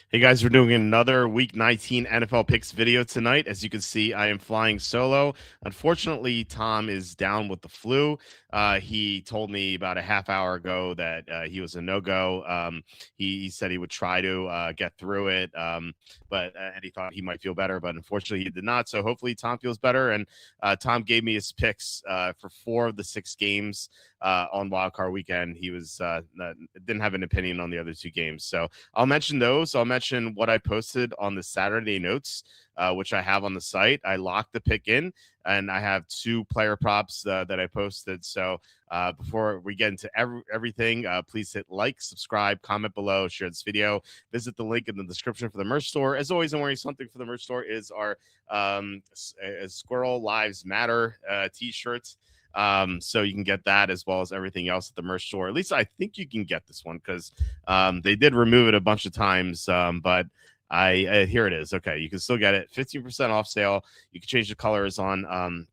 Hey guys, we're doing another Week 19 NFL picks video tonight. As you can see, I am flying solo. Unfortunately, Tom is down with the flu. He told me about a half hour ago that he was a no-go. He said he would try to get through it, but and he thought he might feel better, but unfortunately he did not. So hopefully Tom feels better. And Tom gave me his picks for 4 of the 6 games on Wild Card Weekend. He was didn't have an opinion on the other 2 games, so I'll mention those. I'll mention what I posted on the Saturday notes, which I have on the site. I locked the pick in, and I have 2 player props that I posted. So before we get into everything, please hit like, subscribe, comment below, share this video. Visit the link in the description for the merch store. As always, I'm wearing something for the merch store. Is our Squirrel Lives Matter t-shirts. So you can get that as well as everything else at the merch store. At least I think you can get this one because they did remove it a bunch of times, but I here it is. Okay, you can still get it. 15% off sale. You can change the colors on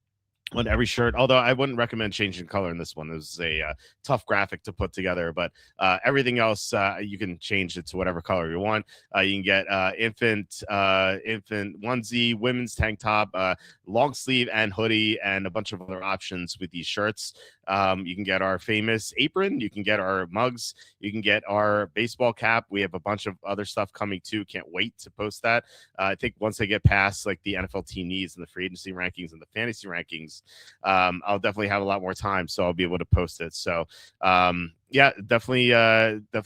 every shirt. Although I wouldn't recommend changing color in this one. This is a tough graphic to put together, but everything else you can change it to whatever color you want. You can get infant onesie, women's tank top, long sleeve and hoodie, and a bunch of other options with these shirts. You can get our famous apron. You can get our mugs. You can get our baseball cap. We have a bunch of other stuff coming too. Can't wait to post that. I think once I get past like the NFL team needs and the free agency rankings and the fantasy rankings, I'll definitely have a lot more time, so I'll be able to post it. So yeah, definitely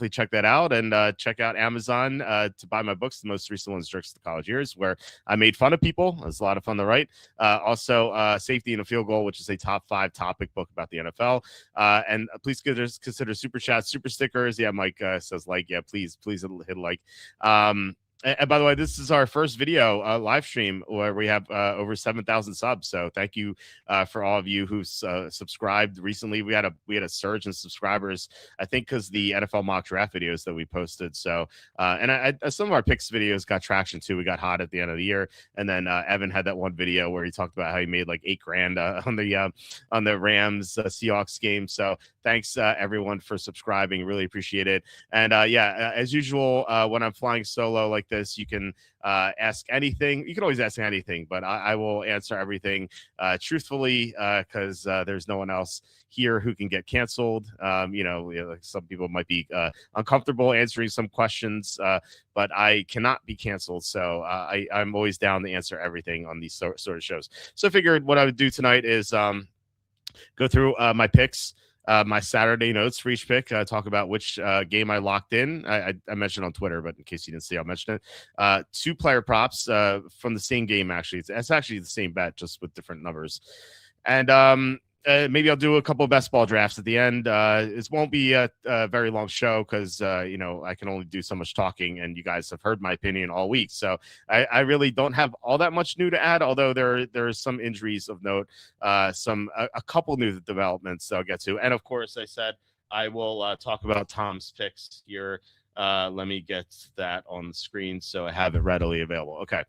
check that out, and check out Amazon to buy my books. The most recent one's Jerks to the College Years, where I made fun of people. It's a lot of fun to write. Also, Safety and a Field Goal, which is a top 5 topic book about the NFL. And please consider super chats, super stickers. Yeah, Mike says like. Yeah, please hit like. And by the way, this is our first video live stream where we have over 7,000 subs. So thank you for all of you who subscribed recently. We had a surge in subscribers, I think, because the NFL mock draft videos that we posted. So and some of our picks videos got traction too. We got hot at the end of the year, and then Evan had that one video where he talked about how he made like $8,000 on the Rams Seahawks game. So thanks everyone for subscribing. Really appreciate it. And yeah, as usual, when I'm flying solo like this, you can ask anything. You can always ask anything, but I will answer everything truthfully because there's no one else here who can get canceled. Like some people might be uncomfortable answering some questions, but I cannot be canceled. So I'm always down to answer everything on these sort of shows. So I figured what I would do tonight is go through my picks. My Saturday notes for each pick, talk about which game I locked in. I mentioned on Twitter, but in case you didn't see, I'll mention it. 2 player props from the same game, actually. It's actually the same bet, just with different numbers. And maybe I'll do a couple of best ball drafts at the end. It won't be a very long show because, I can only do so much talking, and you guys have heard my opinion all week. So I really don't have all that much new to add, although there are some injuries of note, a couple new developments that I'll get to. And, of course, I said I will talk about Tom's picks here. Let me get that on the screen so I have it readily available. Okay.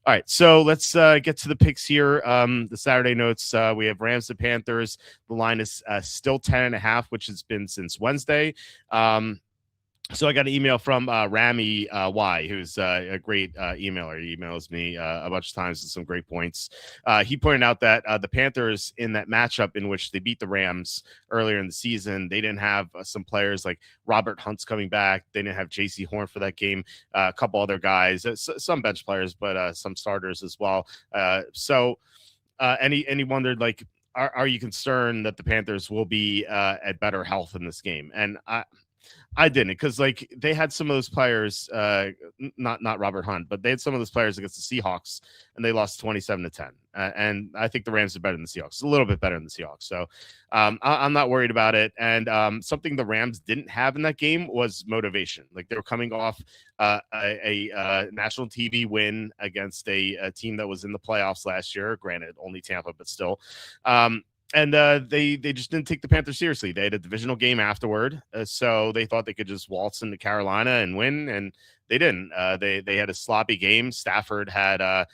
All right. So let's get to the picks here. The Saturday notes, we have Rams and Panthers. The line is still 10.5, which has been since Wednesday. So I got an email from Rami Y, who's a great emailer. He emails me a bunch of times with some great points. He pointed out that the Panthers, in that matchup in which they beat the Rams earlier in the season, they didn't have some players like Robert Hunt's coming back. They didn't have J.C. Horn for that game. A couple other guys, some bench players, but some starters as well. And he wondered, like, are you concerned that the Panthers will be at better health in this game? And I didn't, because like they had some of those players, not Robert Hunt, but they had some of those players against the Seahawks, and they lost 27-10. And I think the Rams are better than the Seahawks, a little bit better than the Seahawks. So I'm not worried about it. And something the Rams didn't have in that game was motivation. Like, they were coming off a national TV win against a team that was in the playoffs last year. Granted, only Tampa, but still. And they just didn't take the Panthers seriously. They had a divisional game afterward, so they thought they could just waltz into Carolina and win. And They didn't. They had a sloppy game. Stafford had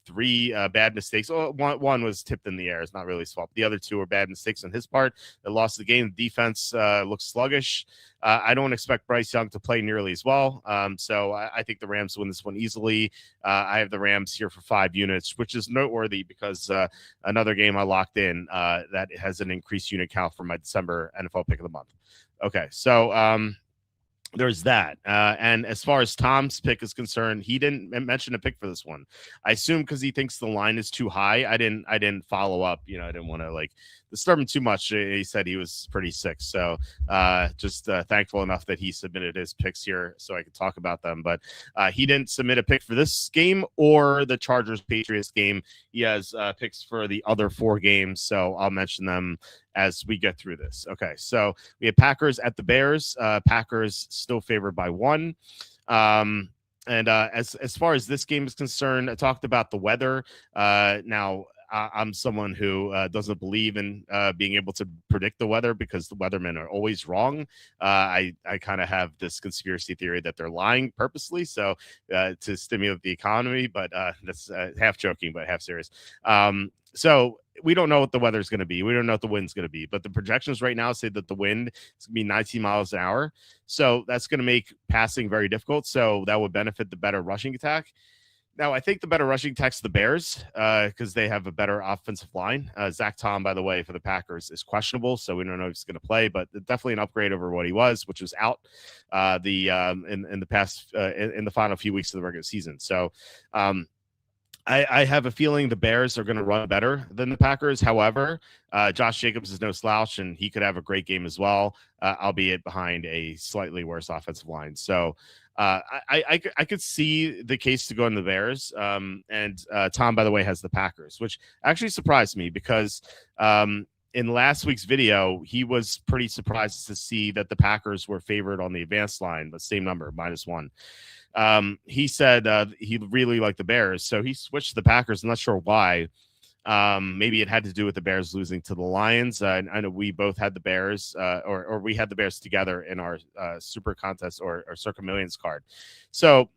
three bad mistakes. Oh, one was tipped in the air. It's not really his fault. The other two were bad mistakes on his part that lost the game. The defense looks sluggish. I don't expect Bryce Young to play nearly as well. So I think the Rams win this one easily. I have the Rams here for 5 units, which is noteworthy because another game I locked in that has an increased unit count for my December NFL pick of the month. Okay, so there's that. And as far as Tom's pick is concerned, he didn't mention a pick for this one. I assume because he thinks the line is too high. I didn't follow up. I didn't want to disturb him too much. He said he was pretty sick. So just thankful enough that he submitted his picks here so I could talk about them. But he didn't submit a pick for this game or the Chargers-Patriots game. He has picks for the other 4 games. So I'll mention them as we get through this. Okay, so we have Packers at the Bears. Packers still favored by 1. And as far as this game is concerned, I talked about the weather. Now, I'm someone who doesn't believe in being able to predict the weather because the weathermen are always wrong. I kind of have this conspiracy theory that they're lying purposely, so to stimulate the economy. But that's half joking, but half serious. So we don't know what the weather is going to be. We don't know what the wind's going to be, but the projections right now say that the wind is going to be 19 miles an hour. So that's going to make passing very difficult. So that would benefit the better rushing attack. Now, I think the better rushing attack's the Bears because they have a better offensive line. Zach Tom, by the way, for the Packers is questionable, so we don't know if he's going to play, but definitely an upgrade over what he was, which was out in the past in the final few weeks of the regular season. So I have a feeling the Bears are going to run better than the Packers. However, Josh Jacobs is no slouch, and he could have a great game as well, albeit behind a slightly worse offensive line. So I could see the case to go in the Bears. And Tom, by the way, has the Packers, which actually surprised me because in last week's video, he was pretty surprised to see that the Packers were favored on the advanced line, but same number, -1. He said he really liked the Bears, so he switched the Packers. I'm not sure why. Maybe it had to do with the Bears losing to the Lions. I know we both had the Bears, or we had the Bears together in our super contest or Circa Millions card. So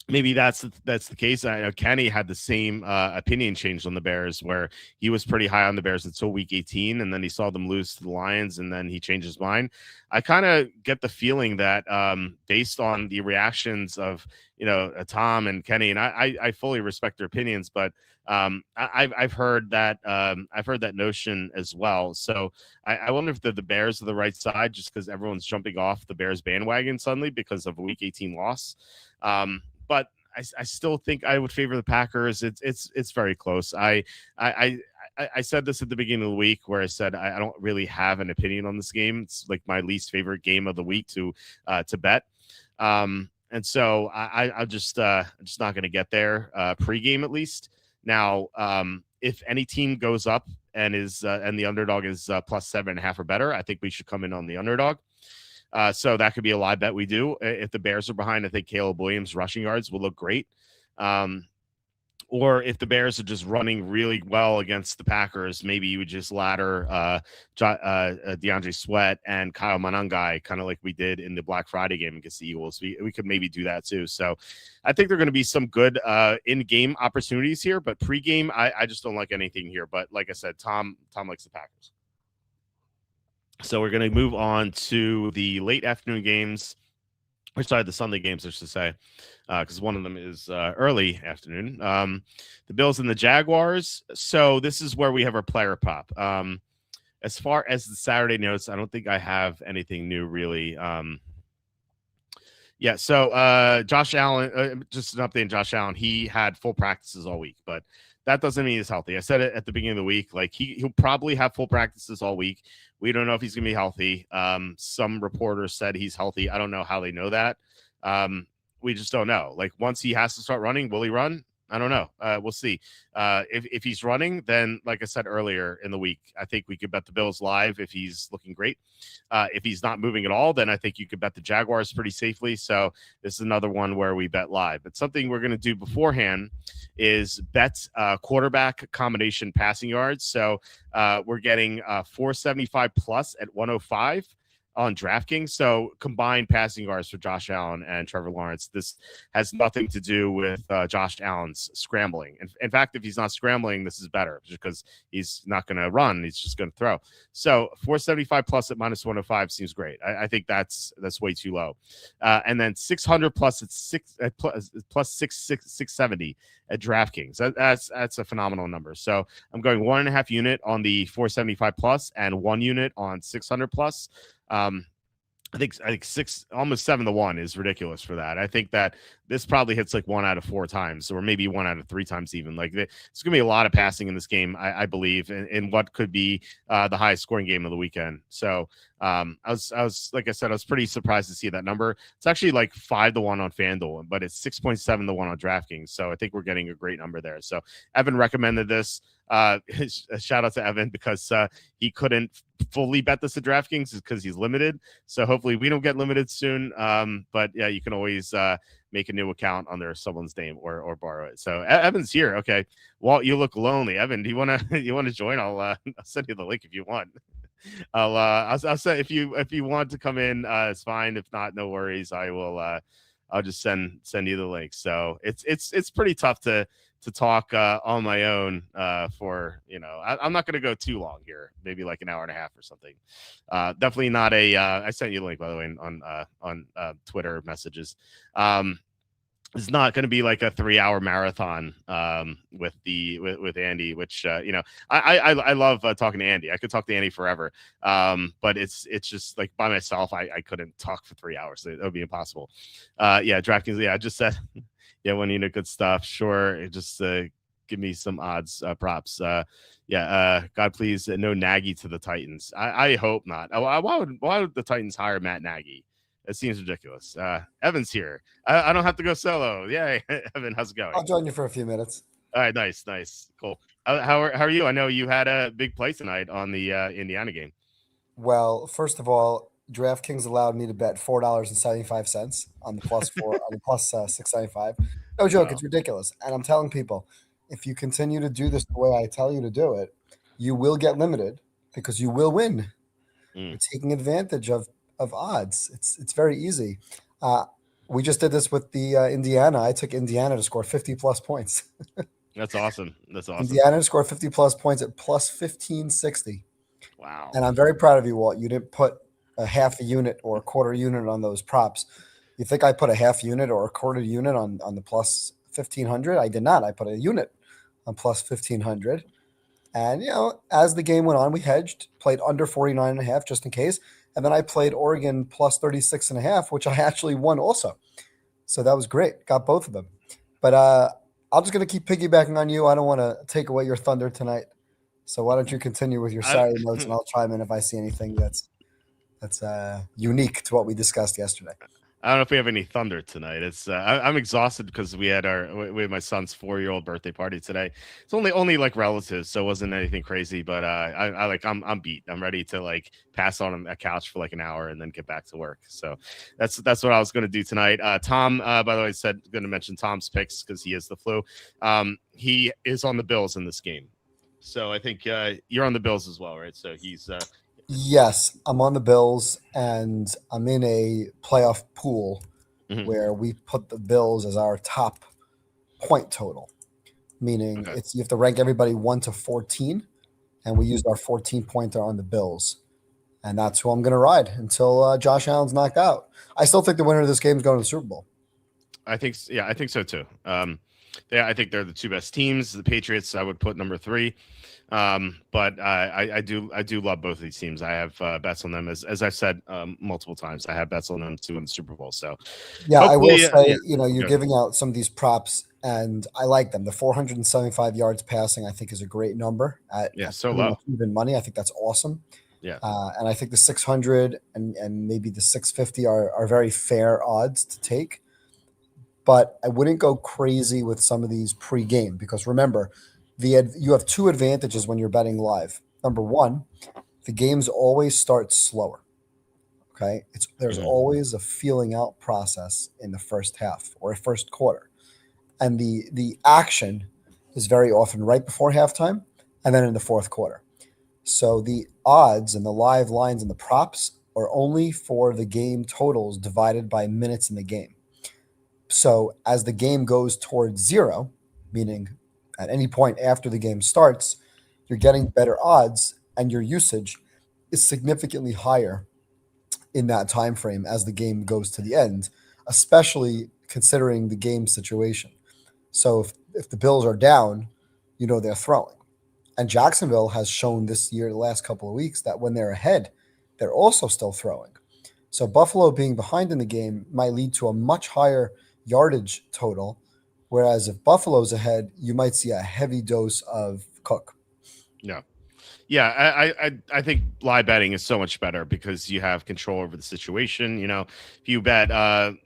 maybe that's the case. I know Kenny had the same opinion change on the Bears, where he was pretty high on the Bears until week 18, and then he saw them lose to the Lions, and then he changed his mind. I kind of get the feeling that based on the reactions of Tom and Kenny, and I fully respect their opinions, but I've heard that notion as well. So I wonder if the Bears are the right side, just because everyone's jumping off the Bears bandwagon suddenly because of a week 18 loss. But I still think I would favor the Packers. It's very close. I said this at the beginning of the week where I said I don't really have an opinion on this game. It's like my least favorite game of the week to bet. And so I'm just not going to get there pregame at least. Now, if any team goes up and the underdog is +7.5 or better, I think we should come in on the underdog. So that could be a live bet we do. If the Bears are behind, I think Caleb Williams' rushing yards will look great. Or if the Bears are just running really well against the Packers, maybe you would just ladder DeAndre Sweat and Kyle Monangai, kind of like we did in the Black Friday game against the Eagles. We could maybe do that too. So I think there are going to be some good in-game opportunities here, but pre-game, I just don't like anything here. But like I said, Tom likes the Packers. So we're going to move on to the late afternoon games. Or sorry, the Sunday games, I should say, because one of them is early afternoon. The Bills and the Jaguars. So this is where we have our player pop. As far as the Saturday notes, I don't think I have anything new really. So Josh Allen, just an update on Josh Allen. He had full practices all week, but that doesn't mean he's healthy. I said it at the beginning of the week. Like he'll probably have full practices all week. We don't know if he's going to be healthy. Some reporters said he's healthy. I don't know how they know that. We just don't know. Like once he has to start running, will he run? I don't know. We'll see. If he's running, then like I said earlier in the week, I think we could bet the Bills live if he's looking great. If he's not moving at all, then I think you could bet the Jaguars pretty safely. So this is another one where we bet live. But something we're going to do beforehand is bet quarterback combination passing yards. So we're getting 475 plus at 105 on DraftKings. So combined passing yards for Josh Allen and Trevor Lawrence. This has nothing to do with Josh Allen's scrambling. In fact, if he's not scrambling, this is better because he's not going to run. He's just going to throw. So 475 plus at minus 105 seems great. I think that's way too low. And then 600 plus at plus 670 at DraftKings. That's a phenomenal number. So I'm going 1.5 unit on the 475 plus and 1 unit on 600 plus. I think 6, almost 7 to 1 is ridiculous for that. I think that this probably hits like 1 out of 4 times, or maybe 1 out of 3 times even. Like it's going to be a lot of passing in this game, I believe, in what could be the highest scoring game of the weekend. So I was like I said, I was pretty surprised to see that number. It's actually like 5 to 1 on FanDuel, but it's 6.7 to 1 on DraftKings. So I think we're getting a great number there. So Evan recommended this. Shout out to Evan because he couldn't fully bet this at DraftKings because he's limited. So hopefully we don't get limited soon. But yeah, you can always make a new account under someone's name or borrow it. So Evan's here. Okay. Walt, you look lonely. Evan, do you want to join? I'll send you the link if you want. I'll say if you want to come in, it's fine. If not, no worries. I will. I'll just send you the link. So it's pretty tough to talk on my own for, I'm not going to go too long here, maybe like an hour and a half or something. Definitely not I sent you the link, by the way, on Twitter messages. It's not going to be like a 3-hour marathon with Andy, which I love talking to Andy. I could talk to Andy forever, but it's just like by myself I couldn't talk for 3 hours. That would be impossible. DraftKings. Yeah, I just said yeah, when you know good stuff. Sure, just give me some odds props. God, please no Nagy to the Titans. I hope not. Why would the Titans hire Matt Nagy? It seems ridiculous. Evan's here. I don't have to go solo. Yay. Evan, how's it going? I'll join you for a few minutes. All right, nice. Cool. How are you? I know you had a big play tonight on the Indiana game. Well, first of all, DraftKings allowed me to bet $4.75 on the plus 675. No joke, Wow. it's ridiculous. And I'm telling people, if you continue to do this the way I tell you to do it, you will get limited because you will win. You're taking advantage of odds. It's very easy. We just did this with the Indiana. I took Indiana to score 50 plus points. That's awesome. Indiana to score 50 plus points at plus 1560. Wow. And I'm very proud of you, Walt. You didn't put a half a unit or a quarter unit on those props. You think I put a half unit or a quarter unit on the plus 1500? I did not. I put a unit on plus 1500. And, as the game went on, we hedged, played under 49.5 just in case. And then I played Oregon plus 36.5, which I actually won also. So that was great. Got both of them. But I'm just going to keep piggybacking on you. I don't want to take away your thunder tonight. So why don't you continue with your Saturday notes, and I'll chime in if I see anything that's unique to what we discussed yesterday. I don't know if we have any thunder tonight. It's I'm exhausted because we had my son's 4-year-old birthday party today. It's only like relatives, so it wasn't anything crazy. But I'm beat. I'm ready to like pass on a couch for like an hour and then get back to work. So that's what I was going to do tonight. Tom, by the way, said going to mention Tom's picks because he has the flu. He is on the Bills in this game, so I think you're on the Bills as well, right? So he's. Yes, I'm on the Bills, and I'm in a playoff pool where we put the Bills as our top point total, meaning you have to rank everybody 1 to 14, and we used our 14-pointer on the Bills, and that's who I'm going to ride until Josh Allen's knocked out. I still think the winner of this game is going to the Super Bowl. I think so too. I think they're the two best teams. The Patriots, I would put number 3. But I do love both of these teams. I have bets on them as I've said multiple times. I have bets on them to win the Super Bowl. So yeah, I will say you're giving out some of these props, and I like them. The 475 yards passing, I think, is a great number at so low even money. I think that's awesome. Yeah, and I think the 600 and maybe the 650 are very fair odds to take. But I wouldn't go crazy with some of these pre-game because remember, you have 2 advantages when you're betting live. Number 1, the games always start slower. Okay, there's always a feeling out process in the first half or first quarter, and the action is very often right before halftime and then in the fourth quarter. So the odds and the live lines and the props are only for the game totals divided by minutes in the game. So as the game goes towards zero, meaning at any point after the game starts, you're getting better odds and your usage is significantly higher in that time frame as the game goes to the end, especially considering the game situation. So if the Bills are down, they're throwing. And Jacksonville has shown this year, the last couple of weeks, that when they're ahead, they're also still throwing. So Buffalo being behind in the game might lead to a much higher yardage total, whereas if Buffalo's ahead, you might see a heavy dose of Cook. Yeah. Yeah, I think live betting is so much better because you have control over the situation. If you bet,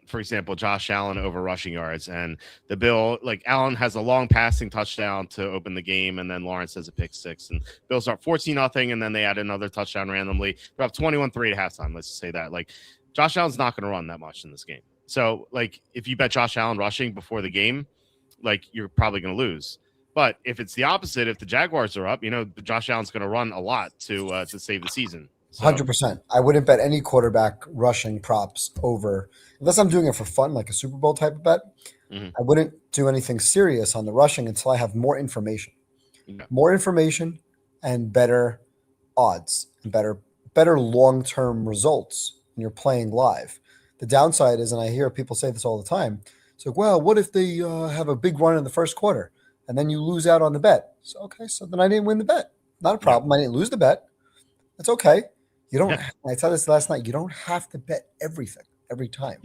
for example, Josh Allen over rushing yards, and the Bill, like Allen has a long passing touchdown to open the game, and then Lawrence has a pick six, and Bills are 14-0, and then they add another touchdown randomly. They're up 21-3 at halftime. Let's just say that. Like, Josh Allen's not going to run that much in this game. So, like, if you bet Josh Allen rushing before the game, like, you're probably going to lose. But if it's the opposite, if the Jaguars are up, Josh Allen's going to run a lot to save the season. So. 100%. I wouldn't bet any quarterback rushing props over, unless I'm doing it for fun, like a Super Bowl type of bet. Mm-hmm. I wouldn't do anything serious on the rushing until I have more information. Yeah. More information and better odds, and better long-term results when you're playing live. The downside is, and I hear people say this all the time, it's like, well, what if they have a big run in the first quarter? And then you lose out on the bet. So then I didn't win the bet. Not a problem. I didn't lose the bet. It's okay. You don't. I said this last night. You don't have to bet everything every time.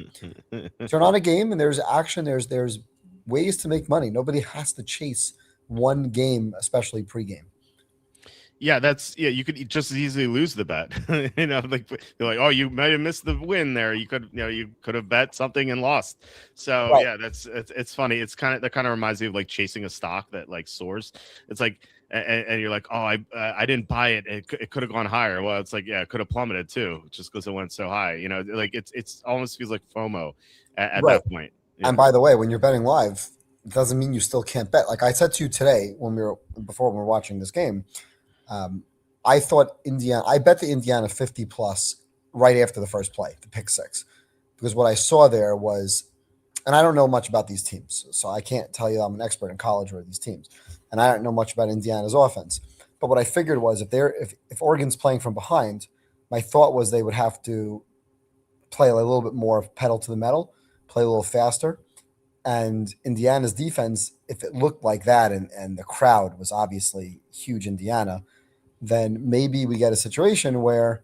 Turn on a game and there's action. There's ways to make money. Nobody has to chase one game, especially pregame. Yeah, you could just as easily lose the bet. Like they're like, oh, you might have missed the win there. You could have bet something and lost. So right. Yeah, it's funny. That kind of reminds me of like chasing a stock that like soars. It's like, and you're like, oh, I didn't buy it. It could have gone higher. Well, it's like, yeah, it could have plummeted too, just because it went so high. Like it's almost feels like FOMO at right. that point. And by the way, when you're betting live, it doesn't mean you still can't bet. Like I said to you today before we were watching this game. I thought I bet the Indiana 50 plus right after the first play, the pick six, because what I saw there was, and I don't know much about these teams, so I can't tell you I'm an expert in college or these teams, and I don't know much about Indiana's offense. But what I figured was if Oregon's playing from behind, my thought was they would have to play a little bit more pedal to the metal, play a little faster. And Indiana's defense, if it looked like that and the crowd was obviously huge Indiana, then maybe we get a situation where,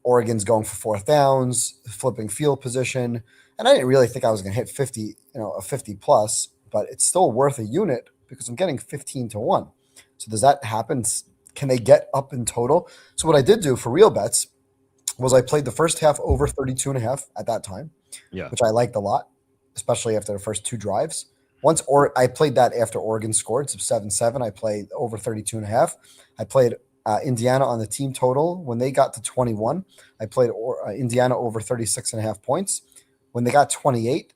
Oregon's going for fourth downs, flipping field position. And I didn't really think I was going to hit 50, a 50 plus, but it's still worth a unit because I'm getting 15-1. So does that happen? Can they get up in total? So what I did do for real bets was I played the first half over 32.5 at that time, which I liked a lot, especially after the first two drives. I played that after Oregon scored, so 7-7. I played over 32.5. I played Indiana on the team total. When they got to 21, I played Indiana over 36.5 points. When they got 28,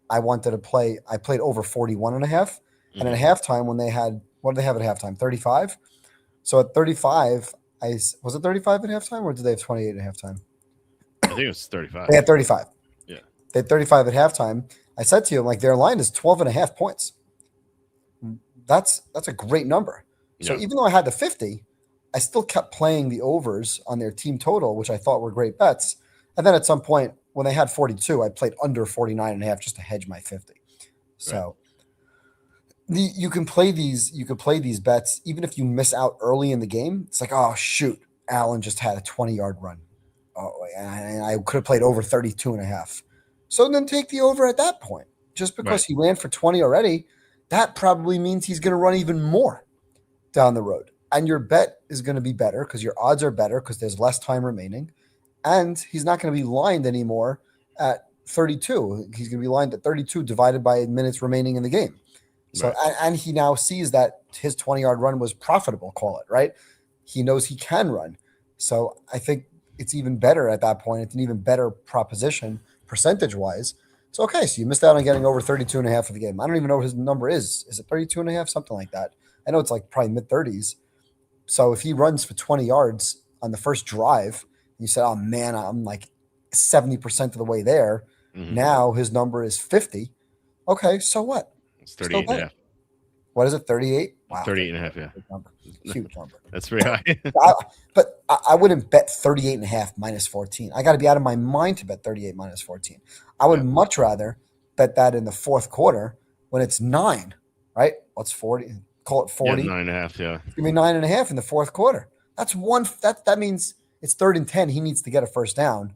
I played over 41.5. Mm-hmm. And at halftime, what did they have at halftime? 35. So at 35, was it 35 at halftime, or did they have 28 at halftime? I think it was 35. They had 35. Yeah. They had 35 at halftime. I said to you, like, their line is 12.5 points. That's a great number. Yeah. So even though I had the 50, I still kept playing the overs on their team total, which I thought were great bets. And then at some point when they had 42, I played under 49.5 just to hedge my 50. So you can play these bets even if you miss out early in the game. It's like, oh shoot, Allen just had a 20-yard run. Oh, and I could have played over 32.5. So then take the over at that point. Just because he ran for 20 already, that probably means he's going to run even more down the road. And your bet is going to be better because your odds are better because there's less time remaining. And he's not going to be lined anymore at 32. He's going to be lined at 32 divided by minutes remaining in the game. So, and he now sees that his 20-yard run was profitable, call it, right? He knows he can run. So I think it's even better at that point. It's an even better proposition percentage-wise. So, okay, so you missed out on getting over 32.5 for the game. I don't even know what his number is. Is it 32.5? Something like that. I know it's like probably mid-30s. So if he runs for 20 yards on the first drive, You said, "Oh man, I'm like 70% of the way there." Mm-hmm. Now his number is 50. Okay, so what? It's Still 38 and a bet. half. What is it? 38? Wow, 38 and a half, yeah. big number. Huge number. That's pretty high. But I wouldn't bet 38 and a half minus 14. I got to be out of my mind to bet 38 minus 14. I would Yeah. much rather bet that in the fourth quarter when it's 9, right? What's 40? Call it 40. Yeah, 9.5, yeah. It's gonna be 9.5 in the fourth quarter. That's one. That means it's 3rd and 10. He needs to get a first down,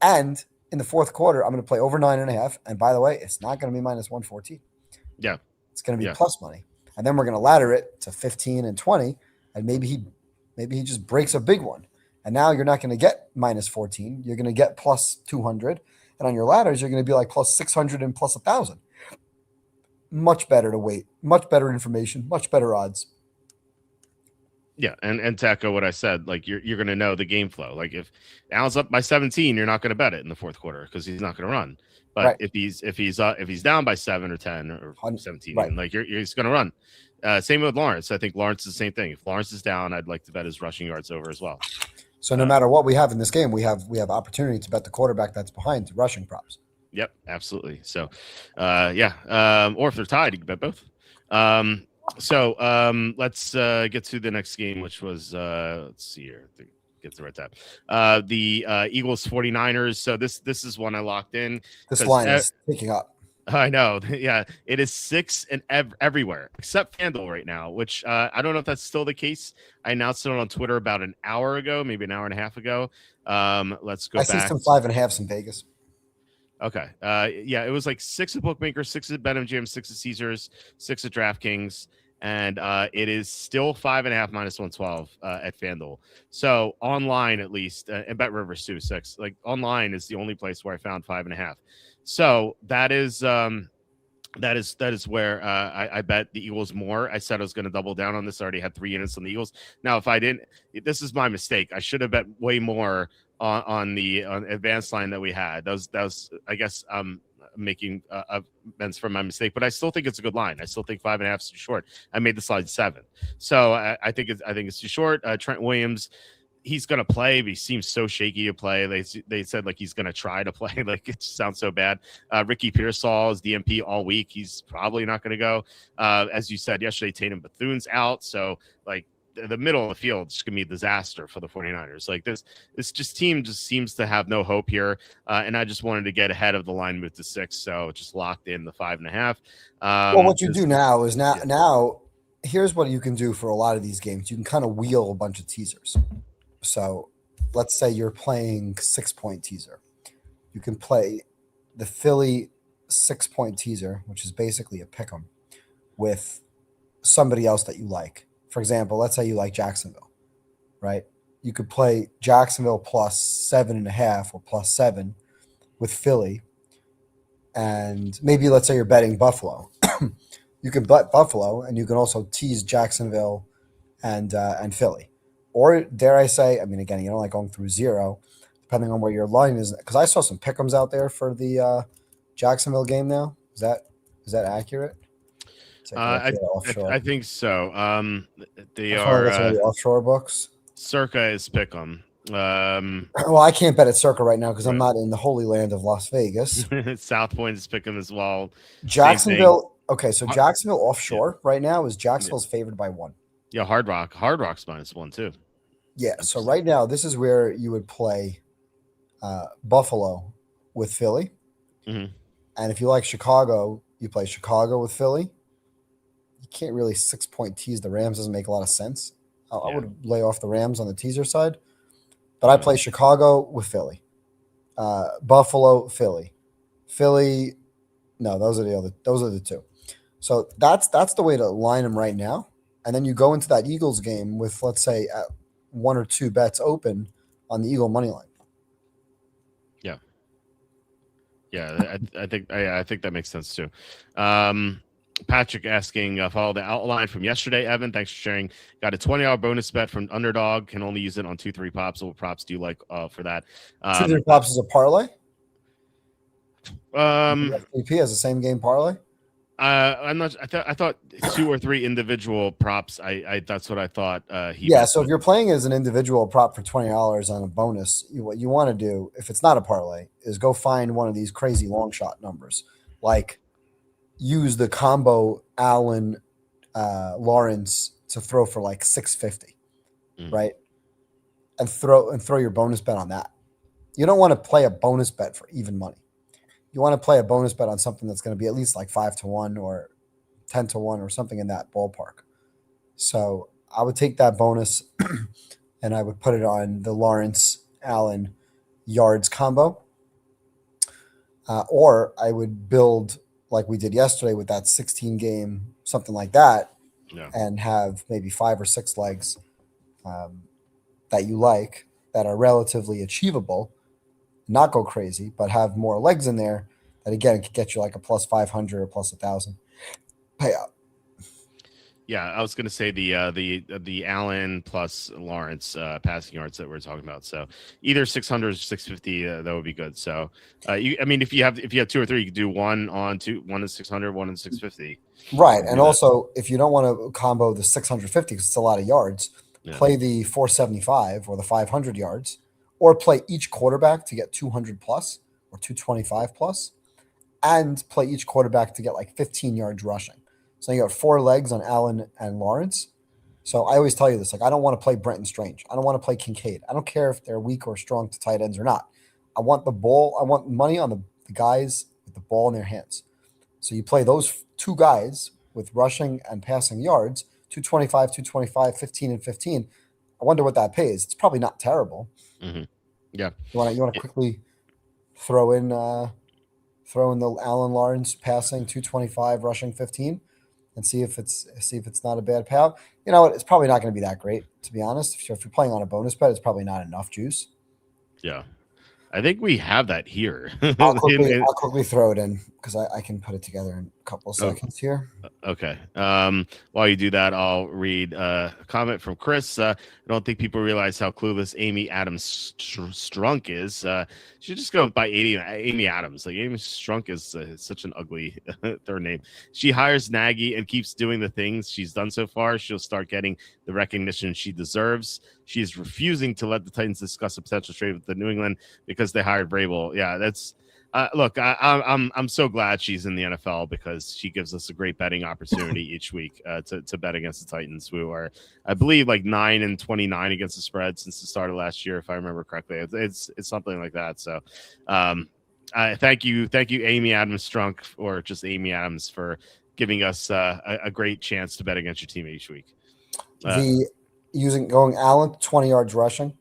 and in the fourth quarter, I'm going to play over 9.5. And by the way, it's not going to be minus 114. Yeah. It's going to be Yeah. plus money, and then we're going to ladder it to 15 and 20, and maybe he just breaks a big one, and now you're not going to get minus 14. You're going to get plus 200, and on your ladders, you're going to be like plus 600 and plus 1,000. Much better to wait. Much better information. Much better odds. Yeah, and to echo what I said, like you're gonna know the game flow. Like if Allen's up by 17, you're not gonna bet it in the fourth quarter because he's not gonna run. But Right. if he's down by 7 or 10 or 17, Right. like he's gonna run. Same with Lawrence. I think Lawrence is the same thing. If Lawrence is down, I'd like to bet his rushing yards over as well. So no matter what we have in this game, we have opportunity to bet the quarterback that's behind to rushing props. Yep, absolutely. So, or if they're tied, you can bet both. Let's get to the next game, which was let's see here. Get the right tab. The Eagles 49ers. So this is one I locked in. This line is picking up. I know. Yeah, it is 6 and everywhere except FanDuel right now, which I don't know if that's still the case. I announced it on Twitter about an hour ago, maybe an hour and a half ago. Let's go I back. see some 5.5 in Vegas. Okay. It was like 6 at Bookmakers, 6 at BetMGM, 6 at Caesars, 6 at DraftKings, and it is still 5.5 minus 112 at FanDuel. So online, at least, and Bet Rivers too, 6. Like online is the only place where I found 5.5. So that is where I bet the Eagles more. I said I was going to double down on this. I already had 3 units on the Eagles. Now, if I didn't, this is my mistake. I should have bet way more on the advanced line that we had. That was I guess making amends for my mistake, but I still think it's a good line. I still think 5.5 is too short. I made the slide 7, so I think it's too short. Trent Williams, he's gonna play, but he seems so shaky to play. They said like he's gonna try to play. Like it sounds so bad. Ricky Pearsall is DMP all week. He's probably not gonna go. As you said yesterday, Tatum Bethune's out, so like the middle of the field is going to be a disaster for the 49ers. Like this team just seems to have no hope here. And I just wanted to get ahead of the line, move to 6. So just locked in the 5.5. Well, what you do now is now here's what you can do for a lot of these games. You can kind of wheel a bunch of teasers. So let's say you're playing 6-point teaser. You can play the Philly 6-point teaser, which is basically a pick 'em with somebody else that you like. For example, let's say you like Jacksonville, right? You could play Jacksonville plus 7.5 or plus 7 with Philly. And maybe let's say you're betting Buffalo. You can bet Buffalo and you can also tease Jacksonville and Philly. Or dare I say, I mean, again, you don't like going through 0, depending on where your line is. Because I saw some pick'ems out there for the Jacksonville game now. Is that accurate? I think so. They are the offshore books. Circa is pick'em. Well, I can't bet at Circa right now because I'm not in the holy land of Las Vegas. South Point is pick'em as well. Jacksonville. Okay, so Jacksonville offshore right now is Jacksonville's favored by 1. Yeah, Hard Rock's -1 too. Yeah, so right now this is where you would play Buffalo with Philly, and if you like Chicago, you play Chicago with Philly. You can't really 6-point tease the Rams. Doesn't make a lot of sense. I would lay off the Rams on the teaser side, but I play Chicago with Philly, Buffalo, Philly. No, those are the 2. So that's the way to line them right now. And then you go into that Eagles game with, let's say, 1 or 2 bets open on the Eagle money line. Yeah, I think that makes sense too. Patrick asking, follow the outline from yesterday. Evan, thanks for sharing. Got a $20 bonus bet from Underdog. Can only use it on 2-3 pops. What props do you like for that? 2-3 pops is a parlay. FTP has the same game parlay. I'm not. I thought 2 or 3 individual props. I that's what I thought. He Yeah, meant so if with. you're playing as an individual prop for $20 on a bonus, what you want to do, if it's not a parlay, is go find one of these crazy long shot numbers. Like use the combo Allen Lawrence to throw for like 650, right? And throw your bonus bet on that. You don't want to play a bonus bet for even money. You want to play a bonus bet on something that's going to be at least like 5-1 or 10-1 or something in that ballpark. So I would take that bonus and I would put it on the Lawrence Allen yards combo. Or I would build like we did yesterday with that 16 game, something like that, Yeah. and have maybe 5 or 6 legs that you like that are relatively achievable, not go crazy, but have more legs in there that again could get you like a plus 500 or plus 1,000 payout. Yeah, I was gonna say the Allen plus Lawrence passing yards that we're talking about. So either 600 or 650, that would be good. So I mean, if you have 2 or 3, you could do one on two, one is 600, one is 650. Right. And also, if you don't want to combo the 650 because it's a lot of yards, play the 475 or the 500 yards, or play each quarterback to get 200 plus or 225 plus, and play each quarterback to get like 15 yards rushing. So you got 4 legs on Allen and Lawrence. So I always tell you this, like, I don't want to play Brenton Strange. I don't want to play Kincaid. I don't care if they're weak or strong to tight ends or not. I want the ball. I want money on the guys with the ball in their hands. So you play those 2 guys with rushing and passing yards, 225, 225, 15 and 15. I wonder what that pays. It's probably not terrible. Mm-hmm. Yeah. You want to quickly throw in the Allen Lawrence passing 225, rushing 15, and see if it's not a bad payout. You know what? It's probably not going to be that great, to be honest. If you're playing on a bonus bet, it's probably not enough juice. Yeah. I think we have that here. I'll quickly throw it in because I can put it together in a couple of seconds here. Okay. While you do that, I'll read a comment from Chris. I don't think people realize how clueless Amy Adams Strunk is. She just go by Amy Adams. Like Amy Strunk is such an ugly third name. She hires Nagy and keeps doing the things she's done so far. She'll start getting the recognition she deserves. She is refusing to let the Titans discuss a potential trade with the New England because they hired Vrabel. Yeah, that's. Look, I'm so glad she's in the NFL because she gives us a great betting opportunity each week to bet against the Titans, who are, I believe, like 9-29 against the spread since the start of last year, if I remember correctly. It's something like that. So, thank you, Amy Adams Strunk, or just Amy Adams, for giving us a great chance to bet against your team each week. Going Allen 20 yards rushing,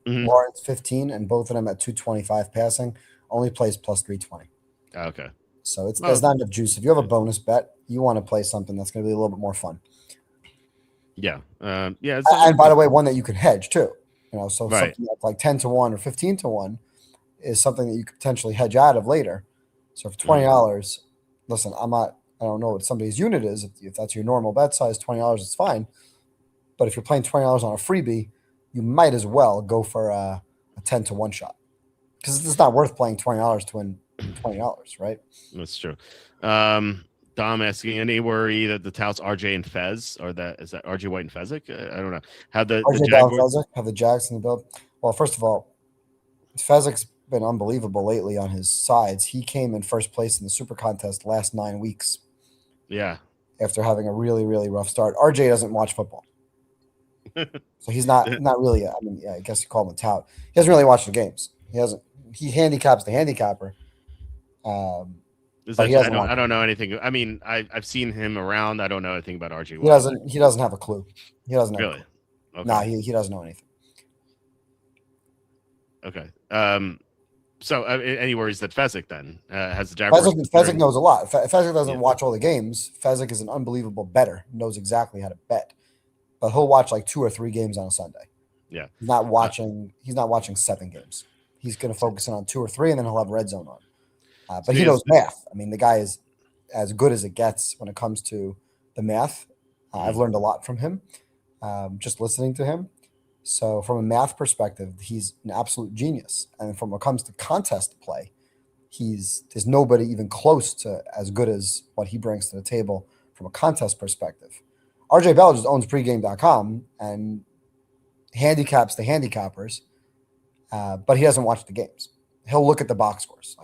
Mm-hmm. Lawrence 15, and both of them at 225 passing. Only plays plus 320. Okay. So there's not enough juice. If you have a bonus bet, you want to play something that's going to be a little bit more fun. Yeah. Yeah. And by the way, one that you could hedge too. So right. something like 10-1 or 15-1 is something that you could potentially hedge out of later. So for $20, listen, I don't know what somebody's unit is. If that's your normal bet size, $20 is fine. But if you're playing $20 on a freebie, you might as well go for a 10-1 shot. Because it's not worth playing $20 to win $20, right? That's true. Dom asking, any worry that the touts RJ and Fez, or is that RJ White and Fezzik? I don't know. Have the Jaguars have the Jags in the build? Well, first of all, Fezzik's been unbelievable lately on his sides. He came in first place in the Super Contest last 9 weeks. Yeah. After having a really, really rough start. RJ doesn't watch football. So he's not really, I guess you call him a tout. He doesn't really watch the games. He handicaps the handicapper. I don't know anything. I mean, I've seen him around. I don't know anything about RJ. He doesn't have a clue. He doesn't have really. Okay. Nah, he doesn't know anything. Okay. So any worries that Fezzik then has the Jaguars? Fezzik knows a lot. Fezzik doesn't watch all the games. Fezzik is an unbelievable bettor. Knows exactly how to bet, but he'll watch like 2 or 3 games on a Sunday. Yeah. He's not watching 7 games. He's going to focus on 2 or 3, and then he'll have red zone on. But he knows math. I mean, the guy is as good as it gets when it comes to the math. I've learned a lot from him, just listening to him. So from a math perspective, he's an absolute genius. And from what comes to contest play, there's nobody even close to as good as what he brings to the table from a contest perspective. RJ Bell just owns pregame.com and handicaps the handicappers, but he doesn't watch the games. He'll look at the box scores.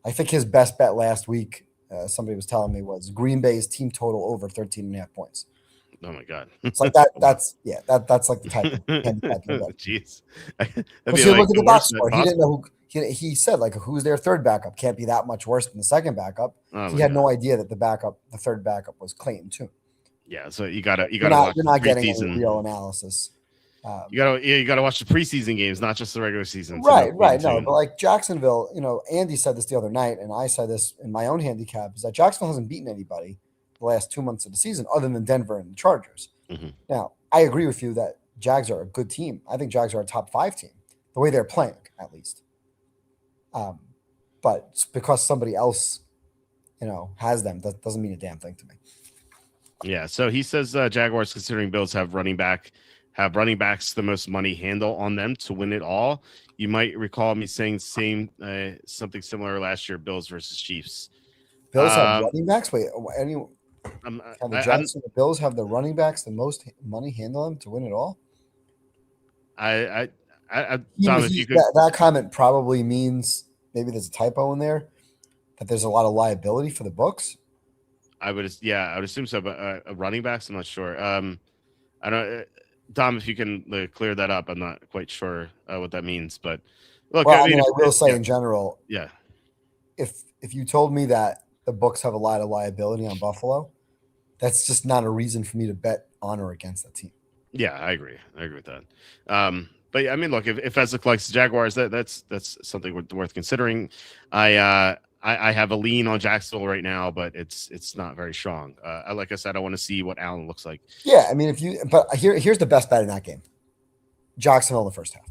I think his best bet last week, somebody was telling me, was Green Bay's team total over 13.5 points. Oh my God! It's like that. That's like the type of handicap you bet. Jeez, Because he look at the box score. He didn't know who. He said like who's their third backup can't be that much worse than the second backup. He had no idea that the third backup was Clayton too. Yeah, so you gotta you're not getting any real analysis. You gotta watch the preseason games, not just the regular season. Right. No, but like Jacksonville, Andy said this the other night, and I said this in my own handicap, is that Jacksonville hasn't beaten anybody the last 2 months of the season other than Denver and the Chargers. Mm-hmm. Now, I agree with you that Jags are a good team. I think Jags are a top 5 team, the way they're playing, at least. But it's because somebody else, has them, that doesn't mean a damn thing to me. Yeah, so he says Jaguars, considering Bills have running backs the most money handle on them to win it all. You might recall me saying something similar last year, Bills versus Chiefs. Bills have running backs? Wait, the Bills have the running backs the most money handle them to win it all? Tom, that comment probably means maybe there's a typo in there, that there's a lot of liability for the books. I would assume so, but running backs, I'm not sure. I don't, Dom, if you can clear that up, I'm not quite sure what that means. But look, I will say in general, yeah. If you told me that the books have a lot of liability on Buffalo, that's just not a reason for me to bet on or against that team. Yeah, I agree with that. But I mean, look, if Fezzik likes the Jaguars, that's something worth considering. I have a lean on Jacksonville right now, but it's not very strong. Like I said, I want to see what Allen looks like. Yeah, I mean, here's the best bet in that game: Jacksonville in the first half.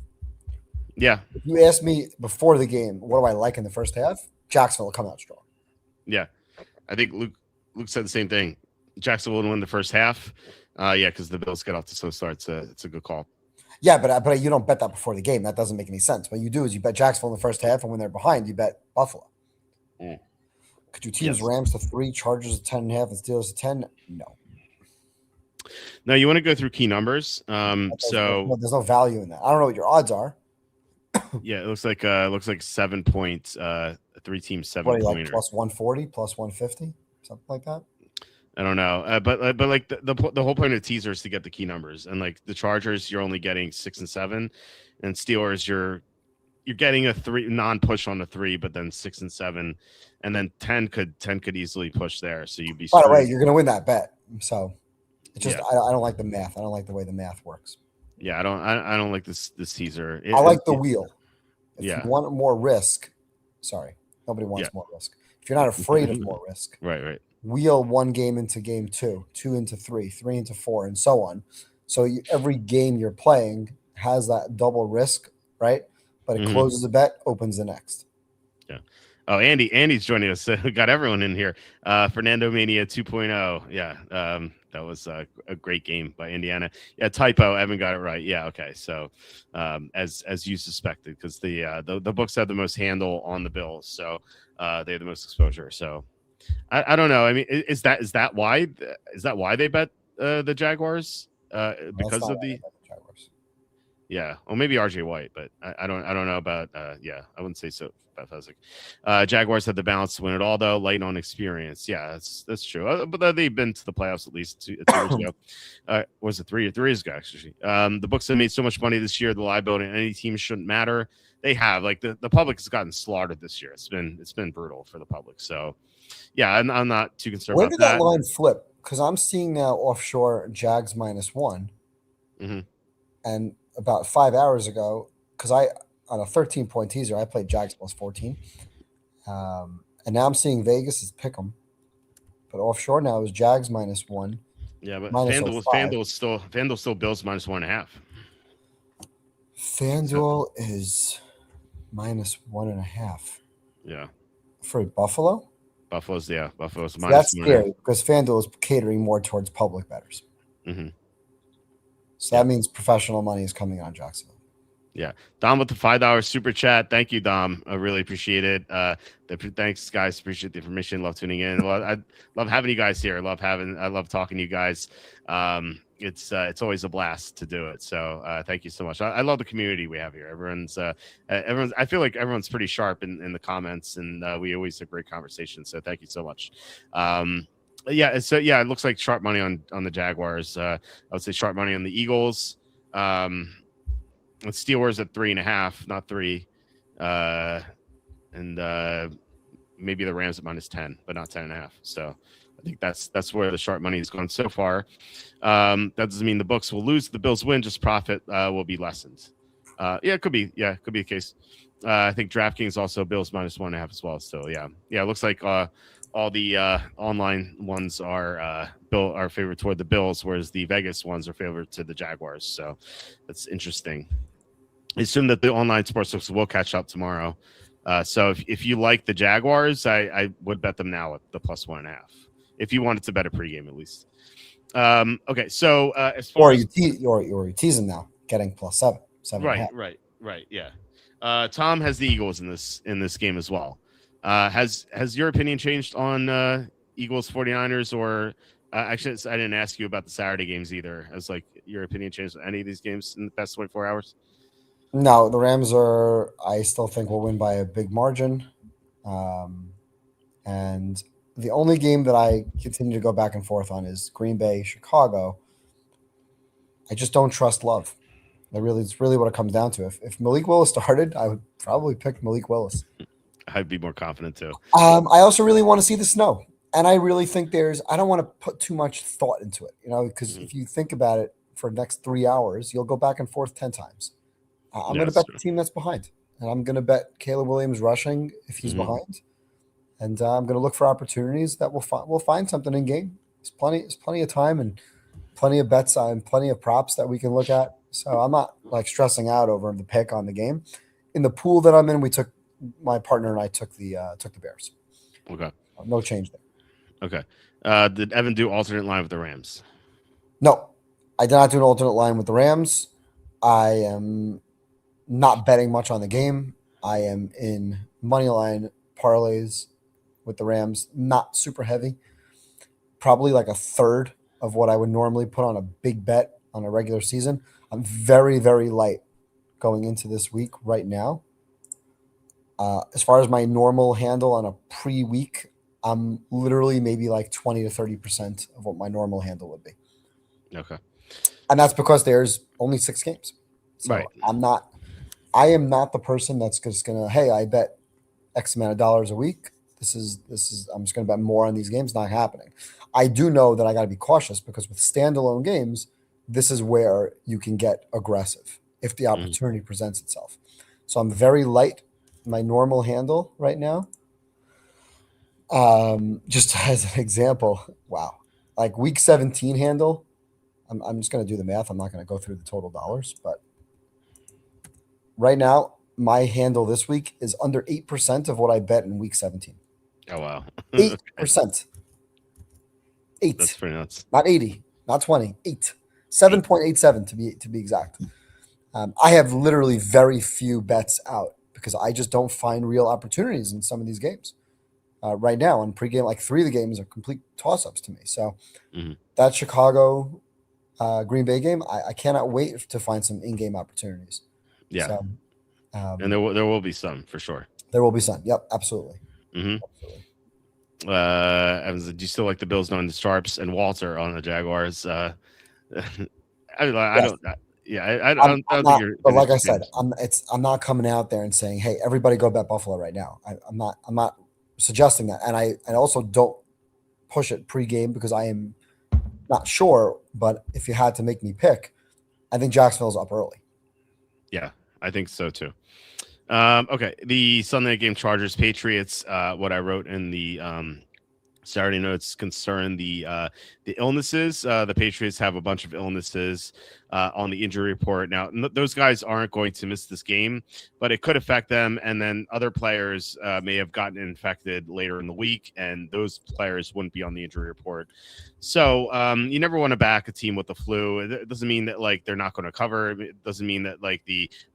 Yeah. If you asked me before the game, what do I like in the first half? Jacksonville will come out strong. Yeah, I think Luke said the same thing. Jacksonville will win the first half. Because the Bills get off to slow starts. It's a good call. Yeah, but you don't bet that before the game. That doesn't make any sense. What you do is you bet Jacksonville in the first half, and when they're behind, you bet Buffalo. Mm. Could you teams Rams to 3, Chargers to 10.5, and Steelers to 10? No. No, you want to go through key numbers. There's no value in that. I don't know what your odds are. Yeah, it looks like 7 points. 3 teams 7 pointer. Like plus 140, plus 150, something like that. I don't know, but like the whole point of the teaser is to get the key numbers, and like the Chargers, you're only getting 6 and 7, and Steelers, you're getting a 3 non-push on the 3, but then 6 and 7, and then 10 could easily push there. So you'd be. By the way, you're going to win that bet. So it's just I don't like the math. I don't like the way the math works. Yeah, I don't like this teaser. I like the wheel. If you want more risk, sorry, nobody wants more risk. If you're not afraid of more risk, right. Wheel 1 game into game 2, 2 into 3, 3 into 4, and so on. So every game you're playing has that double risk, right? But it closes a bet, opens the next. Yeah. Oh, Andy's joining us. We got everyone in here. Fernando Mania 2.0. Yeah. That was a great game by Indiana. Yeah, typo. Evan got it right. Yeah. Okay. So, as you suspected, because the books have the most handle on the Bills, so they have the most exposure. So. I don't know. I mean, is that why they bet the Jaguars? Because of the Jaguars. Yeah, well, maybe RJ White, but I don't know about. I wouldn't say so about Fezzik. Jaguars had the balance to win it all, though, light on experience. Yeah, that's true. But they've been to the playoffs at least 2 years ago. Was it 3 years ago? Actually, the books have made so much money this year. The liability on any team shouldn't matter. They have the public has gotten slaughtered this year. It's been brutal for the public. So. Yeah, I'm not too concerned about that. When did that line flip? Because I'm seeing now offshore Jags -1. Mm-hmm. And about 5 hours ago, because on a 13-point teaser, I played Jags +14. And now I'm seeing Vegas is pick 'em. But offshore now is Jags -1. Yeah, but FanDuel still Bills -1.5. FanDuel is -1.5. Yeah. For Buffalo? Buffalo's minus. That's scary because FanDuel is catering more towards public bettors. Mm-hmm. So that means professional money is coming on Jacksonville. Yeah, Dom with the $5 super chat. Thank you, Dom. I really appreciate it. Thanks, guys. Appreciate the information. Love tuning in. Well, I love having you guys here. I love talking to you guys. It's always a blast to do it. So thank you so much. I love the community we have here. Everyone's. I feel like everyone's pretty sharp in the comments, and we always have great conversations. So thank you so much. Yeah. So yeah, it looks like sharp money on the Jaguars. I would say sharp money on the Eagles. Steelers at 3.5, not 3. And maybe the Rams at -10, but not 10.5. So I think that's where the sharp money has gone so far. That doesn't mean the books will lose. The Bills win, just profit will be lessened. Yeah, it could be. Yeah, it could be the case. I think DraftKings also Bills -1.5 as well. So yeah, it looks like all the online ones are favored toward the Bills, whereas the Vegas ones are favored to the Jaguars. So that's interesting. I assume that the online sportsbooks will catch up tomorrow. So if you like the Jaguars, I would bet them now at the +1.5. If you wanted to bet a pregame, at least. Okay, so as far as you're teasing now, getting +7, 7.5. Right, yeah. Tom has the Eagles in this game as well. Has your opinion changed on Eagles 49ers, or actually I didn't ask you about the Saturday games either. Has like your opinion changed on any of these games in the past 24 hours? No, the Rams I still think will win by a big margin. And the only game that I continue to go back and forth on is Green Bay, Chicago. I just don't trust Love. It's really what it comes down to. If Malik Willis started, I would probably pick Malik Willis. I'd be more confident too. I also really want to see the snow. And I really think I don't want to put too much thought into it, because if you think about it for the next 3 hours, you'll go back and forth 10 times. I'm going to bet the team that's behind, and I'm going to bet Caleb Williams rushing if he's behind, and I'm going to look for opportunities that we'll find something in game. There's plenty of time and plenty of bets and plenty of props that we can look at. So I'm not like stressing out over the pick on the game. In the pool that I'm in, my partner and I took the Bears. Okay, no change there. Okay, did Evan do alternate line with the Rams? No, I did not do an alternate line with the Rams. I am not betting much on the game. I am in money line parlays with the Rams, not super heavy. Probably like a third of what I would normally put on a big bet on a regular season. I'm very, very light going into this week right now. As far as my normal handle on a pre-week, I'm literally maybe like 20 to 30% of what my normal handle would be. Okay. And that's because there's only 6 games. So right. I am not the person that's just gonna, hey, I bet X amount of dollars a week. This is I'm just gonna bet more on these games. Not happening. I do know that I gotta be cautious because with standalone games, this is where you can get aggressive if the opportunity presents itself. So I'm very light my normal handle right now. Just as an example, wow. Like week 17 handle, I'm just gonna do the math. I'm not gonna go through the total dollars, but right now, my handle this week is under 8% of what I bet in week 17. Oh, wow. 8%. 8. That's pretty nuts. Not 80, not 20, 8. 7.87 to be exact. I have literally very few bets out because I just don't find real opportunities in some of these games. Right now, on pregame, like 3 of the games are complete toss-ups to me. So that Chicago Green Bay game, I cannot wait to find some in-game opportunities. Yeah. So, and there will be some for sure. There will be some. Yep, absolutely. Absolutely. Evans, do you still like the Bills knowing the Sharps and Walter on the Jaguars? I don't think you're. But like I said, I'm not coming out there and saying, "Hey, everybody go bet Buffalo right now." I'm not suggesting that, and I also don't push it pregame because I am not sure. But if you had to make me pick, I think Jacksonville's up early. Yeah, I think so too. Okay, the Sunday game, Chargers Patriots. What I wrote in the Saturday notes concern the illnesses. The Patriots have a bunch of illnesses on the injury report. Now, those guys aren't going to miss this game, but it could affect them. And then other players may have gotten infected later in the week, and those players wouldn't be on the injury report. So you never want to back a team with the flu. It doesn't mean that like they're not going to cover. It doesn't mean that like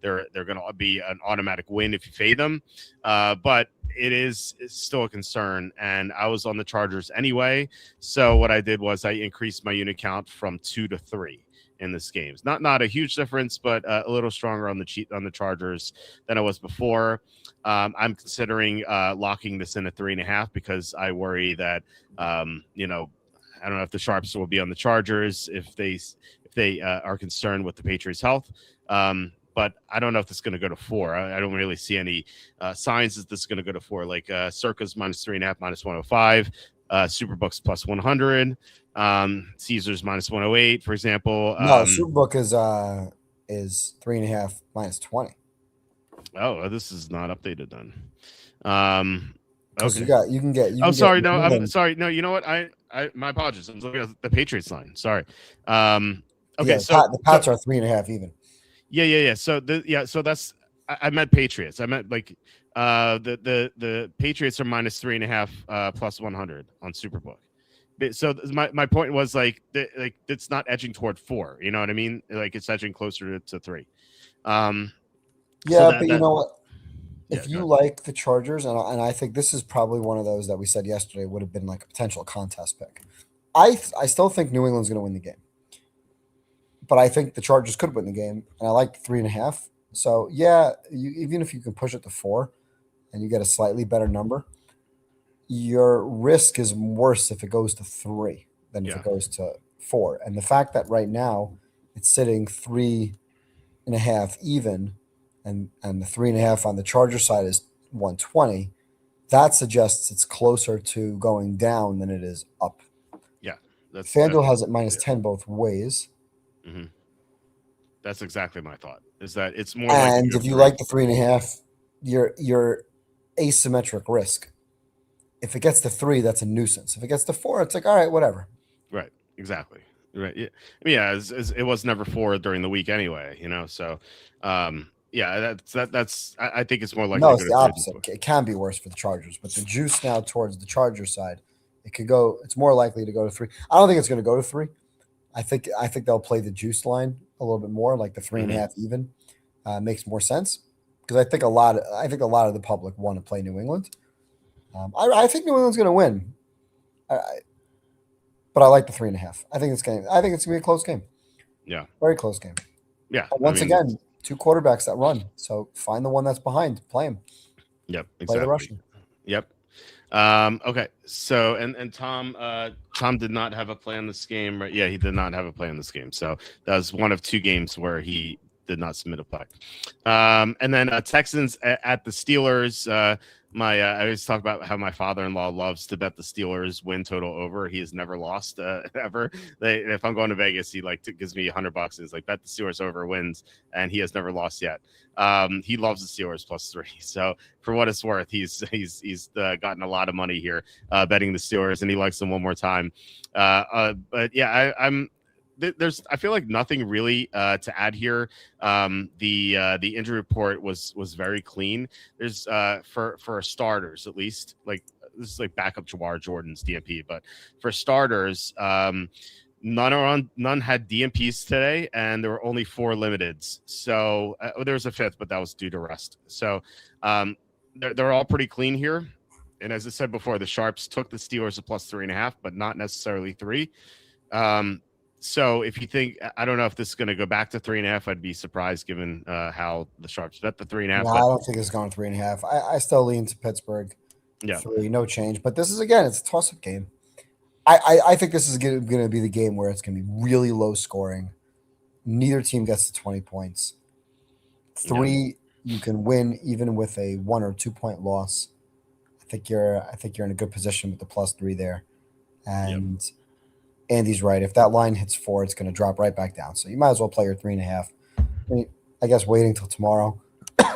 they're going to be an automatic win if you fade them. But it's still a concern, and I was on the Chargers anyway. So what I did was I increased my unit count from 2 to 3 in this game. It's not a huge difference, but a little stronger on the Chargers than I was before. I'm considering locking this in at 3.5 because I worry that I don't know if the Sharps will be on the Chargers if they are concerned with the Patriots' health. But I don't know if this is going to go to 4. I don't really see any signs that this is going to go to 4. Like Circa's -3.5, -105, Superbook's +100, Caesars -108, for example. No, Superbook is 3.5 -20. Oh, this is not updated then. Because okay. you can get. I'm sorry. No, I'm sorry. No, you know what? I my apologies. I'm looking at the Patriots line. Sorry. Okay, yeah, so the Pats are 3.5 even. Yeah. So so that's I meant Patriots. I meant like the Patriots are -3.5 +100 on Superbook. So my point was like it's not edging toward 4. You know what I mean? Like it's edging closer to 3. Yeah, but you know what? Yeah, if you like the Chargers, and I think this is probably one of those that we said yesterday would have been like a potential contest pick. I still think New England's going to win the game, but I think the Chargers could win the game, and I like 3.5. So yeah, even if you can push it to 4, and you get a slightly better number, your risk is worse if it goes to 3 than if it goes to 4. And the fact that right now it's sitting 3.5 even, and the 3.5 on the Charger side is 120, that suggests it's closer to going down than it is up. Yeah, FanDuel has it -10 both ways. Mm-hmm. That's exactly my thought. Is that it's more. And if you like the 3.5, your asymmetric risk. If it gets to 3, that's a nuisance. If it gets to 4, it's like, all right, whatever. Right. Exactly. Right. Yeah. It was never 4 during the week anyway. So. Yeah, that's. I think it's more likely. No, it's the opposite. It can be worse for the Chargers, but the juice now towards the Chargers side, it could go. It's more likely to go to 3. I don't think it's going to go to 3. I think they'll play the juice line a little bit more, like the 3.5 even. Makes more sense because I think a lot of the public want to play New England. I think New England's going to win, but I like the 3.5. I think it's going to be a close game. Yeah, very close game. Yeah, but once again, 2 quarterbacks that run. So find the one that's behind, play him. Yep, exactly. Play the Russian. Yep. Okay. So and Tom did not have a play on this game. Right? Yeah, he did not have a play on this game. So that was one of 2 games where he did not submit a play. And then Texans at the Steelers. I always talk about how my father-in-law loves to bet the Steelers win total over. He has never lost ever. If I'm going to Vegas, he gives me $100 and he's like, bet the Steelers over wins, and he has never lost yet. He loves the Steelers +3. So for what it's worth, he's gotten a lot of money here betting the Steelers, and he likes them one more time. But yeah, I feel like nothing really to add here. The injury report was very clean. There's for starters at least, like this is like backup Jawar Jordan's DMP, but for starters, none had DMPs today, and there were only 4 limiteds. So there was a 5th, but that was due to rest. So they're all pretty clean here. And as I said before, the Sharps took the Steelers a +3.5, but not necessarily 3. So if you think, I don't know if this is going to go back to 3.5, I'd be surprised given how the Sharps bet the 3.5. No, I don't think it's going 3.5. I still lean to Pittsburgh. Yeah, 3, no change. But this is it's a toss-up game. I think this is going to be the game where it's going to be really low scoring. Neither team gets to 20 points. 3, you can win even with a 1 or 2 point loss. I think you're in a good position with the +3 there, and. Yep. Andy's right. If that line hits 4, it's going to drop right back down. So you might as well play your 3.5. I guess waiting till tomorrow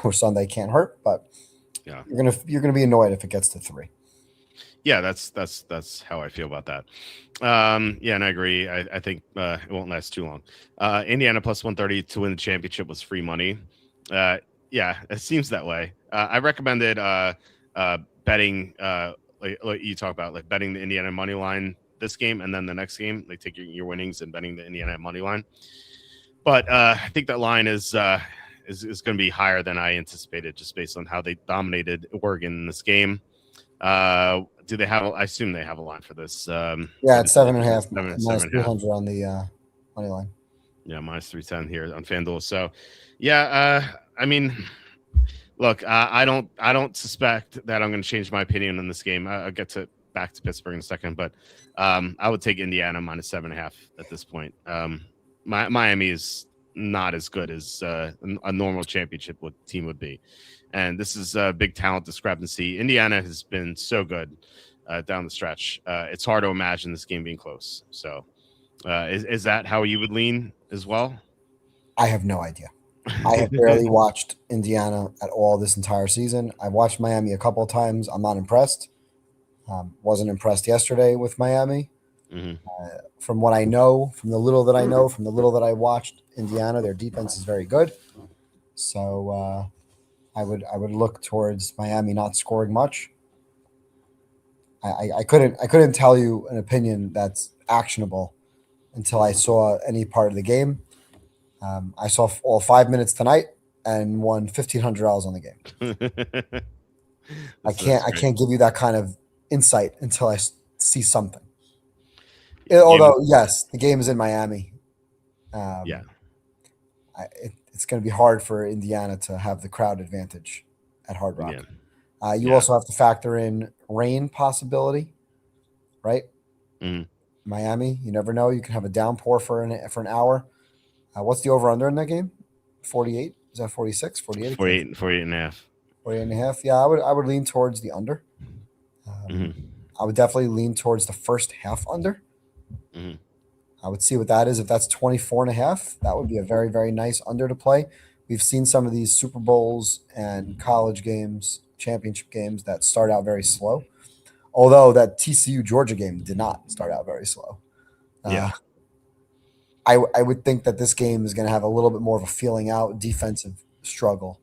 or Sunday can't hurt, but you're gonna be annoyed if it gets to 3. Yeah, that's how I feel about that. Yeah, and I agree. I think it won't last too long. Indiana plus 130 to win the championship was free money. Uh, yeah, it seems that way. I recommended betting like you talk about, like betting the Indiana money line this game and then the next game, like taking your winnings and betting the Indiana money line. But I think that line is going to be higher than I anticipated, just based on how they dominated Oregon in this game. Do they have? I assume they have a line for this. Yeah, What it's is it? 7.5 Seven, minus 7.5. 300 on the money line. Yeah, minus 310 here on FanDuel. So, yeah, I mean, look, I don't suspect that I'm going to change my opinion on this game. I'll get to back to Pittsburgh in a second, but I would take Indiana minus 7.5 at this point. Miami is not as good as a normal championship team would be, and this is a big talent discrepancy. Indiana has been so good down the stretch. It's hard to imagine this game being close. So, is that how you would lean as well? I have no idea. I have barely watched Indiana at all this entire season. I've watched Miami a couple of times. I'm not impressed. Wasn't impressed yesterday with Miami. Hmm. From what I know, from the little that I know, from the little that I watched, Indiana, their defense is very good. So I would look towards Miami not scoring much. I couldn't tell you an opinion that's actionable until I saw any part of the game. I saw all 5 minutes tonight and won $1,500 on the game. That's I great. can't give you that kind of insight until I see something. Yeah, Although yes, the game is in Miami. yeah, It's going to be hard for Indiana to have the crowd advantage at Hard yeah, Rock. You yeah. also have to factor in rain possibility, right? Mhm. Miami, you never know. You can have a downpour for an hour. What's the over under in that game? 48? Is that 46? 48? I can't. 48, 48 and a half. 48 and a half. Yeah, I would lean towards the under. Um, Mm-hmm. I would definitely lean towards the first half under. Mm-hmm. I would see what that is. If that's 24 and a half, that would be a very, very nice under to play. We've seen some of these Super Bowls and college games, championship games that start out very slow. Although that TCU Georgia game did not start out very slow. Yeah. I would think that this game is going to have a little bit more of a feeling out defensive struggle,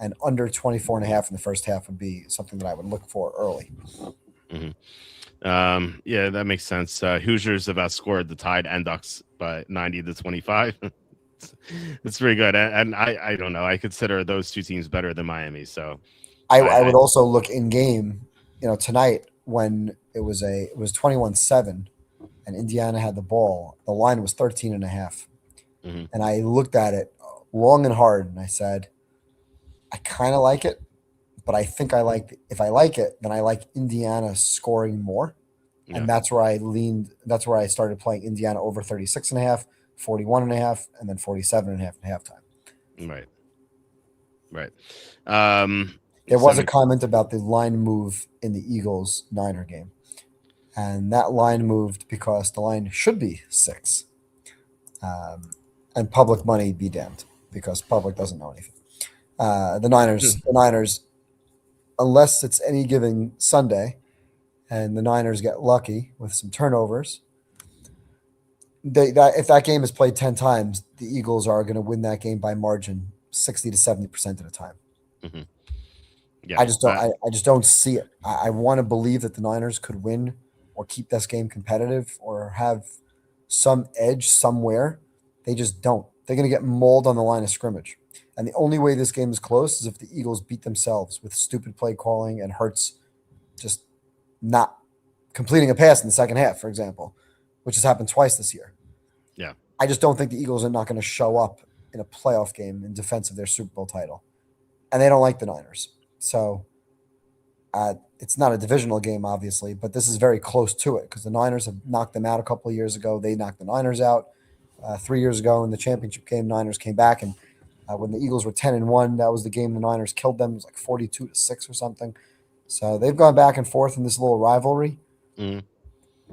and under 24 and a half in the first half would be something that I would look for early. Mm-hmm. Yeah, that makes sense. Hoosiers have outscored the Tide and Ducks by 90-25. It's pretty good, and I don't know. I consider those two teams better than Miami. So I I would also look in game, tonight when it was 21-7 and Indiana had the ball. The line was 13 and a half. Mhm. And I looked at it long and hard and I said, I kind of like it, but I think if I like it, then I like Indiana scoring more. Yeah, And that's where I leaned. That's where I started playing Indiana over 36 and a half, 41 and a half, and then 47 and a half at halftime. right, right. Um, There was a 70. comment about the line move in the Eagles Niner game. And that line moved because the line should be 6. And public money be damned because public doesn't know anything. The Niners, unless it's any given Sunday, and the Niners get lucky with some turnovers, if that game is played 10 times, the Eagles are going to win that game by margin 60 to 70% of the time. Mm-hmm. Yeah, I just don't see it. I want to believe that the Niners could win or keep this game competitive or have some edge somewhere. They just don't. They're going to get mauled on the line of scrimmage. And the only way this game is close is if the Eagles beat themselves with stupid play calling and Hurts just not completing a pass in the second half, for example, which has happened twice this year. yeah. I just don't think the Eagles are not going to show up in a playoff game in defense of their Super Bowl title. And they don't like the Niners. So it's not a divisional game, obviously, but this is very close to it because the Niners have knocked them out a couple of years ago. They knocked the Niners out 3 years ago in the championship game. Niners came back, and when the Eagles were 10-1, that was the game the Niners killed them. It was like 42-6 or something. So they've gone back and forth in this little rivalry. Mm-hmm.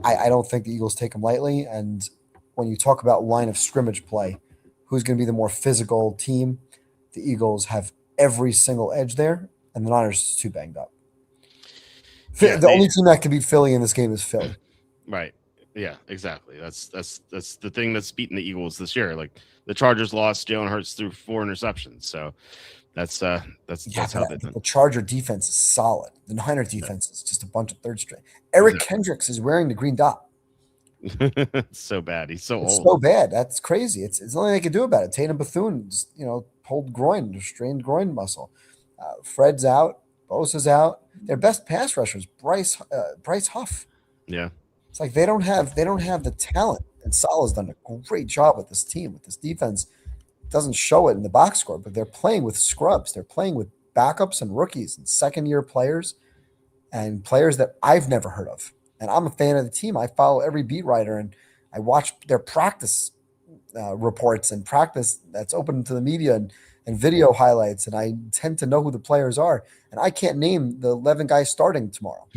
I don't think the Eagles take them lightly. And when you talk about line of scrimmage play, who's going to be the more physical team? The Eagles have every single edge there, and the Niners is too banged up. Yeah, The only team that can beat Philly in this game is Philly. right. Yeah, exactly. That's the thing that's beating the Eagles this year. Like the Chargers lost Jalen Hurts through 4 interceptions, so Yeah, that's how they but done. the Charger defense is solid. The Niner defense is just a bunch of third string. Eric Exactly. Kendricks is wearing the green dot. It's so bad. He's so It's old. so bad. That's crazy. It's nothing they can do about it. Tatum Bethune, just, pulled groin, strained groin muscle. Fred's out. Bosa's out. Their best pass rusher is Bryce Huff. Yeah. It's like they don't have the talent. And Salah's done a great job with this team, with this defense. It doesn't show it in the box score, but they're playing with scrubs. They're playing with backups and rookies and second year players and players that I've never heard of. And I'm a fan of the team. I follow every beat writer and I watch their practice reports and practice that's open to the media and video highlights. And I tend to know who the players are. And I can't name the 11 guys starting tomorrow.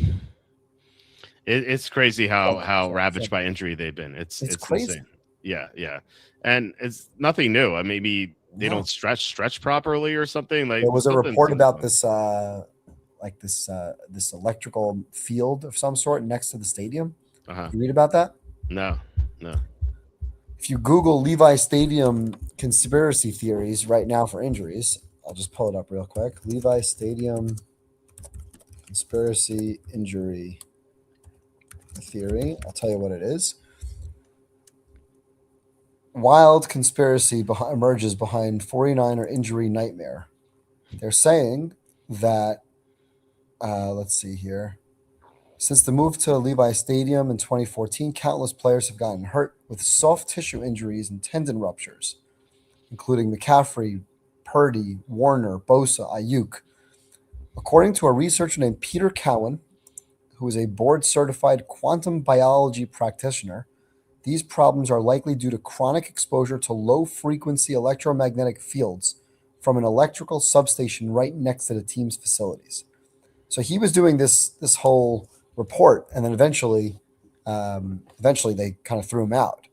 It's crazy how So ravaged by injury they've been. it's It's crazy. insane. Yeah, yeah, and it's nothing new. I maybe they No. don't stretch properly or something. Like There was a something's report going about on. this electrical field of some sort next to the stadium. Uh-huh. You read about that? No, no. If you Google Levi Stadium conspiracy theories right now for injuries, I'll just pull it up real quick. Levi Stadium conspiracy injury theory. I'll tell you what it is. Wild conspiracy emerges behind 49er injury nightmare. They're saying that, let's see here. Since the move to Levi Stadium in 2014, countless players have gotten hurt with soft tissue injuries and tendon ruptures, including McCaffrey, Purdy, Warner, Bosa, Ayuk. According to a researcher named Peter Cowan, who is a board-certified quantum biology practitioner, these problems are likely due to chronic exposure to low-frequency electromagnetic fields from an electrical substation right next to the team's facilities. So he was doing this whole report, and then eventually they kind of threw him out.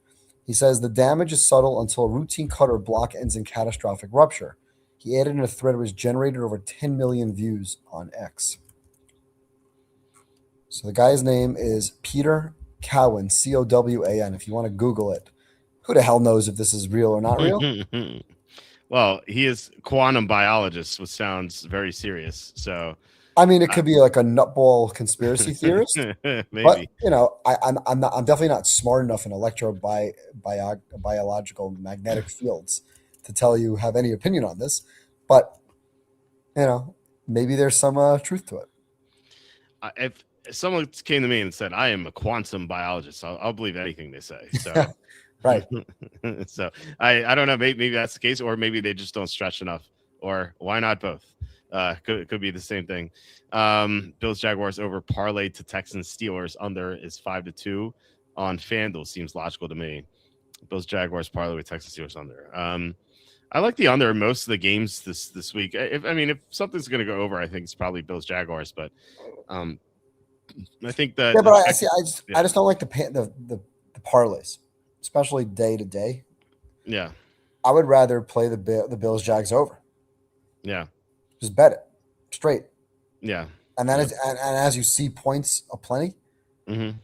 He says the damage is subtle until a routine cut or block ends in catastrophic rupture. He added in a thread which generated over 10 million views on X. So the guy's name is Peter Cowan, Cowan. If you want to Google it, who the hell knows if this is real or not real? Well, he is quantum biologist, which sounds very serious. So I mean, it could be like a nutball conspiracy theorist, but maybe. I'm definitely not smart enough in biological magnetic fields to have any opinion on this. But maybe there's some truth to it. If someone came to me and said, "I am a quantum biologist," I'll believe anything they say. So, Right. So I don't know. Maybe that's the case, or maybe they just don't stretch enough, or why not both? Could be the same thing. Bills Jaguars over parlay to Texans Steelers under is 5-2 on FanDuel. Seems logical to me. Bills Jaguars parlay with Texans Steelers under. I like the under in most of the games this week. If something's going to go over, I think it's probably Bills Jaguars. But I think that I just don't like the parlays, especially day to day. Yeah, I would rather play the Bills Jags over. Yeah, just bet it straight. Yeah, and then and as you see points aplenty,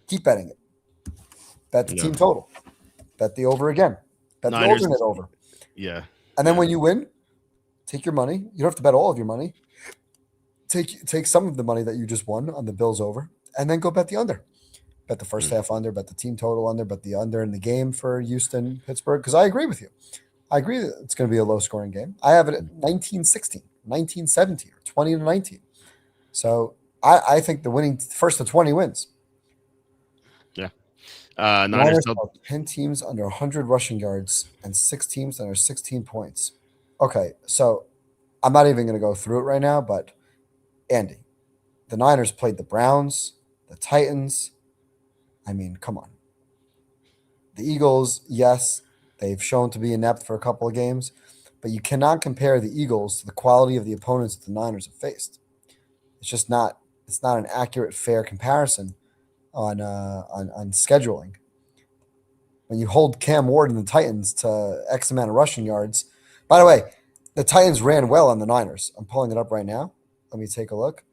keep betting it. Bet the team total. Bet the over again. Bet the alternate over. Yeah. And then when you win, take your money. You don't have to bet all of your money. Take some of the money that you just won on the Bills over, and then go bet the under. Bet the first half under, bet the team total under, bet the under in the game for Houston, Pittsburgh. Because I agree with you. I agree that it's going to be a low-scoring game. I have it at 19-16, 19-17, or 20-19. So I think the winning first to 20 wins. Yeah. Niners 10 teams under 100 rushing yards and 6 teams under 16 points. Okay, so I'm not even going to go through it right now, but Andy, the Niners played the Browns, the Titans. I mean, come on. The Eagles, yes, they've shown to be inept for a couple of games, but you cannot compare the Eagles to the quality of the opponents that the Niners have faced. It's just not. It's not an accurate, fair comparison on scheduling. When you hold Cam Ward and the Titans to X amount of rushing yards. By the way, the Titans ran well on the Niners. I'm pulling it up right now. Let me take a look.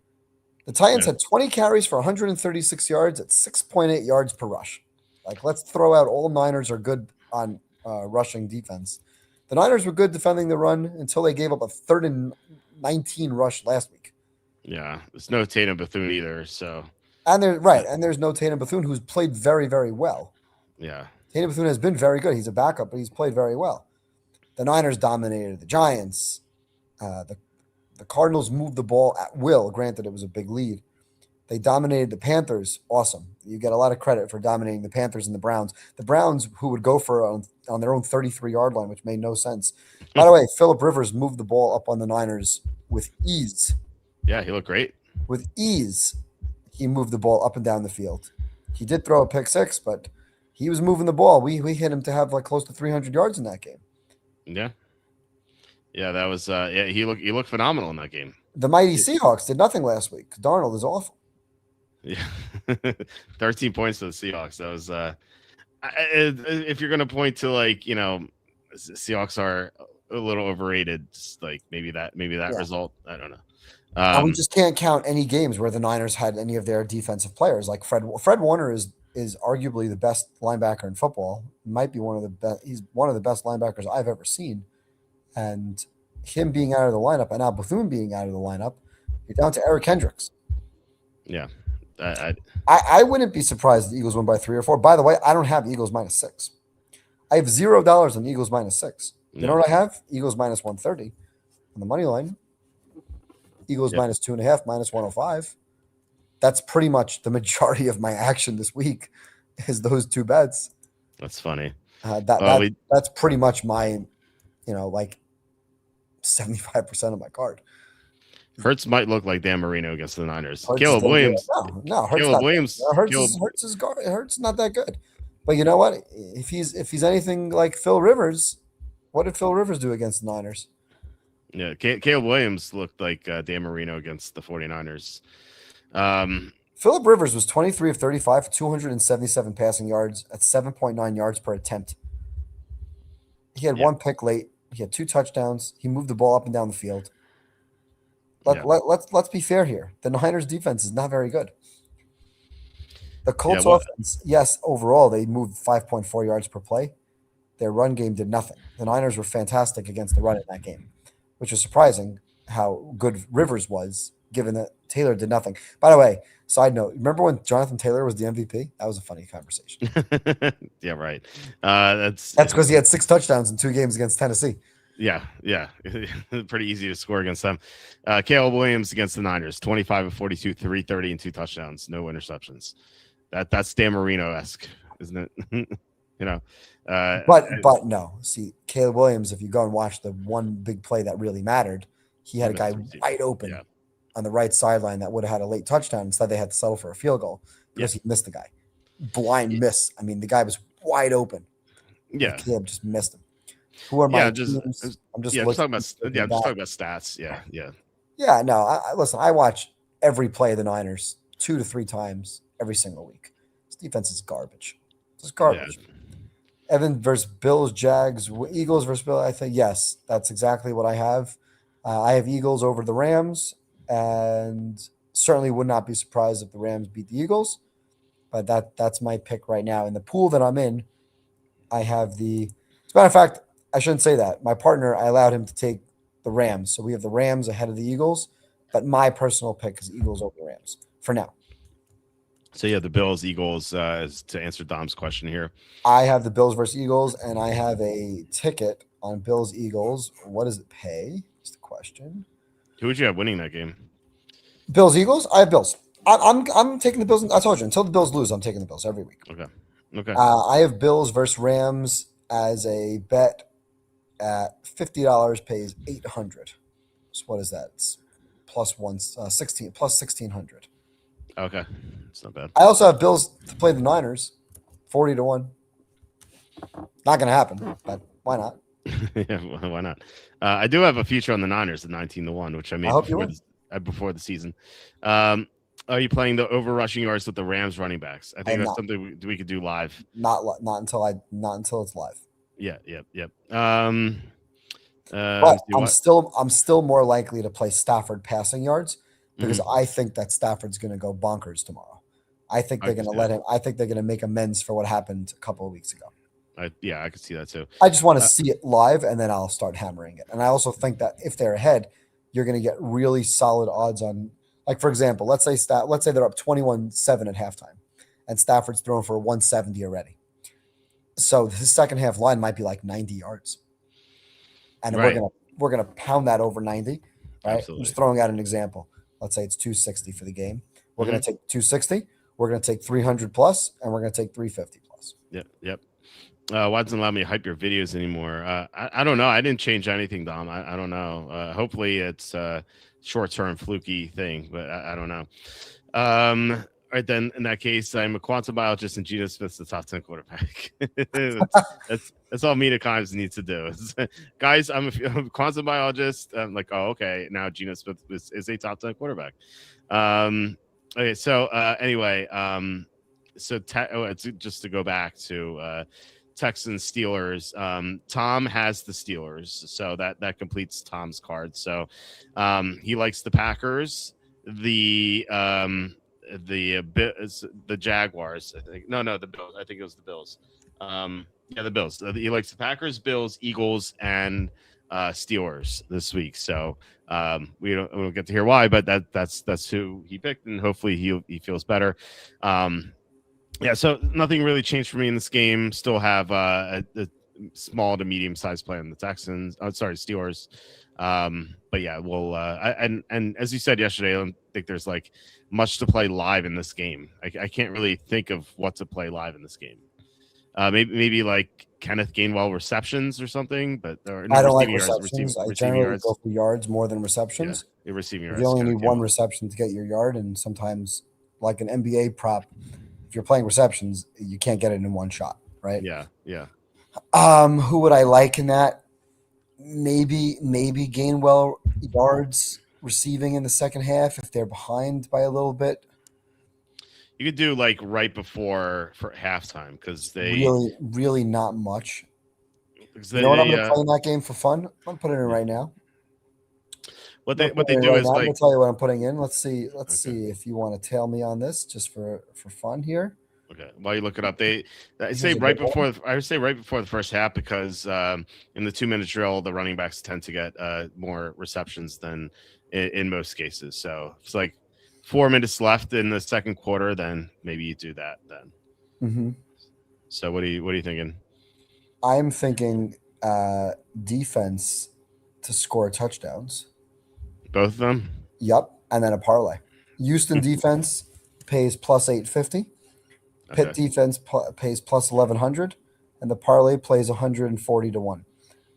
The Titans Yeah. had 20 carries for 136 yards at 6.8 yards per rush. Like, let's throw out all Niners are good on rushing defense. The Niners were good defending the run until they gave up a 3rd and 19 rush last week. Yeah. There's no Tatum Bethune either. So, And there's right, and there's no Tatum Bethune, who's played very, very well. yeah. Tatum Bethune has been very good. He's a backup, but he's played very well. The Niners dominated the Giants. The Cardinals moved the ball at will. Granted, it was a big lead. They dominated the Panthers. Awesome. You get a lot of credit for dominating the Panthers and the Browns. The Browns, who would go for on their own 33-yard line, which made no sense. By the way, Phillip Rivers moved the ball up on the Niners with ease. Yeah, he looked great. With ease, he moved the ball up and down the field. He did throw a pick six, but he was moving the ball. We hit him to have like close to 300 yards in that game. Yeah. Yeah, that was yeah, he looked phenomenal in that game. The mighty Seahawks did nothing last week. Darnold is awful. Yeah. 13 points to the Seahawks. That was if you're going to point to like, Seahawks are a little overrated, just like maybe that result, I don't know. And we just can't count any games where the Niners had any of their defensive players. Like Fred Warner is arguably the best linebacker in football. Might be one of the best. He's one of the best linebackers I've ever seen. And him being out of the lineup, and now Bethune being out of the lineup, you're down to Eric Kendricks. Yeah. I wouldn't be surprised if the Eagles win by 3 or 4. By the way, I don't have Eagles -6. I have $0 on Eagles -6. You know what I have? Eagles -130 on the money line. Eagles -2.5, -105. That's pretty much the majority of my action this week is those two bets. That's funny. That's pretty much my, like 75% of my card. Hurts might look like Dan Marino against the Niners. Caleb Williams. No, Hurts not that good. But you know what? If he's anything like Phil Rivers, what did Phil Rivers do against the Niners? Yeah, Caleb Williams looked like Dan Marino against the 49ers. Philip Rivers was 23 of 35 for 277 passing yards at 7.9 yards per attempt. He had one pick late. He had 2 touchdowns. He moved the ball up and down the field. Let's be fair here. The Niners defense is not very good. The Colts offense, yes, overall they moved 5.4 yards per play. Their run game did nothing. The Niners were fantastic against the run in that game, which is surprising how good Rivers was, given that Taylor did nothing. By the way, side note, remember when Jonathan Taylor was the MVP? That was a funny conversation. Yeah, right. That's because he had 6 touchdowns in 2 games against Tennessee. Yeah. Pretty easy to score against them. Caleb Williams against the Niners, 25 of 42, 330 and 2 touchdowns, no interceptions. That's Dan Marino-esque, isn't it? But no. See, Caleb Williams, if you go and watch the one big play that really mattered, he had a guy wide open on the right sideline that would have had a late touchdown. Instead, they had to settle for a field goal because he missed the guy. Blind miss. I mean, the guy was wide open. Yeah. Caleb just missed him. Who are my teams? I'm just talking about stats. Yeah. Yeah, no. Listen, I watch every play of the Niners 2 to 3 times every single week. This defense is garbage. It's garbage. Yeah. Evan versus Bills, Jags, Eagles versus Bills. I think yes, that's exactly what I have. I have Eagles over the Rams, and certainly would not be surprised if the Rams beat the Eagles. But that's my pick right now. In the pool that I'm in, I have as a matter of fact, I shouldn't say that. My partner, I allowed him to take the Rams. So we have the Rams ahead of the Eagles, but my personal pick is Eagles over the Rams for now. So yeah, the Bills, Eagles, is to answer Dom's question here. I have the Bills versus Eagles, and I have a ticket on Bills, Eagles. What does it pay? That's the question. Who would you have winning that game? Bills, Eagles? I have Bills. I'm taking the Bills. I told you, until the Bills lose, I'm taking the Bills every week. Okay. I have Bills versus Rams as a bet at $50 pays $800. So what is that? It's plus 116 Okay, it's not bad. I also have Bills to play the Niners, 40-1. Not going to happen, but why not? Yeah, why not? I do have a future on the Niners at 19-1, which I made before the season. Are you playing the over rushing yards with the Rams running backs? I think that's something we could do live. Not until it's live. Yeah. But I'm still more likely to play Stafford passing yards because I think that Stafford's going to go bonkers tomorrow. I think they're going to let him. I think they're going to make amends for what happened a couple of weeks ago. Yeah, I could see that too. I just want to see it live, and then I'll start hammering it. And I also think that if they're ahead, you're going to get really solid odds on, like, for example, let's say they're up 21-7 at halftime, and Stafford's thrown for 170 already. So his second half line might be like 90 yards, and we're gonna pound that over 90. Right? Absolutely. I'm just throwing out an example. Let's say it's 260 for the game. We're going to take 260. We're going to take 300 plus, and we're going to take 350 plus. Yep. Why doesn't allow me to hype your videos anymore? I don't know. I didn't change anything, Dom. I don't know. Hopefully it's a short-term fluky thing, but I don't know. All right, then in that case, I'm a quantum biologist and Geno Smith's the top 10 quarterback. that's all Mina Kimes needs to do. Guys, I'm a quantum biologist. I'm like, oh, okay. Now Geno Smith is a top 10 quarterback. Okay, so anyway, so just to go back to Texans Steelers. Tom has the Steelers, so that completes Tom's card. So he likes the Packers, the Jaguars. I think the Bills. I think it was the Bills. The Bills. He likes the Packers, Bills, Eagles, and Steelers this week. So we don't get to hear why, but that's who he picked, and hopefully he feels better. Yeah, so nothing really changed for me in this game. Still have a small to medium sized play on the Texans. Steelers. But yeah, we'll and as you said yesterday, I don't think there's like much to play live in this game. I can't really think of what to play live in this game. Maybe like Kenneth Gainwell receptions or something, but I don't like receptions. I generally go for yards more than receptions. Yeah, receiving yards. You only need one reception to get your yard, and sometimes, like an NBA prop, if you're playing receptions, you can't get it in one shot, right? Yeah. Who would I like in that? Maybe Gainwell yards receiving in the second half if they're behind by a little bit. You could do like right before for halftime because they really not much. You know what I'm going to play in that game for fun? I'm going to put it in right now. What they do is like. I'm going to tell you what I'm putting in. Let's see if you want to tail me on this just for fun here. Okay. While you look it up, I say right before the first half because in the 2-minute drill, the running backs tend to get more receptions than in most cases. So it's like 4 minutes left in the second quarter, then maybe you do that then. Mm-hmm. So what are you thinking? I'm thinking defense to score touchdowns. Both of them? Yep. And then a parlay. Houston defense pays plus 850. Pitt defense pays plus 1100. And the parlay plays 140 to 1.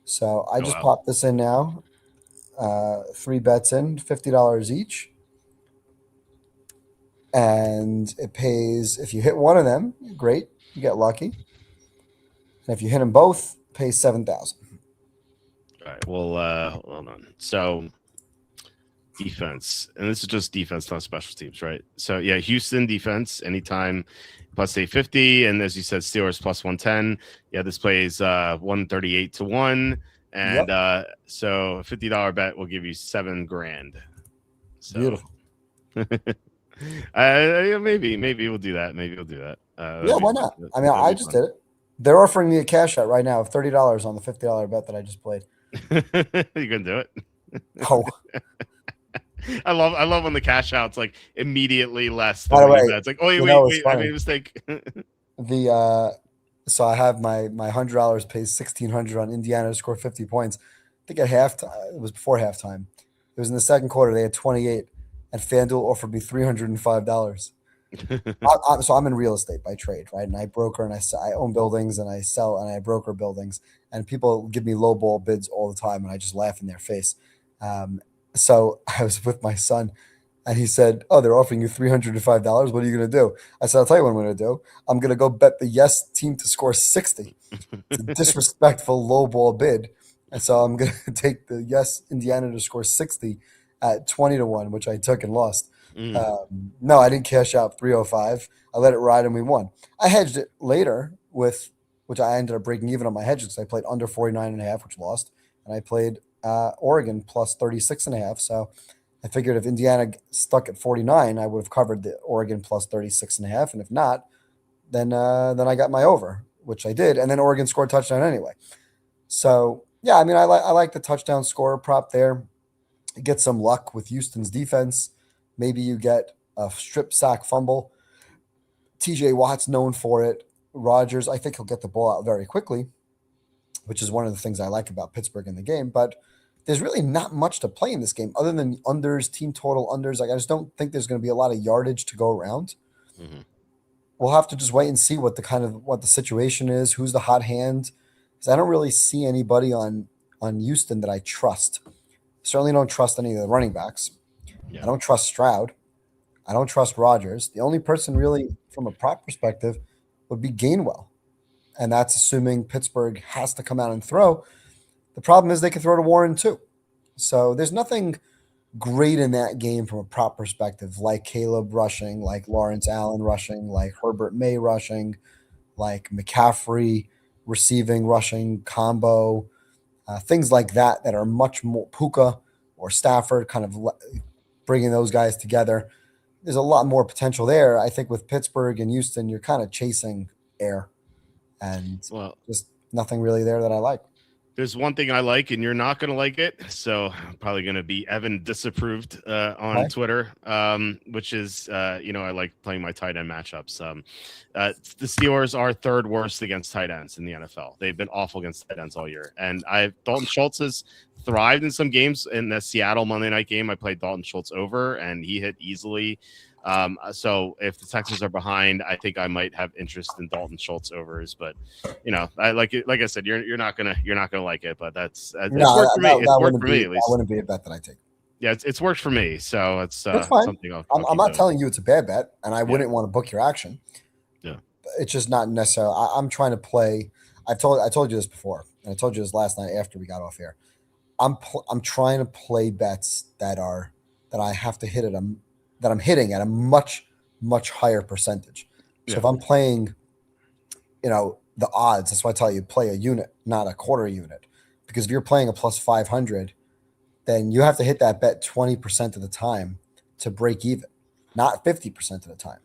So I just popped this in now. 3 bets in, $50 each. And it pays, if you hit one of them, great, you get lucky. And if you hit them both, it pays 7,000. All right. Well, hold on. So defense, and this is just defense, not special teams, right? So yeah, Houston defense anytime plus 850, and as you said, Steelers plus 110. Yeah, this plays 138 to 1, and so a $50 bet will give you $7,000. So, beautiful. Maybe we'll do that. Yeah, why not? I mean, I just did it. They're offering me a cash out right now of $30 on the $50 bet that I just played. You gonna do it? Oh. I love when the cash out's like immediately less. By the way, it's like, oh wait, I made a mistake. So I have my $100 pays $1,600 on Indiana to score 50 points. I think at halftime, it was before halftime. It was in the second quarter. They had 28, and FanDuel offered me $305. So I'm in real estate by trade, right? And I broker and I own buildings and I sell and I broker buildings, and people give me low ball bids all the time, and I just laugh in their face. So I was with my son, and he said, "Oh, they're offering you $305. What are you going to do?" I said, "I'll tell you what I'm going to do. I'm going to go bet the yes team to score 60. It's a disrespectful low ball bid, and so I'm going to take the yes Indiana to score 60 at 20 to 1, which I took and lost. No, I didn't cash out 305. I let it ride, and we won. I hedged it later which I ended up breaking even on my hedges. I played under 49.5, which lost, and I played Oregon plus 36.5. So I figured if Indiana stuck at 49, I would have covered the Oregon plus 36.5. And if not, then I got my over, which I did. And then Oregon scored a touchdown anyway. So, yeah, I mean, I like the touchdown scorer prop there. You get some luck with Houston's defense. Maybe you get a strip sack fumble. TJ Watt's known for it. Rodgers, I think he'll get the ball out very quickly, which is one of the things I like about Pittsburgh in the game. But there's really not much to play in this game other than unders, team total unders. Like, I just don't think there's going to be a lot of yardage to go around. Mhm. We'll have to just wait and see what the situation is, who's the hot hand. Because I don't really see anybody on Houston that I trust. Certainly don't trust any of the running backs. Yeah. I don't trust Stroud. I don't trust Rodgers. The only person really from a prop perspective would be Gainwell. And that's assuming Pittsburgh has to come out and throw. The problem is they can throw to Warren too. So there's nothing great in that game from a prop perspective, like Caleb rushing, like Lawrence Allen rushing, like Herbert May rushing, like McCaffrey receiving, rushing combo, things like that are much more Puka or Stafford kind of bringing those guys together. There's a lot more potential there. I think with Pittsburgh and Houston, you're kind of chasing air and just nothing really there that I like. There's one thing I like, and you're not going to like it. So I'm probably going to be Evan disapproved on Twitter, which is, I like playing my tight end matchups. The Steelers are third worst against tight ends in the NFL. They've been awful against tight ends all year. And Dalton Schultz has thrived in some games. In the Seattle Monday night game, I played Dalton Schultz over, and he hit easily. So if the Texans are behind, I think I might have interest in Dalton Schultz overs, but I like it. Like I said, you're not gonna like it, but it's worked for me. It's worked for me at least. That wouldn't be a bet that I take. Yeah, it's worked for me, so it's fine. Something I'm not telling you it's a bad bet, and I wouldn't want to book your action. Yeah, it's just not necessarily. I'm trying to play. I told you this before, and I told you this last night after we got off here. I'm trying to play bets that I have to hit that I'm hitting at a much, much higher percentage. So if I'm playing, the odds, that's why I tell you play a unit, not a quarter unit. Because if you're playing a plus 500, then you have to hit that bet 20% of the time to break even, not 50% of the time.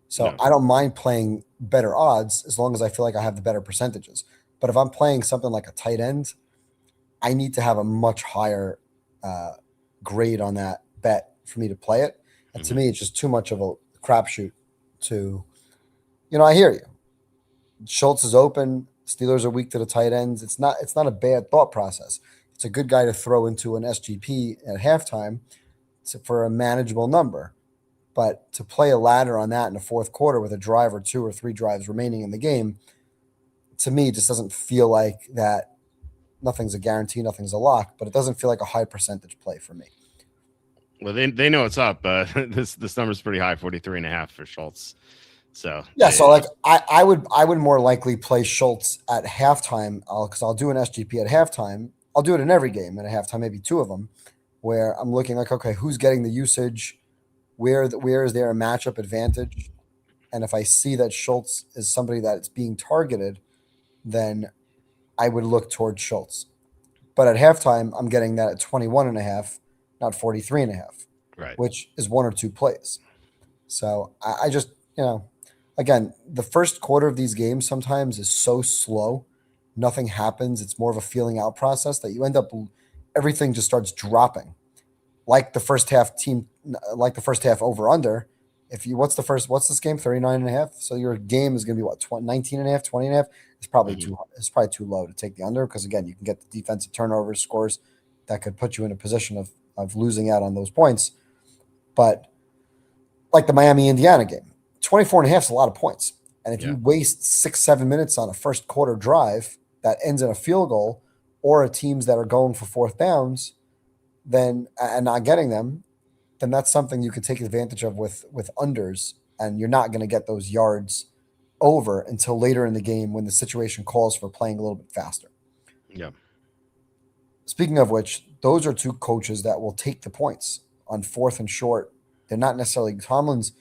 So I don't mind playing better odds as long as I feel like I have the better percentages. But if I'm playing something like a tight end, I need to have a much higher grade on that bet for me to play it. And to me, it's just too much of a crapshoot to, I hear you. Schultz is open. Steelers are weak to the tight ends. It's not a bad thought process. It's a good guy to throw into an SGP at halftime for a manageable number. But to play a ladder on that in the fourth quarter with a drive or 2 or 3 drives remaining in the game, to me, just doesn't feel like that. Nothing's a guarantee, nothing's a lock, but it doesn't feel like a high percentage play for me. Well, they know it's up. This number's pretty high, 43.5 for Schultz. So yeah, so like I would more likely play Schultz at halftime because I'll do an SGP at halftime. I'll do it in every game at a halftime, maybe 2 of them, where I'm looking like, okay, who's getting the usage? Where is there a matchup advantage? And if I see that Schultz is somebody that's being targeted, then I would look towards Schultz. But at halftime, I'm getting that at 21.5, not 43.5, right? Which is 1 or 2 plays. So I just, again, the first quarter of these games sometimes is so slow. Nothing happens. It's more of a feeling out process that you end up, everything just starts dropping. Like the first half over under. What's this game? 39.5. So your game is going to be what, 19.5, 20.5. It's probably too low to take the under because again, you can get the defensive turnover scores that could put you in a position of losing out on those points. But like the Miami Indiana game, 24.5 is a lot of points. And if you waste 6-7 minutes on a first quarter drive that ends in a field goal or teams that are going for 4th downs, then and not getting them, then that's something you can take advantage of with unders, and you're not going to get those yards over until later in the game when the situation calls for playing a little bit faster. Yeah. Speaking of which, those are 2 coaches that will take the points on 4th and short. They're not necessarily Tomlin's.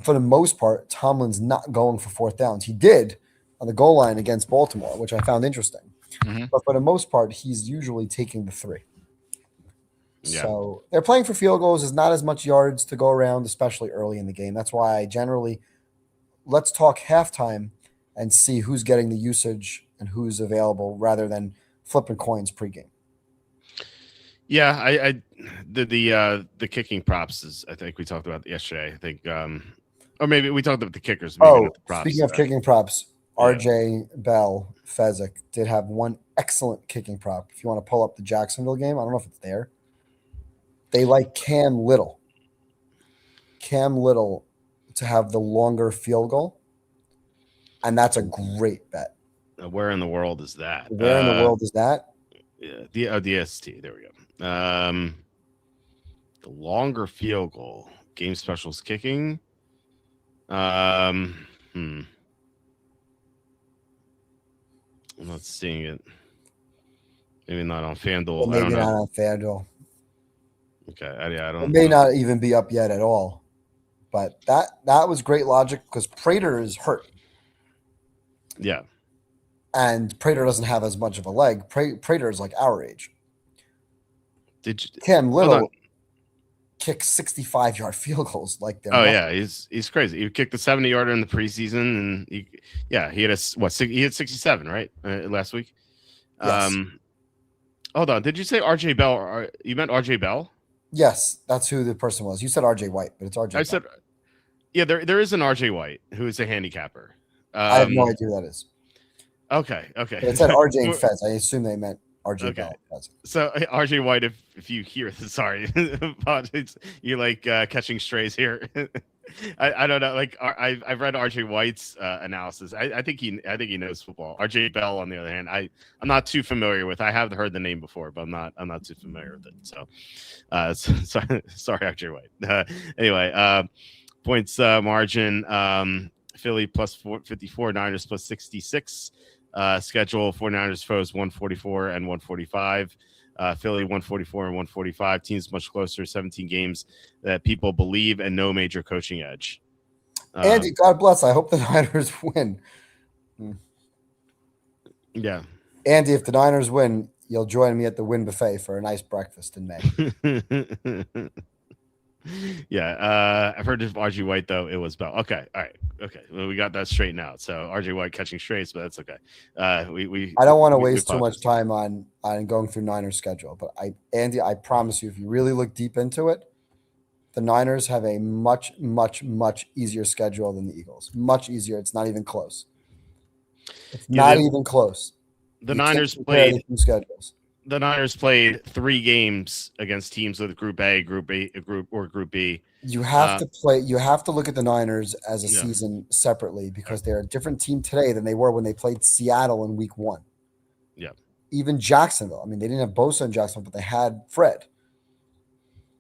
For the most part, Tomlin's not going for 4th downs. He did on the goal line against Baltimore, which I found interesting. Mm-hmm. But for the most part, he's usually taking the 3. Yeah. So they're playing for field goals. There's not as much yards to go around, especially early in the game. That's why I generally let's talk halftime and see who's getting the usage and who's available rather than flipping coins pregame. Yeah, the kicking props is I think we talked about yesterday. I think or maybe we talked about the kickers, maybe not Oh, the props. speaking of kicking props, Yeah. RJ Bell Fezzik did have one excellent kicking prop. If you want to pull up the Jacksonville game, I don't know if it's there. They like Cam Little to have the longer field goal, and that's a great bet. Where in the world is that? Where in the world is that? Yeah, DST. There we go. The longer field goal, game specials kicking. I'm not seeing it. Maybe not on FanDuel. Maybe I don't know. not on FanDuel. Okay, I don't. It may not even be up yet at all. But that was great logic because Prater is hurt. Yeah. And Prater doesn't have as much of a leg. Prater is like our age. Did you, Cam Little kick 65-yard field goals like they're nothing. Yeah, he's crazy. He kicked the 70-yarder in the preseason, and he had he had 67 right last week. Yes. Hold on, did you say RJ Bell? You meant RJ Bell? Yes, that's who the person was. You said RJ White, but it's RJ. I said, yeah, there is an RJ White who is a handicapper. I have no idea who that is. Okay. But it said RJ and Fez. I assume they meant RJ Bell. So RJ White, if you hear this, sorry, you're like catching strays here. I don't know. Like I've read RJ White's analysis. I think he knows football. RJ Bell, on the other hand, I'm not too familiar with. I have heard the name before, but I'm not too familiar with it. So, sorry, RJ White. Anyway, points margin. Philly plus 54, Niners plus 66. Schedule 49ers foes 144 and 145. Philly 144 and 145. Teams much closer, 17 games that people believe and no major coaching edge. Andy, God bless. I hope the Niners win. Yeah. Andy, if the Niners win, you'll join me at the Win Buffet for a nice breakfast in May. Yeah, I've heard of RJ White though. It was Bell. Okay, all right, okay. Well, we got that straightened out. So RJ White catching strays, but that's okay. I don't want to waste too much time on going through Niners schedule, but Andy, I promise you, if you really look deep into it, the Niners have a much, much, much easier schedule than the Eagles. Much easier. It's not even close. It's not even close. The Niners played the two schedules. The Niners played 3 games against teams with Group A, Group B. You have to play. You have to look at the Niners as a season separately because they're a different team today than they were when they played Seattle in Week 1. Yeah. Even Jacksonville. I mean, they didn't have Bosa in Jacksonville, but they had Fred.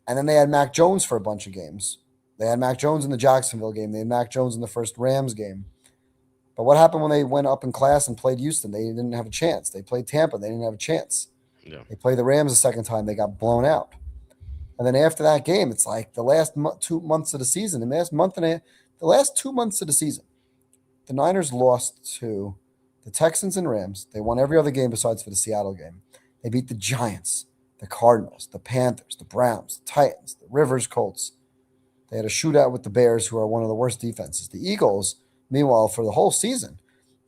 And then they had Mac Jones for a bunch of games. They had Mac Jones in the Jacksonville game. They had Mac Jones in the first Rams game. But what happened when they went up in class and played Houston? They didn't have a chance. They played Tampa. They didn't have a chance. Yeah. They played the Rams the second time. They got blown out. And then after that game, it's like the last 2 months of the season. The last 2 months of the season, the Niners lost to the Texans and Rams. They won every other game besides for the Seattle game. They beat the Giants, the Cardinals, the Panthers, the Browns, the Titans, the Rivers Colts. They had a shootout with the Bears, who are one of the worst defenses. The Eagles, meanwhile, for the whole season,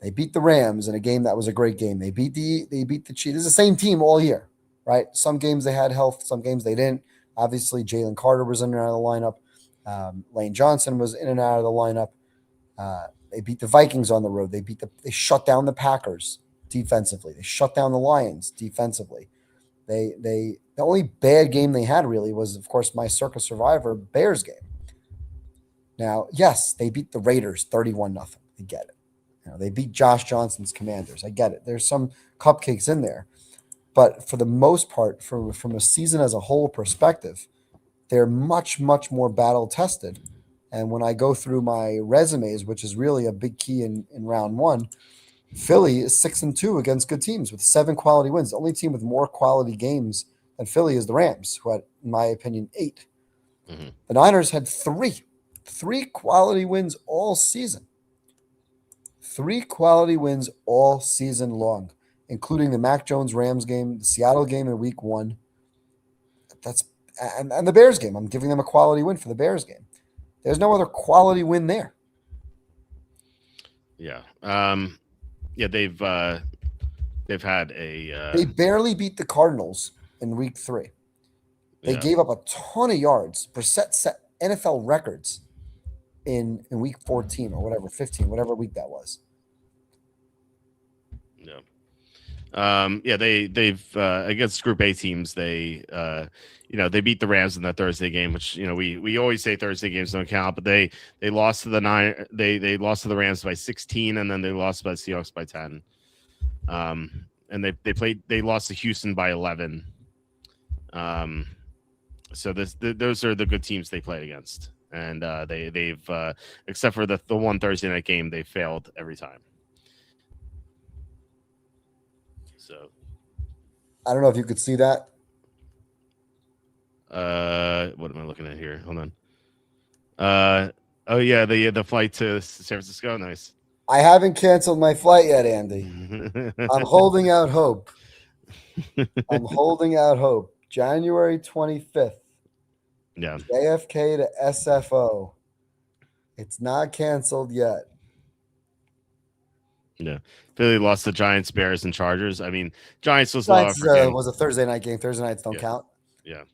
they beat the Rams in a game that was a great game. They beat the Chiefs. It's the same team all year, right? Some games they had health, some games they didn't. Obviously, Jalen Carter was in and out of the lineup. Lane Johnson was in and out of the lineup. They beat the Vikings on the road. They shut down the Packers defensively. They shut down the Lions defensively. The only bad game they had really was, of course, my Circa Survivor Bears game. Now, yes, they beat the Raiders 31-0. I get it. They beat Josh Johnson's Commanders. I get it. There's some cupcakes in there. But for the most part, from a season as a whole perspective, they're much, much more battle-tested. And when I go through my resumes, which is really a big key in round 1, Philly is 6-2 against good teams with 7 quality wins. The only team with more quality games than Philly is the Rams, who had, in my opinion, 8. Mm-hmm. The Niners had 3 quality wins all season. 3 quality wins all season long, including the Mac Jones Rams game, the Seattle game in Week 1, That's and the Bears game. I'm giving them a quality win for the Bears game. There's no other quality win there. Yeah. Yeah, they've had a They barely beat the Cardinals in week 3. They yeah. gave up a ton of yards. Brissett set NFL records in week 14 or whatever, 15, whatever week that was. Yeah. Yeah, they've against Group A teams, they they beat the Rams in that Thursday game, which we always say Thursday games don't count, but they lost to the they lost to the Rams by 16, and then they lost by the Seahawks by 10. And they lost to Houston by 11. So those are the good teams they played against, and they've except for the one Thursday night game, they failed every time. So I don't know if you could see that. What am I looking at here? Hold on. Oh yeah, the flight to San Francisco. Nice. I haven't canceled my flight yet, Andy. I'm holding out hope. I'm holding out hope. January 25th. Yeah. JFK to SFO. It's not canceled yet. Yeah. Philly lost the Giants, Bears, and Chargers. I mean, Giants was was a Thursday night game. Thursday nights don't count. Yeah.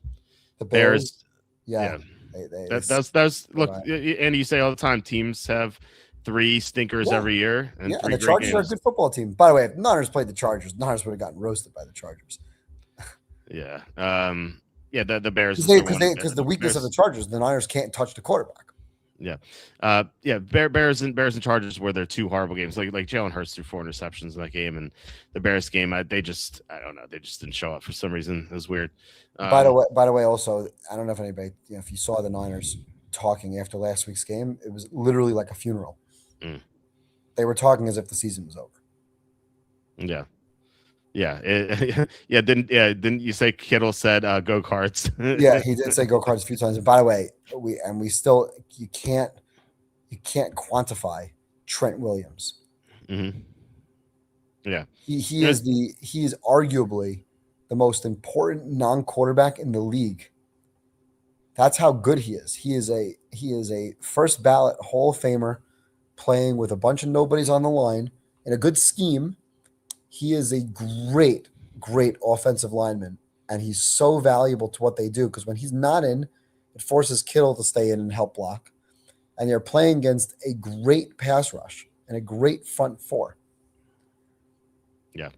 The Bears. Yeah. That's look, Andy, you say all the time, teams have 3 stinkers every year. And and the Chargers are a good football team. By the way, if Niners played the Chargers, Niners would have gotten roasted by the Chargers. Yeah. Yeah, the Bears. Because the weakness of the Chargers, the Niners can't touch the quarterback. Yeah. Bears and Chargers were their 2 horrible games. Like Jalen Hurts threw 4 interceptions in that game, and the Bears game, I don't know, they just didn't show up for some reason. It was weird. By the way, also, I don't know if anybody, if you saw the Niners talking after last week's game, it was literally like a funeral. They were talking as if the season was over. Yeah. Yeah. Didn't you say Kittle said go Cards? Yeah, he did say go Cards a few times. And by the way, we still you can't quantify Trent Williams. Mm-hmm. Yeah. He is arguably the most important non-quarterback in the league. That's how good he is. He is a first ballot Hall of Famer playing with a bunch of nobodies on the line in a good scheme. He is a great, great offensive lineman, and he's so valuable to what they do because when he's not in, it forces Kittle to stay in and help block. And they're playing against a great pass rush and a great front 4. Yeah.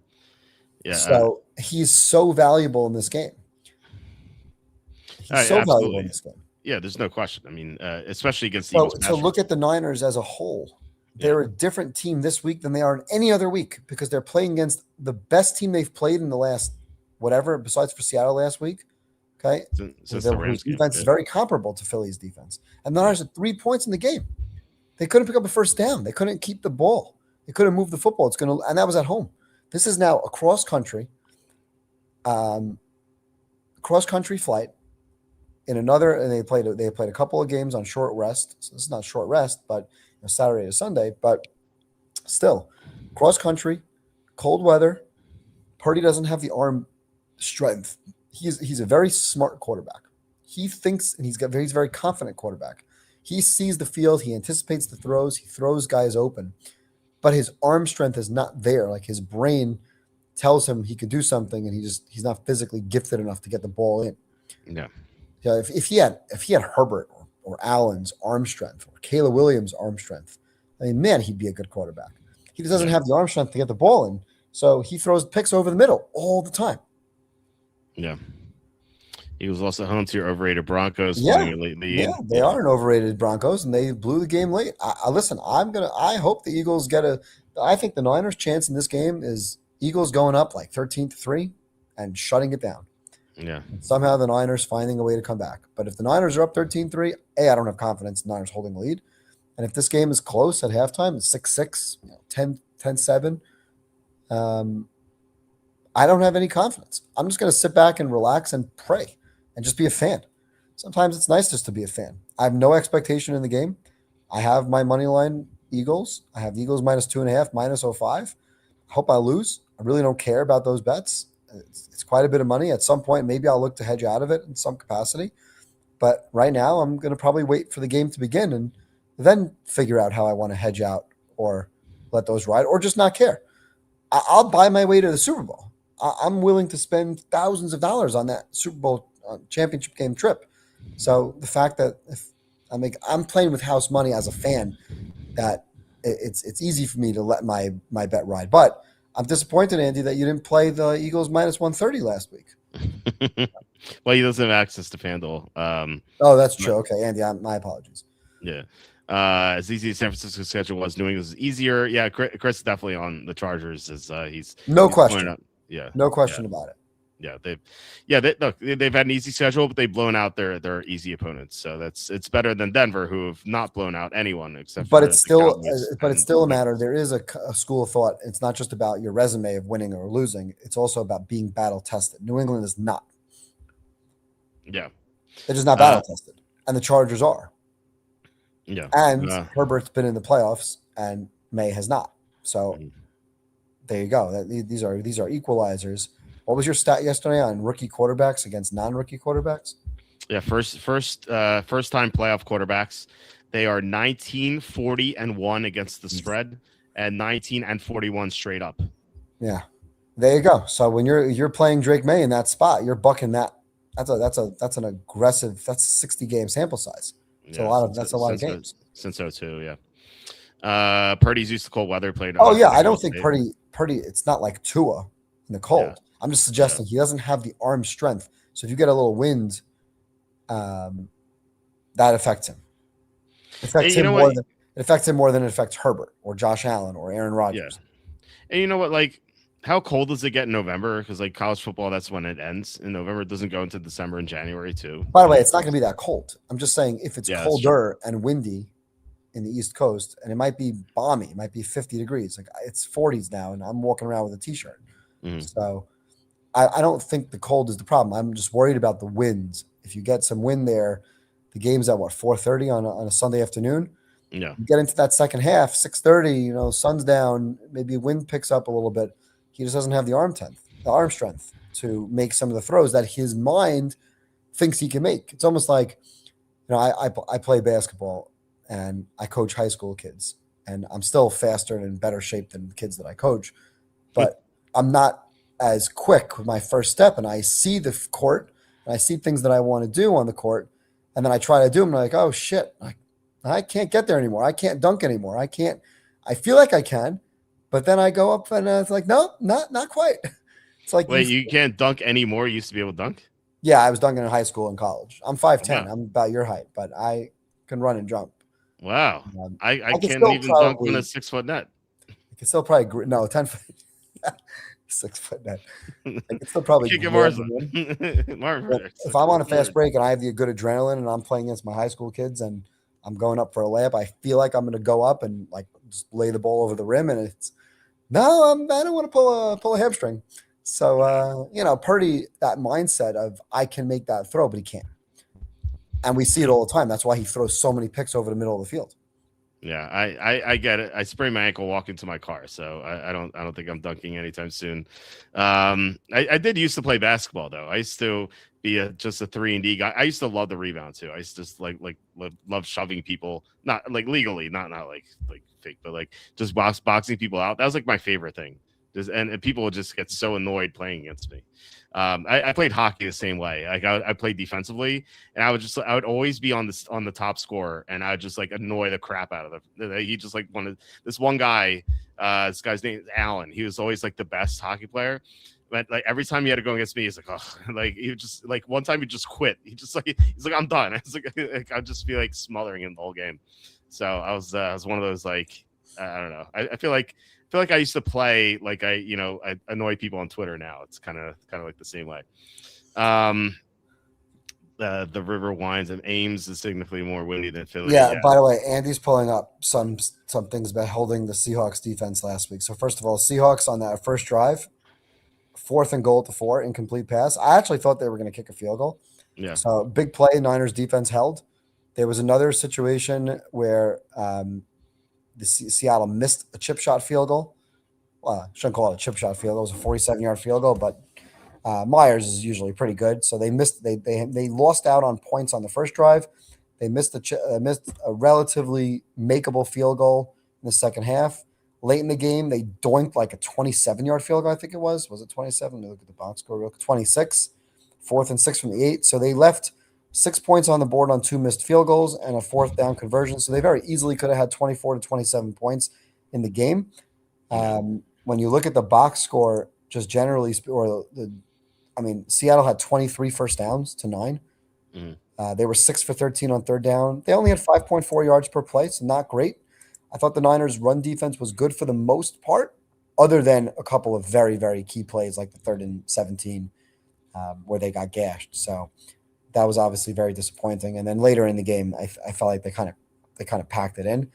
Yeah. So he's so valuable in this game. He's so valuable in this game. Yeah, there's no question. I mean, especially against the Eagles. So look at the Niners as a whole. They're a different team this week than they are in any other week because they're playing against the best team they've played in the last whatever, besides for Seattle last week. Okay. Since the Rams defense is very comparable to Philly's defense. And the Niners had 3 points in the game. They couldn't pick up a first down. They couldn't keep the ball. They couldn't move the football. And that was at home. This is now a cross country flight in another, and they played a couple of games on short rest. So this is not short rest, but Saturday to Sunday, but still cross country, cold weather. Purdy doesn't have the arm strength. He's a very smart quarterback. He thinks, and he's a very confident quarterback. He sees the field. He anticipates the throws. He throws guys open, but his arm strength is not there. Like his brain tells him he could do something, and he's not physically gifted enough to get the ball in. Yeah. Yeah. If he had Herbert or Allen's arm strength or Caleb Williams' arm strength, I mean, man, he'd be a good quarterback. He just doesn't have the arm strength to get the ball in, so he throws picks over the middle all the time. Yeah. He was also home to your overrated Broncos. They are an overrated Broncos, and they blew the game late. Listen, I hope the Eagles I think the Niners' chance in this game is Eagles going up like 13-3 and shutting it down. Yeah. And somehow the Niners finding a way to come back. But if the Niners are up 13-3, I don't have confidence in the Niners holding the lead. And if this game is close at halftime, it's 6-6, 10-7, I don't have any confidence. I'm just going to sit back and relax and pray and just be a fan. Sometimes it's nice just to be a fan. I have no expectation in the game. I have my money line Eagles. I have the Eagles -2.5, -05. I hope I lose. I really don't care about those bets. It's quite a bit of money. At some point, maybe I'll look to hedge out of it in some capacity. But right now, I'm going to probably wait for the game to begin and then figure out how I want to hedge out or let those ride or just not care. I'll buy my way to the Super Bowl. I'm willing to spend thousands of dollars on that Super Bowl championship game trip. So the fact that if I'm playing with house money as a fan, that it's easy for me to let my bet ride. But I'm disappointed, Andy, that you didn't play the Eagles minus 130 last week. Well, he doesn't have access to FanDuel. Oh, that's true. Okay, Andy, my apologies. Yeah. As easy as San Francisco's schedule was, New England's easier. Yeah, Chris is definitely on the Chargers. He's question. Yeah, no question about it. Yeah, they've had an easy schedule, but they've blown out their easy opponents. So it's better than Denver, who have not blown out anyone except. But it's still a matter. There is a school of thought. It's not just about your resume of winning or losing. It's also about being battle tested. New England is not. Yeah, they're just not battle tested, and the Chargers are. Yeah, and Herbert's been in the playoffs, and May has not. So there you go. These are equalizers. What was your stat yesterday on rookie quarterbacks against non-rookie quarterbacks? Yeah, first time playoff quarterbacks. They are 19-40-1 against the spread, and 19-41 straight up. Yeah, there you go. So when you're playing Drake May in that spot, you're bucking that. That's an aggressive. That's a 60 game sample size. It's a lot of games since 2002. Yeah. Purdy's used to cold weather. Played. Oh yeah, I don't think Purdy. It's not like Tua in the cold. Yeah. I'm just suggesting he doesn't have the arm strength. So if you get a little wind, that affects him. It affects him more than it affects Herbert or Josh Allen or Aaron Rodgers. Yeah. And you know what? Like, how cold does it get in November? Because like college football, that's when it ends in November. It doesn't go into December and January too. By the way, it's not going to be that cold. I'm just saying if it's colder and windy in the East Coast, and it might be balmy, it might be 50 degrees. Like it's 40s now, and I'm walking around with a t-shirt. Mm-hmm. So I don't think the cold is the problem. I'm just worried about the winds. If you get some wind there, the game's at 4:30 on a Sunday afternoon. Yeah, you get into that second half, 6:30. Sun's down, maybe wind picks up a little bit. He just doesn't have the arm strength to make some of the throws that his mind thinks he can make. It's almost like, I play basketball and I coach high school kids, and I'm still faster and in better shape than the kids that I coach, but I'm not as quick with my first step. And I see the court and I see things that I want to do on the court, and then I try to do them. And I'm like, oh shit, I can't get there anymore. I can't dunk anymore. I feel like I can. But then I go up and it's like, no, not quite. It's like, wait, you can't dunk anymore? You used to be able to dunk? Yeah, I was dunking in high school and college. I'm 5'10". Wow. I'm about your height, but I can run and jump. Wow. I can't even dunk on a 6 foot net. I can still probably 10 foot. 6 foot net. I can still probably. If I'm on a fast break and I have the good adrenaline and I'm playing against my high school kids and I'm going up for a layup, I feel like I'm going to go up and like just lay the ball over the rim, and it's. No, I don't want to pull a hamstring. So, Purdy, that mindset of I can make that throw, but he can't. And we see it all the time. That's why he throws so many picks over the middle of the field. Yeah, I get it. I sprained my ankle walking to my car, so I don't think I'm dunking anytime soon. I did used to play basketball though. I used to be just a 3-and-D guy. I used to love the rebound too. I used to just love shoving people, not like legally, not like fake, but like just boxing people out. That was like my favorite thing. And people would just get so annoyed playing against me. I played hockey the same way. Like I played defensively, and I would always be on the top scorer, and I would just like annoy the crap out of them. He just like wanted this one guy. This guy's name is Allen. He was always like the best hockey player. But like every time he had to go against me, he's like, oh, like he would just like one time he just quit. He's like, I'm done. I was like I'd just be like smothering him the whole game. So I was one of those like I don't know. I feel like I used to play like I annoy people on Twitter now. It's kind of like the same way. The river winds and Ames is significantly more windy than Philly. Yeah. By the way, Andy's pulling up some things about holding the Seahawks defense last week. So first of all, Seahawks on that first drive, 4th and goal to 4, incomplete pass. I actually thought they were going to kick a field goal. Yeah. So big play, Niners defense held. There was another situation where the Seattle missed a chip shot field goal. Shouldn't call it a chip shot field goal. It was a 47-yard field goal, but Myers is usually pretty good, so they missed. They lost out on points on the first drive. They missed missed a relatively makeable field goal in the second half. Late in the game, they doinked like a 27-yard field goal. I think it was. Was it 27? Let me look at the box score real quick. 26, 4th and 6 from the 8. So they left 6 points on the board on 2 missed field goals and a fourth down conversion. So they very easily could have had 24 to 27 points in the game. When you look at the box score, just generally, Seattle had 23 first downs to 9. They were 6 for 13 on third down. They only had 5.4 yards per play, so not great. I thought the Niners' run defense was good for the most part, other than a couple of very, very key plays like the 3rd and 17 where they got gashed. So that was obviously very disappointing. And then later in the game, I felt like they kind of packed it in.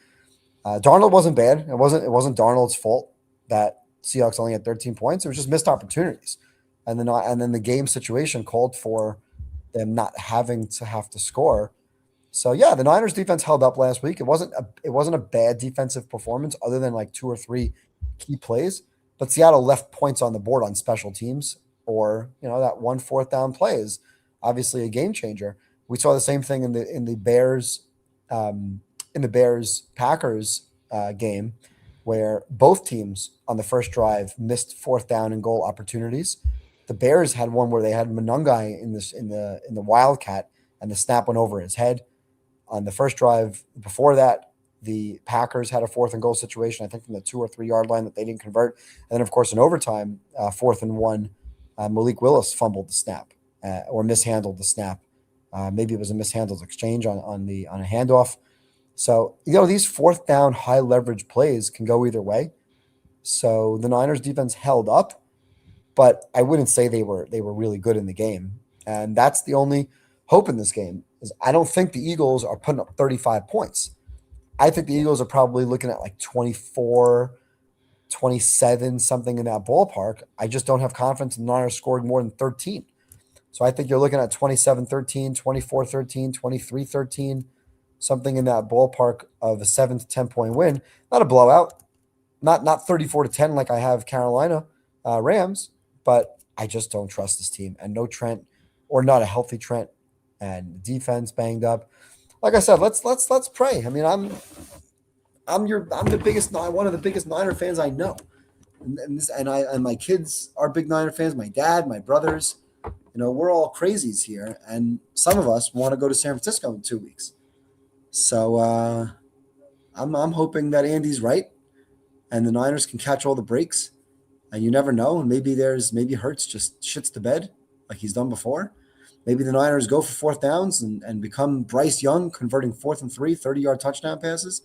Darnold wasn't bad. It wasn't Darnold's fault that Seahawks only had 13 points. It was just missed opportunities, and then the game situation called for them not having to have to score. So yeah, the Niners defense held up last week. It wasn't a bad defensive performance other than like 2 or 3 key plays, but Seattle left points on the board on special teams, or that 1 fourth down play is obviously a game changer. We saw the same thing in the Bears Packers game, where both teams on the first drive missed 4th down and goal opportunities. The Bears had one where they had Monungai in the Wildcat, and the snap went over his head. On the first drive before that, the Packers had a 4th and goal situation, I think from the 2 or 3 yard line that they didn't convert. And then, of course, in overtime, 4th and 1, Malik Willis fumbled the snap or mishandled the snap. Maybe it was a mishandled exchange on a handoff. So, these 4th down high leverage plays can go either way. So the Niners defense held up, but I wouldn't say they were really good in the game. And that's the only hope in this game. Is I don't think the Eagles are putting up 35 points. I think the Eagles are probably looking at like 24, 27, something in that ballpark. I just don't have confidence in the Niners scoring more than 13. So I think you're looking at 27-13, 24-13, 23-13, something in that ballpark of a 7 to 10 point win. Not a blowout, not 34-10 like I have Carolina Rams, but I just don't trust this team. And no Trent, or not a healthy Trent, and the defense banged up. Like I said, let's pray. I mean, I'm the biggest, one of the biggest Niner fans I know, and my kids are big Niner fans. My dad, my brothers, we're all crazies here, and some of us want to go to San Francisco in 2 weeks. So I'm hoping that Andy's right, and the Niners can catch all the breaks. And you never know. Maybe Hurts just shits the bed like he's done before. Maybe the Niners go for 4th downs and become Bryce Young, converting 4th and 3, 30-yard touchdown passes.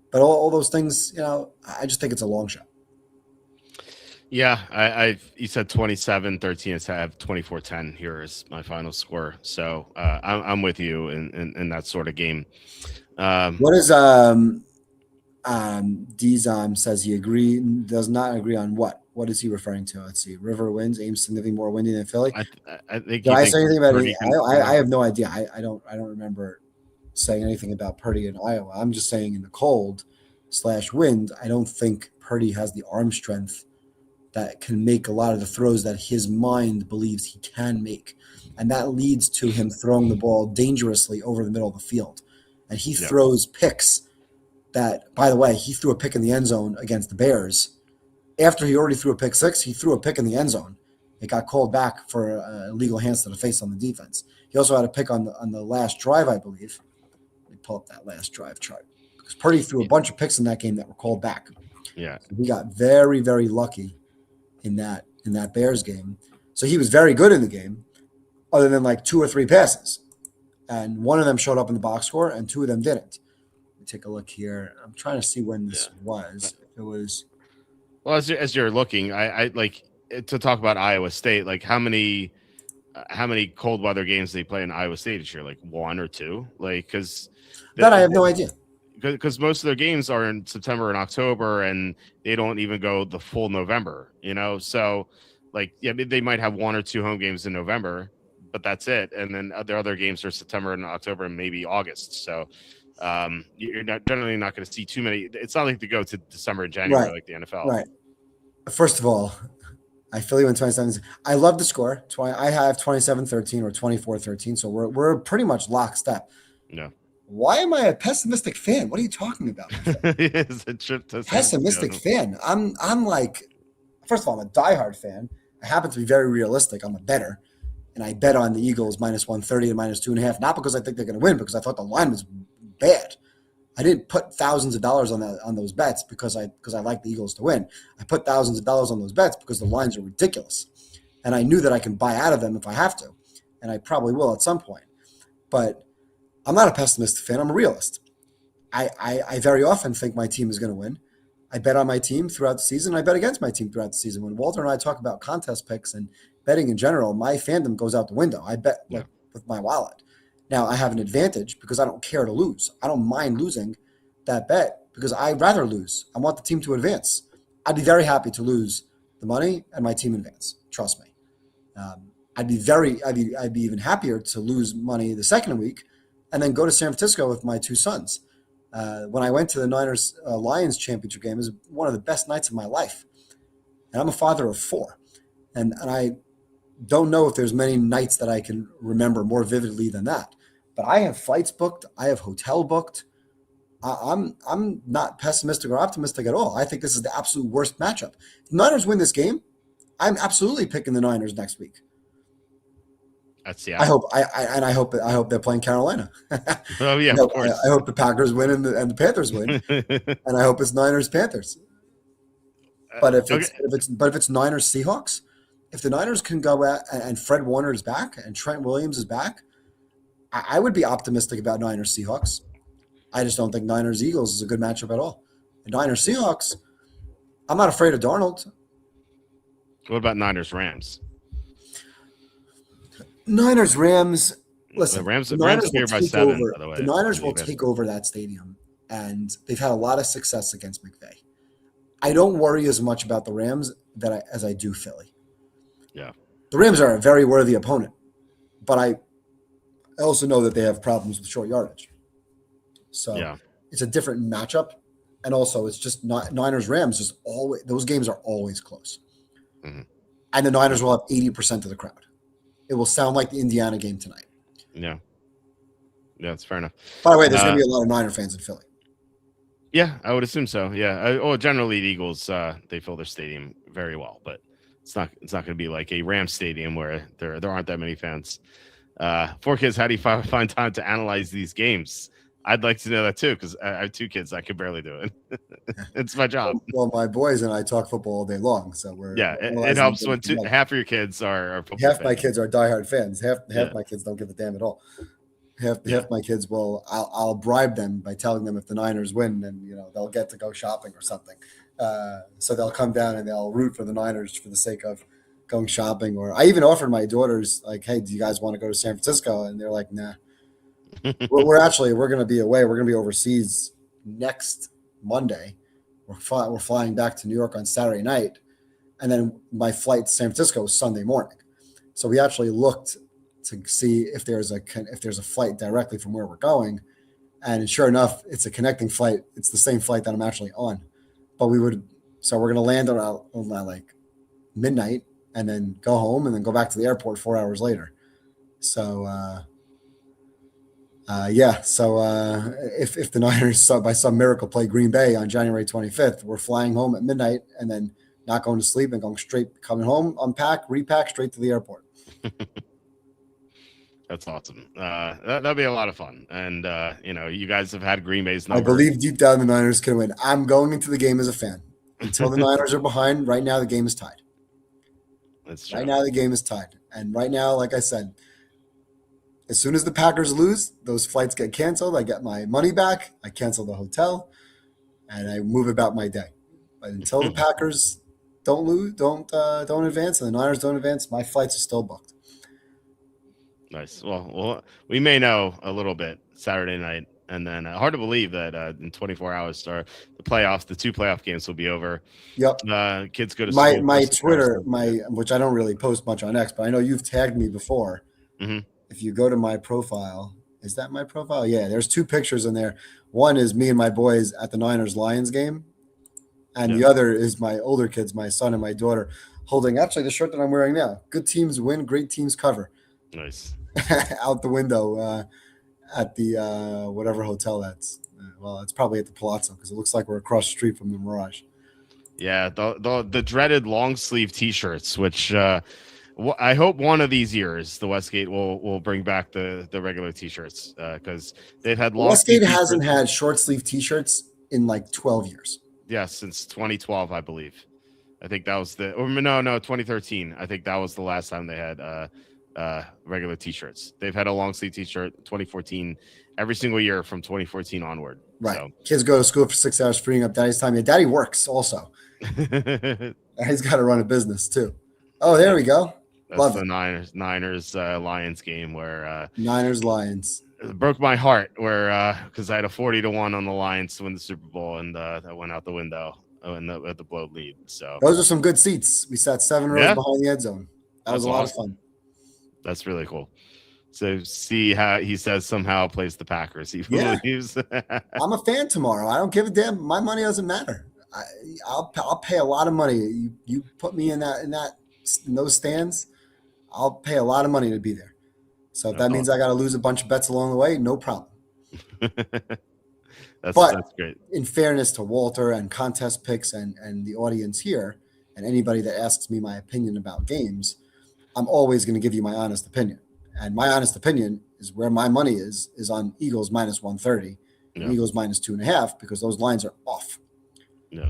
But all those things, I just think it's a long shot. Yeah, you said 27-13. I have 24-10 here as my final score. So I'm with you in that sort of game. What is Dizam says he does not agree on what? What is he referring to? Let's see. River winds, aims significantly more windy than Philly. I think. Did I say anything about it? I have no idea. I don't remember saying anything about Purdy in Iowa. I'm just saying in the cold/wind, I don't think Purdy has the arm strength that can make a lot of the throws that his mind believes he can make. And that leads to him throwing the ball dangerously over the middle of the field. And he throws picks that, by the way, he threw a pick in the end zone against the Bears. After he already threw a pick 6, he threw a pick in the end zone. It got called back for illegal hands to the face on the defense. He also had a pick on the last drive, I believe. Let me pull up that last drive chart. Because Purdy threw a bunch of picks in that game that were called back. Yeah. So he got very, very lucky in that Bears game. So he was very good in the game, other than like 2 or 3 passes. And one of them showed up in the box score, and 2 of them didn't. Let me take a look here. I'm trying to see when this was. It was. Well, as you're looking, I like to talk about Iowa State. Like how many cold weather games they play in Iowa State this year? Like 1 or 2? Like because that I have no idea. Because most of their games are in September and October, and they don't even go the full November. So like they might have 1 or 2 home games in November, but that's it. And then their other games are September and October and maybe August. So you're generally not going to see too many. It's not like to go to December and January like the NFL. Right. First of all, Philly win 27. I love the score. I have 27-13 or 24-13. So we're pretty much lockstep. Yeah. Why am I a pessimistic fan? What are you talking about? It's a trip to San Pessimistic Francisco. fan. I'm like, first of all, I'm a diehard fan. I happen to be very realistic. I'm a bettor, and I bet on the Eagles minus 130 and minus 2.5. Not because I think they're going to win, because I thought the line was bad. I didn't put thousands of dollars on those bets because I like the Eagles to win. I put thousands of dollars on those bets because the lines are ridiculous, and I knew that I can buy out of them if I have to, and I probably will at some point. But I'm not a pessimistic fan. I'm a realist. I very often think my team is going to win. I bet on my team throughout the season. I bet against my team throughout the season. When Walter and I talk about contest picks and betting in general, my fandom goes out the window. I bet with my wallet. Now, I have an advantage because I don't care to lose. I don't mind losing that bet because I'd rather lose. I want the team to advance. I'd be very happy to lose the money and my team advance. Trust me. I'd be even happier to lose money the second week and then go to San Francisco with my two sons. When I went to the Niners Lions championship game, it was one of the best nights of my life. And I'm a father of 4. And I don't know if there's many nights that I can remember more vividly than that. But I have flights booked. I have hotel booked. I'm not pessimistic or optimistic at all. I think this is the absolute worst matchup. If the Niners win this game, I'm absolutely picking the Niners next week. Yeah. I hope they're playing Carolina. Oh yeah, of course. I hope the Packers win and the Panthers win, and I hope it's Niners Panthers. But if it's Niners Seahawks, if the Niners can go out and Fred Warner is back and Trent Williams is back, I would be optimistic about Niners Seahawks. I just don't think Niners Eagles is a good matchup at all. The Niners Seahawks, I'm not afraid of Darnold. What about Niners Rams? Niners Rams. Listen, the Rams the Niners here by 7. By the way, the Niners will take over that stadium, and they've had a lot of success against McVay. I don't worry as much about the Rams as I do Philly. Yeah, the Rams are a very worthy opponent, but I also know that they have problems with short yardage. So it's a different matchup, and also it's just not Niners Rams. Just always those games are always close, and the Niners will have 80% of the crowd. It will sound like the Indiana game tonight. Yeah, that's fair enough. By the way, there's going to be a lot of Niner fans in Philly. Yeah, I would assume so. Yeah, generally the Eagles they fill their stadium very well, but it's not going to be like a Rams stadium where there aren't that many fans. 4 kids, how do you find time to analyze these games? I'd like to know that too, because I have 2 kids. I could barely do it. It's my job. Well, my boys and I talk football all day long, so it helps when half of your kids are football half fans. My kids are diehard fans. Half my kids don't give a damn at all. Half my kids will. I'll bribe them by telling them if the Niners win, and they'll get to go shopping or something. So they'll come down and they'll root for the Niners for the sake of going shopping. Or I even offered my daughters, like, "Hey, do you guys want to go to San Francisco?" And they're like, "Nah." we're going to be away. We're going to be overseas next Monday. We're flying back to New York on Saturday night, and then my flight to San Francisco is Sunday morning. So we actually looked to see if there's a flight directly from where we're going, and sure enough, it's a connecting flight. It's the same flight that I'm actually on, but we're going to land around like midnight and then go home and then go back to the airport 4 hours later. So. If the Niners by some miracle play Green Bay on January 25th, we're flying home at midnight and then not going to sleep and coming home, unpack, repack, straight to the airport. That's awesome. That'd be a lot of fun. And, you guys have had Green Bay's number. I believe deep down the Niners can win. I'm going into the game as a fan. Until the Niners are behind, right now the game is tied. That's true. Right now the game is tied. And right now, like I said, as soon as the Packers lose, those flights get canceled. I get my money back. I cancel the hotel, and I move about my day. But until the Packers don't advance, and the Niners don't advance, my flights are still booked. Nice. Well, we may know a little bit Saturday night, and then hard to believe that in 24 hours, the playoffs, the 2 playoff games will be over. Yep. Kids go to school. My Twitter, which I don't really post much on X, but I know you've tagged me before. Mm-hmm. If you go to my profile, is that my profile? Yeah, there's 2 pictures in there. One is me and my boys at the Niners Lions game, and the other is my older kids, my son and my daughter, holding actually the shirt that I'm wearing now. Good teams win, great teams cover. Nice. Out the window at the whatever hotel that's. Well, it's probably at the Palazzo because it looks like we're across the street from the Mirage. Yeah, the dreaded long sleeve T-shirts, which I hope one of these years the Westgate will bring back the regular T-shirts because they've had long. Westgate hasn't had short sleeve T-shirts in like 12 years. Yeah, since 2012, I believe. I think that was or no, 2013. I think that was the last time they had regular T-shirts. They've had a long sleeve T-shirt 2014 every single year from 2014 onward. Right. So. Kids go to school for 6 hours, freeing up daddy's time. Yeah, daddy works also. He's got to run a business too. Oh, there we go. That's Love the it. Niners Lions game where Niners Lions. It broke my heart where because I had a 40-1 on the Lions to win the Super Bowl, and that went out the window at the blow lead. So those are some good seats. We sat 7 rows behind the end zone. That was a lot of fun. That's really cool. So see how he says somehow plays the Packers. He believes. I'm a fan tomorrow. I don't give a damn. My money doesn't matter. I'll pay a lot of money. You put me in those stands, I'll pay a lot of money to be there. So if that means I got to lose a bunch of bets along the way, no problem. That's great. In fairness to Walter and contest picks and the audience here and anybody that asks me my opinion about games, I'm always going to give you my honest opinion. And my honest opinion is where my money is on Eagles minus 130 and Eagles minus 2.5 because those lines are off. Yeah.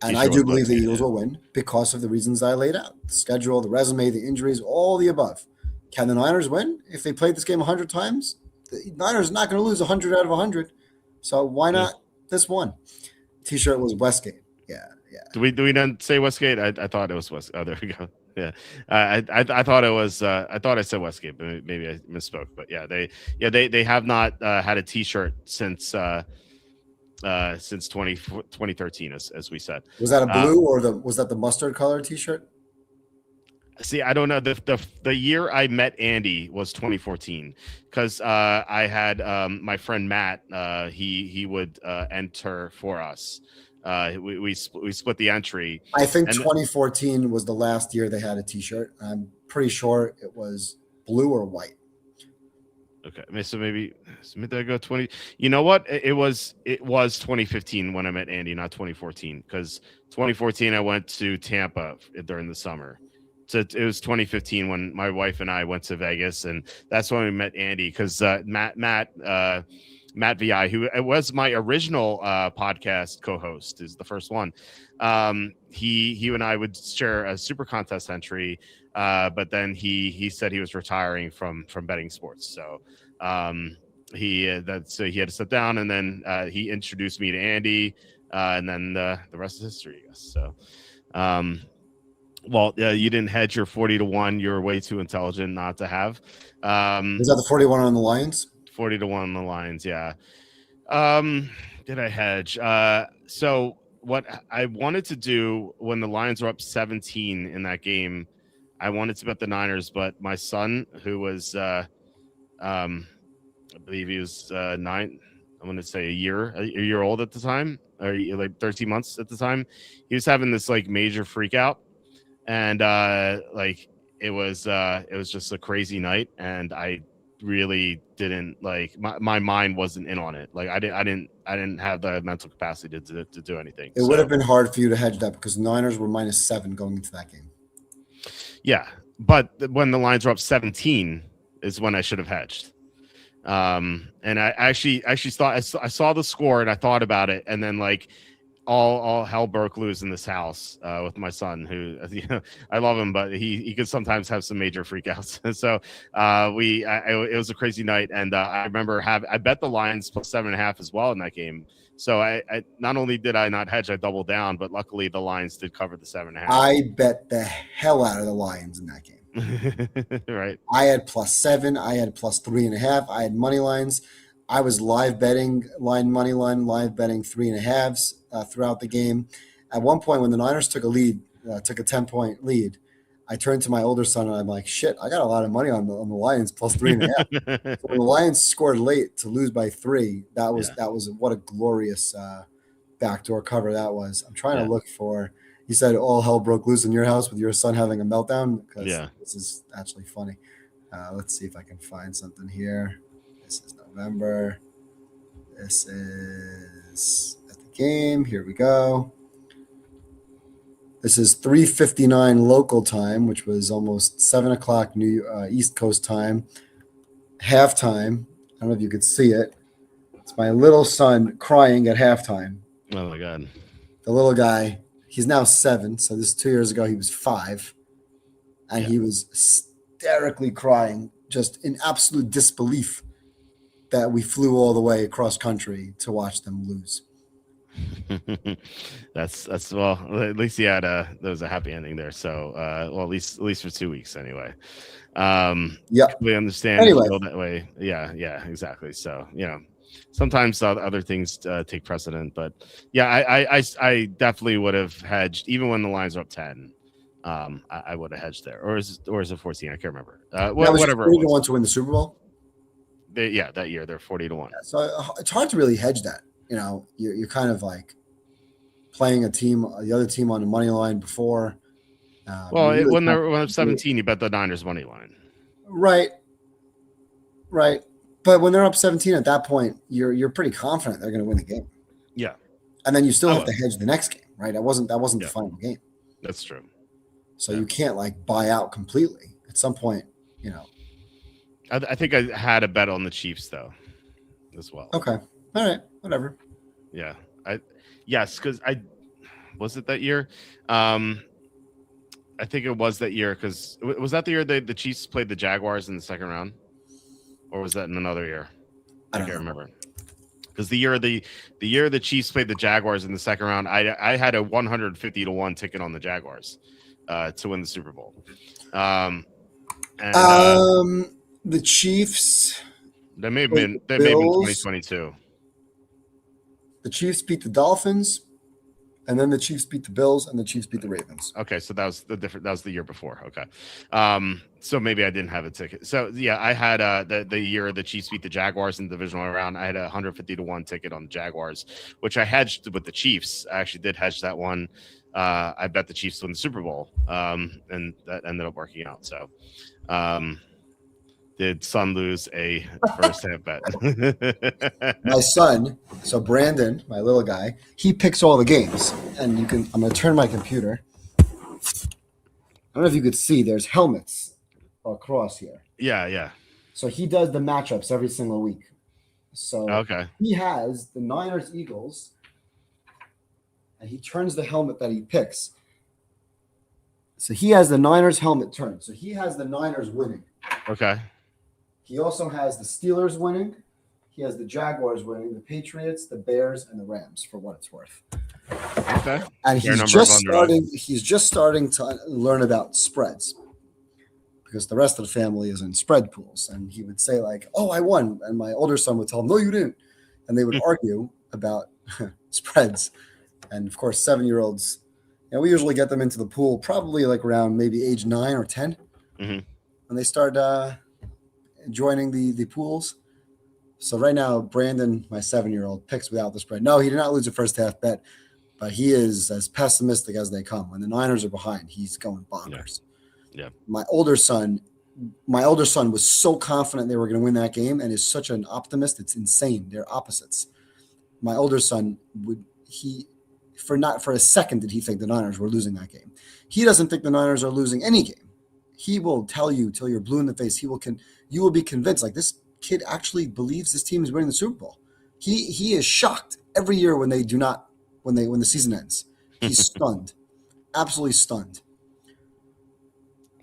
And I do believe the Eagles will win because of the reasons I laid out. The schedule, the resume, the injuries, all the above. Can the Niners win? If they played this game 100 times, the Niners are not going to lose 100 out of 100. So why not this one? T-shirt was Westgate. Yeah. Do we then say Westgate? I thought it was Westgate. Oh, there we go. Yeah. I thought it was I thought I said Westgate, but maybe I misspoke. But they have not had a T-shirt since 2013, as we said. Was that a blue or was that the mustard color T-shirt? See, I don't know. The year I met Andy was 2014 because I had my friend Matt. He would enter for us. We split the entry. I think 2014 was the last year they had a T-shirt. I'm pretty sure it was blue or white. Okay, so maybe did I go 20? You know what? It was 2015 when I met Andy, not 2014, because 2014 I went to Tampa during the summer. So it was 2015 when my wife and I went to Vegas, and that's when we met Andy. Because Matt Vi, who was my original podcast co-host, is the first one. He and I would share a super contest entry, but then he said he was retiring from betting sports. So he had to sit down, and then he introduced me to Andy, and then the rest is history, I guess. So. Well, you didn't hedge your 40-1. You're way too intelligent not to have. Is that the 41 on the Lions? 40-1 on the Lions, yeah. Did I hedge? So what I wanted to do when the Lions were up 17 in that game, I wanted to bet the Niners, but my son, who was, I believe he was 9. I'm going to say a year old at the time, or like 13 months at the time. He was having this like major freak out. And like it was just a crazy night, and I really didn't like my mind wasn't in on it. Like I didn't have the mental capacity to do anything. It would have been hard for you to hedge that because the Niners were -7 going into that game. Yeah, but when the lines were up 17 is when I should have hedged. And I actually thought I saw the score and I thought about it, and then like. All hell broke loose in this house with my son, who I love him, but he could sometimes have some major freakouts. So it was a crazy night, and I remember I bet the Lions plus 7.5 as well in that game. So I not only did I not hedge, I doubled down, but luckily the Lions did cover the 7.5. I bet the hell out of the Lions in that game. Right. I had +7. I had +3.5. I had money lines. I was live betting money line, live betting 3.5s throughout the game. At one point, when the Niners took a 10-point lead, I turned to my older son and I'm like, "Shit, I got a lot of money on the Lions +3.5." So when the Lions scored late to lose by 3, that was what a glorious backdoor cover that was. I'm trying to look for You said all hell broke loose in your house with your son having a meltdown. Because Yeah. this is actually funny. Let's see if I can find something here. This is November. This is at the game. Here we go. This is 3:59 local time, which was almost 7 o'clock East Coast time. Halftime. I don't know if you could see it. It's my little son crying at halftime. Oh my God. The little guy, he's now 7. So this is 2 years ago. He was 5. And he was hysterically crying, just in absolute disbelief that we flew all the way across country to watch them lose. That's well, at least he had there was a happy ending there. So well, at least for 2 weeks anyway. Yeah, we understand anyway. feel that way. Yeah, exactly. So sometimes other things take precedent, but I definitely would have hedged even when the lines are up 10. I would have hedged there, or is it 14? I can't remember. Whatever. 40 to 1 to win the Super Bowl. That year they're 40 to 1. Yeah, so it's hard to really hedge that. You're kind of like playing the other team on the money line before. Well, when they're 17, you bet the Niners money line. Right. But when they're up 17 at that point, you're pretty confident they're going to win the game. Yeah. And then you still have to hedge the next game, right? That wasn't the final game. That's true. So you can't like buy out completely. At some point, I think I had a bet on the Chiefs though, as well. Okay. All right. Whatever. Yeah. Because was it that year? I think it was that year because was that the year the Chiefs played the Jaguars in the second round, or was that in another year? I can't remember. Because the year the Chiefs played the Jaguars in the second round, I had a 150 to 1 ticket on the Jaguars to win the Super Bowl. The Chiefs. That may have been 2022. The Chiefs beat the Dolphins, and then the Chiefs beat the Bills, and the Chiefs beat the Ravens. Okay, so that was that was the year before. Okay, so maybe I didn't have a ticket. So yeah, I had the year the Chiefs beat the Jaguars in the divisional round. I had a 150 to 1 ticket on the Jaguars, which I hedged with the Chiefs. I actually did hedge that one. I bet the Chiefs win the Super Bowl, and that ended up working out. So, did son lose a first half bet? My son, so Brandon, my little guy, he picks all the games, and I'm going to turn my computer. I don't know if you could see. There's helmets across here. Yeah. So he does the matchups every single week. So okay, he has the Niners Eagles, and he turns the helmet that he picks. So he has the Niners helmet turned. So he has the Niners winning. Okay. He also has the Steelers winning. He has the Jaguars winning, the Patriots, the Bears, and the Rams, for what it's worth. Okay. And he's just starting to learn about spreads, because the rest of the family is in spread pools. And he would say like, "Oh, I won," and my older son would tell him, "No, you didn't," and they would argue about spreads. And of course, 7-year-olds, we usually get them into the pool probably like around maybe age 9 or 10, when they start joining the pools. So right now, Brandon, my 7-year-old, picks without the spread. No, he did not lose the first half bet, but he is as pessimistic as they come. When the Niners are behind, he's going bonkers. Yeah. My older son was so confident they were going to win that game, and is such an optimist. It's insane. They're opposites. My older son not for a second did he think the Niners were losing that game. He doesn't think the Niners are losing any game. He will tell you till you're blue in the face. You will be convinced like this kid actually believes this team is winning the Super Bowl. He is shocked every year when the season ends. He's stunned, absolutely stunned.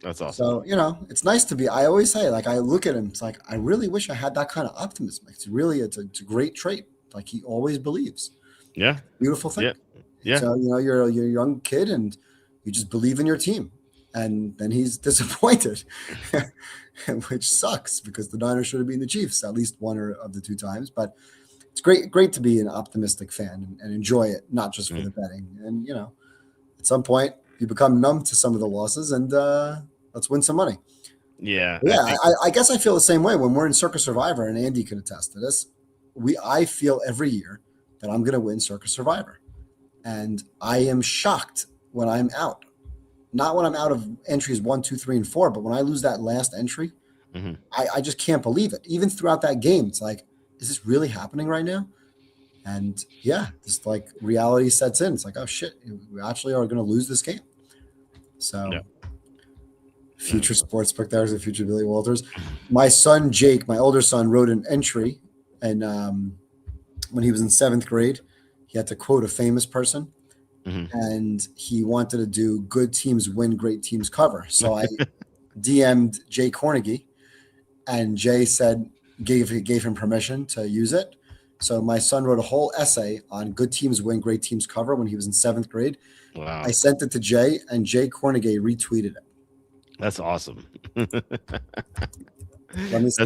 That's awesome. So it's nice to be. I always say, like, I look at him. It's like I really wish I had that kind of optimism. It's a great trait. Like he always believes. Yeah, beautiful thing. Yeah. So you're a young kid and you just believe in your team, and then he's disappointed, which sucks because the Niners should have been the Chiefs at least one of the 2 times. But it's great to be an optimistic fan and enjoy it, not just for the betting. And at some point you become numb to some of the losses, and let's win some money. Yeah. I guess I feel the same way when we're in Circus Survivor, and Andy can attest to this. I feel every year that I'm going to win Circus Survivor. And I am shocked when I'm out. Not when I'm out of entries 1, 2, 3, and 4, but when I lose that last entry, I just can't believe it. Even throughout that game, it's like, is this really happening right now? And yeah, just like reality sets in. It's like, oh shit, we actually are going to lose this game. So, future sportsbook, there's a future Billy Walters. My son Jake, my older son, wrote an entry, and when he was in 7th grade, he had to quote a famous person. And he wanted to do good teams win, great teams cover. So I DM'd Jay Cornegie, and Jay gave him permission to use it. So my son wrote a whole essay on good teams win, great teams cover when he was in 7th grade. Wow. I sent it to Jay, and Jay Cornegie retweeted it. That's awesome. Let me see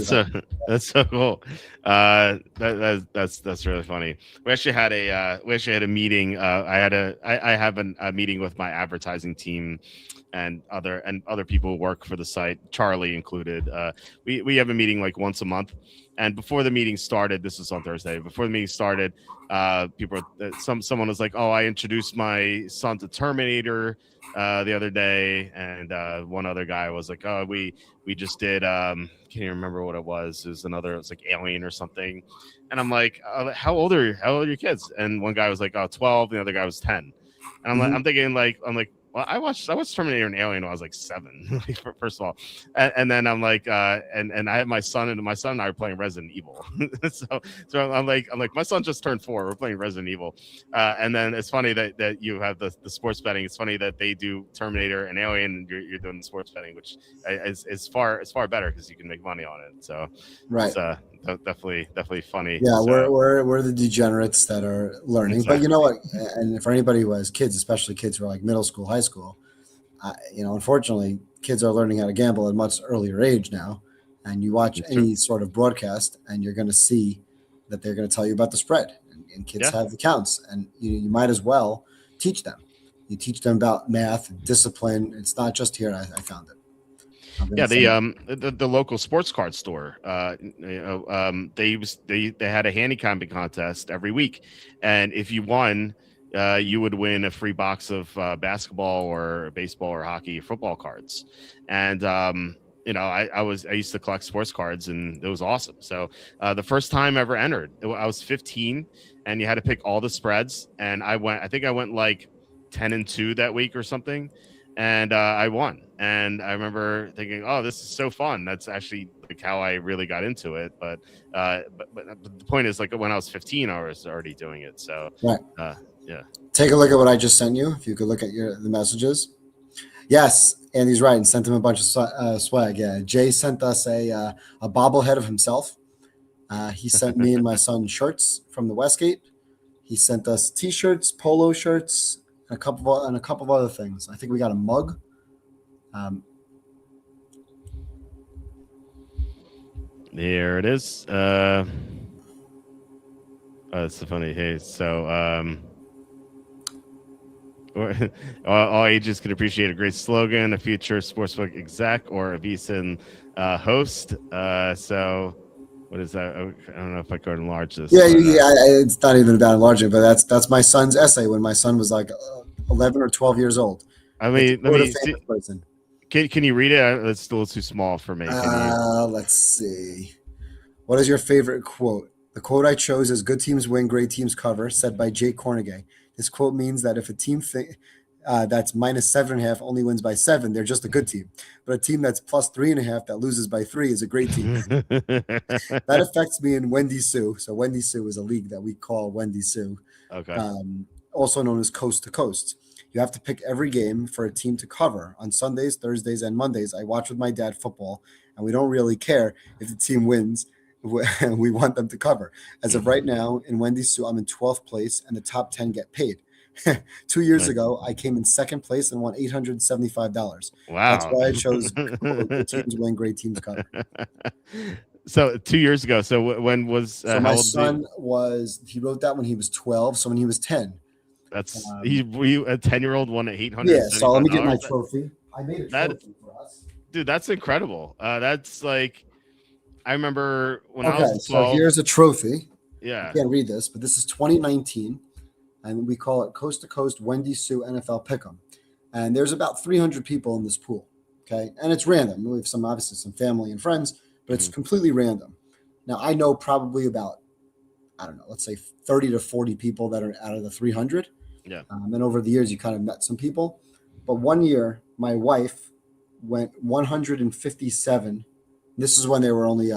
that's so cool. That's really funny. We actually had a meeting. I have a meeting with my advertising team and other people who work for the site, Charlie included. We have a meeting like once a month. And before the meeting started, this was on Thursday. Before the meeting started, someone was like, "Oh, I introduced my son to Terminator the other day," and one other guy was like, "Oh, we just did can't even remember what it was. It was like Alien or something." And I'm like, how old are your kids? And one guy was like, "Oh, 12," and the other guy was 10. And I'm thinking well, I watched Terminator and Alien when I was like 7, first of all, and then I'm like, and I have my son and I are playing Resident Evil, so I'm like, my son just turned 4. We're playing Resident Evil, and then it's funny that you have the sports betting. It's funny that they do Terminator and Alien, and you're doing the sports betting, which is far better because you can make money on it. So right. It's definitely funny. Yeah, so, we're the degenerates that are learning. Exactly. But you know what? And for anybody who has kids, especially kids who are like middle school, high school, unfortunately, kids are learning how to gamble at a much earlier age now. And you watch any sort of broadcast, and you're going to see that they're going to tell you about the spread. And kids have accounts, and you might as well teach them. You teach them about math, discipline. It's not just here. I found it. Yeah, the local sports card store. They had a handicapping contest every week, and if you won, you would win a free box of basketball or baseball or hockey, or football cards. And I used to collect sports cards, and it was awesome. So the first time I ever entered, I was 15, and you had to pick all the spreads, and I think I went like 10-2 that week or something. And I won. And I remember thinking, "Oh, this is so fun." That's actually like how I really got into it. But the point is, like when I was 15, I was already doing it. So right. Yeah. Take a look at what I just sent you. If you could look at the messages. Yes, Andy's right, and sent him a bunch of swag. Yeah, Jay sent us a bobblehead of himself. He sent me and my son shirts from the Westgate. He sent us T-shirts, polo shirts. A couple of other things. I think we got a mug. There it is. It's so funny. Hey, so all ages can appreciate a great slogan, a future sportsbook exec, or a VSiN host. So what is that? I don't know if I could enlarge this. Yeah, it's not even about enlarging, but that's my son's essay when my son was like 11 or 12 years old. I mean, let me see. Can you read it? It's still too small for me. Let's see. What is your favorite quote? The quote I chose is "Good teams win, great teams cover," said by Jake Cornegie. This quote means that if a team that's -7.5 only wins by 7, they're just a good team. But a team that's +3.5 that loses by 3 is a great team. That affects me in Wendy Sue. So Wendy Sue is a league that we call Wendy Sue. Okay. Also known as Coast to Coast. You have to pick every game for a team to cover. On Sundays, Thursdays, and Mondays, I watch with my dad football, and we don't really care if the team wins. We want them to cover. As of right now, in Wendy Sue, I'm in 12th place, and the top 10 get paid. 2 years ago, I came in 2nd place and won $875. Wow. That's why I chose good teams win, great teams cover. So 2 years ago. So when was so my son he wrote that when he was 12. So when he was 10. That's a 10-year-old won at $800. Yeah, so let me get my trophy. I made a trophy for us. Dude, that's incredible. That's like, I remember when I was 12. So here's a trophy. Yeah. I can't read this, but this is 2019. and we call it Coast to Coast Wendy Sue NFL Pick'em. And there's about 300 people in this pool, okay? And it's random. We have obviously some family and friends, but it's completely random. Now, I know probably about, I don't know, let's say 30 to 40 people that are out of the 300. Yeah. And over the years, you kind of met some people. But one year, my wife went 157. This is when they were only,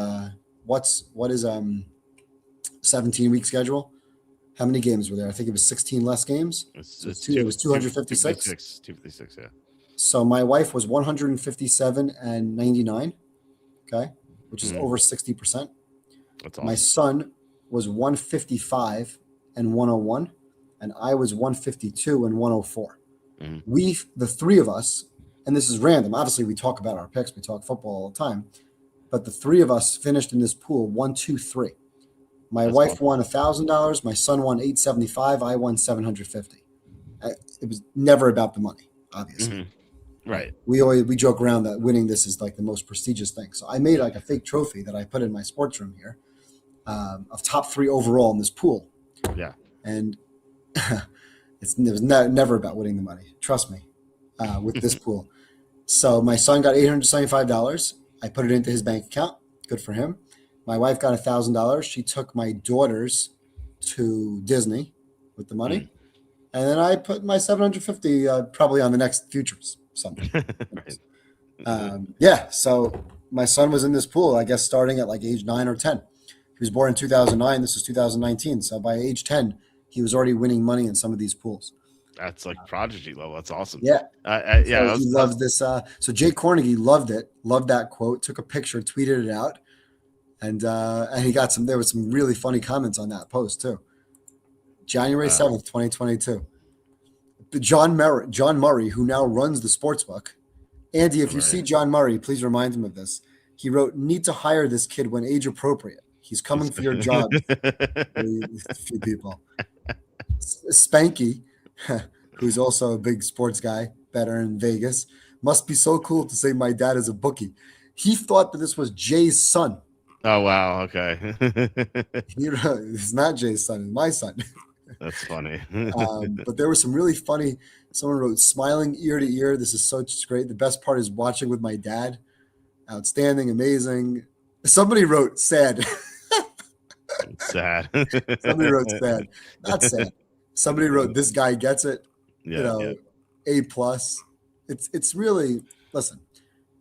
what is 17-week schedule? How many games were there? I think it was 16 less games. It was 256. 256, yeah. So my wife was 157 and 99, okay, which is over 60%. That's awesome. My son was 155 and 101, and I was 152 and 104. The three of us, and this is random. Obviously, we talk about our picks. We talk football all the time. But the three of us finished in this pool 1, 2, 3. My wife won $1,000. My son won $875. I won $750. It was never about the money, obviously. Right. We joke around that winning this is like the most prestigious thing. So I made like a fake trophy that I put in my sports room here of top 3 overall in this pool. Yeah. And it was never about winning the money. Trust me, with this pool. So my son got $875. I put it into his bank account. Good for him. My wife got $1,000. She took my daughters to Disney with the money. And then I put my $750 probably on the next futures. Something. Right. So my son was in this pool, I guess, starting at like age 9 or 10. He was born in 2009. This is 2019. So by age 10, he was already winning money in some of these pools. That's like prodigy level. That's awesome. Yeah. Yeah. So he loved this. So Jay Carnegie loved it. Loved that quote. Took a picture, tweeted it out. And he got there was some really funny comments on that post too. January 7th, 2022. John Murray, who now runs the sportsbook. Andy, if you see John Murray, please remind him of this. He wrote, "Need to hire this kid when age appropriate. He's coming for your job." A few people. Spanky, who's also a big sports guy, better in Vegas, must be so cool to say my dad is a bookie. He thought that this was Jay's son. Oh, wow. Okay. It's not Jay's son, it's my son. That's funny. But there was some really funny. Someone wrote, "Smiling ear to ear. This is such great. The best part is watching with my dad. Outstanding, amazing." Somebody wrote, "Sad." Sad. Somebody wrote sad. Not sad. Somebody wrote, "This guy gets it." Yeah. A+. It's really, listen.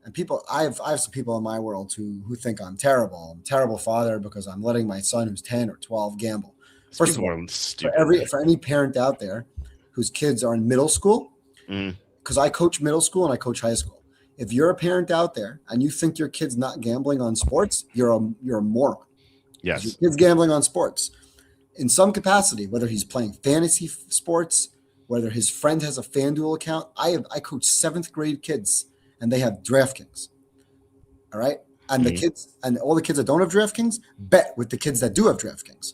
And people, I have some people in my world who think I'm terrible. I'm a terrible father because I'm letting my son who's 10 or 12 gamble. First of all, for any parent out there whose kids are in middle school, because I coach middle school and I coach high school. If you're a parent out there and you think your kid's not gambling on sports, you're a moron. Yes. Your kid's gambling on sports in some capacity, whether he's playing fantasy sports, whether his friend has a FanDuel account. I coach 7th grade kids and they have DraftKings. All right. And the kids and all the kids that don't have DraftKings bet with the kids that do have DraftKings.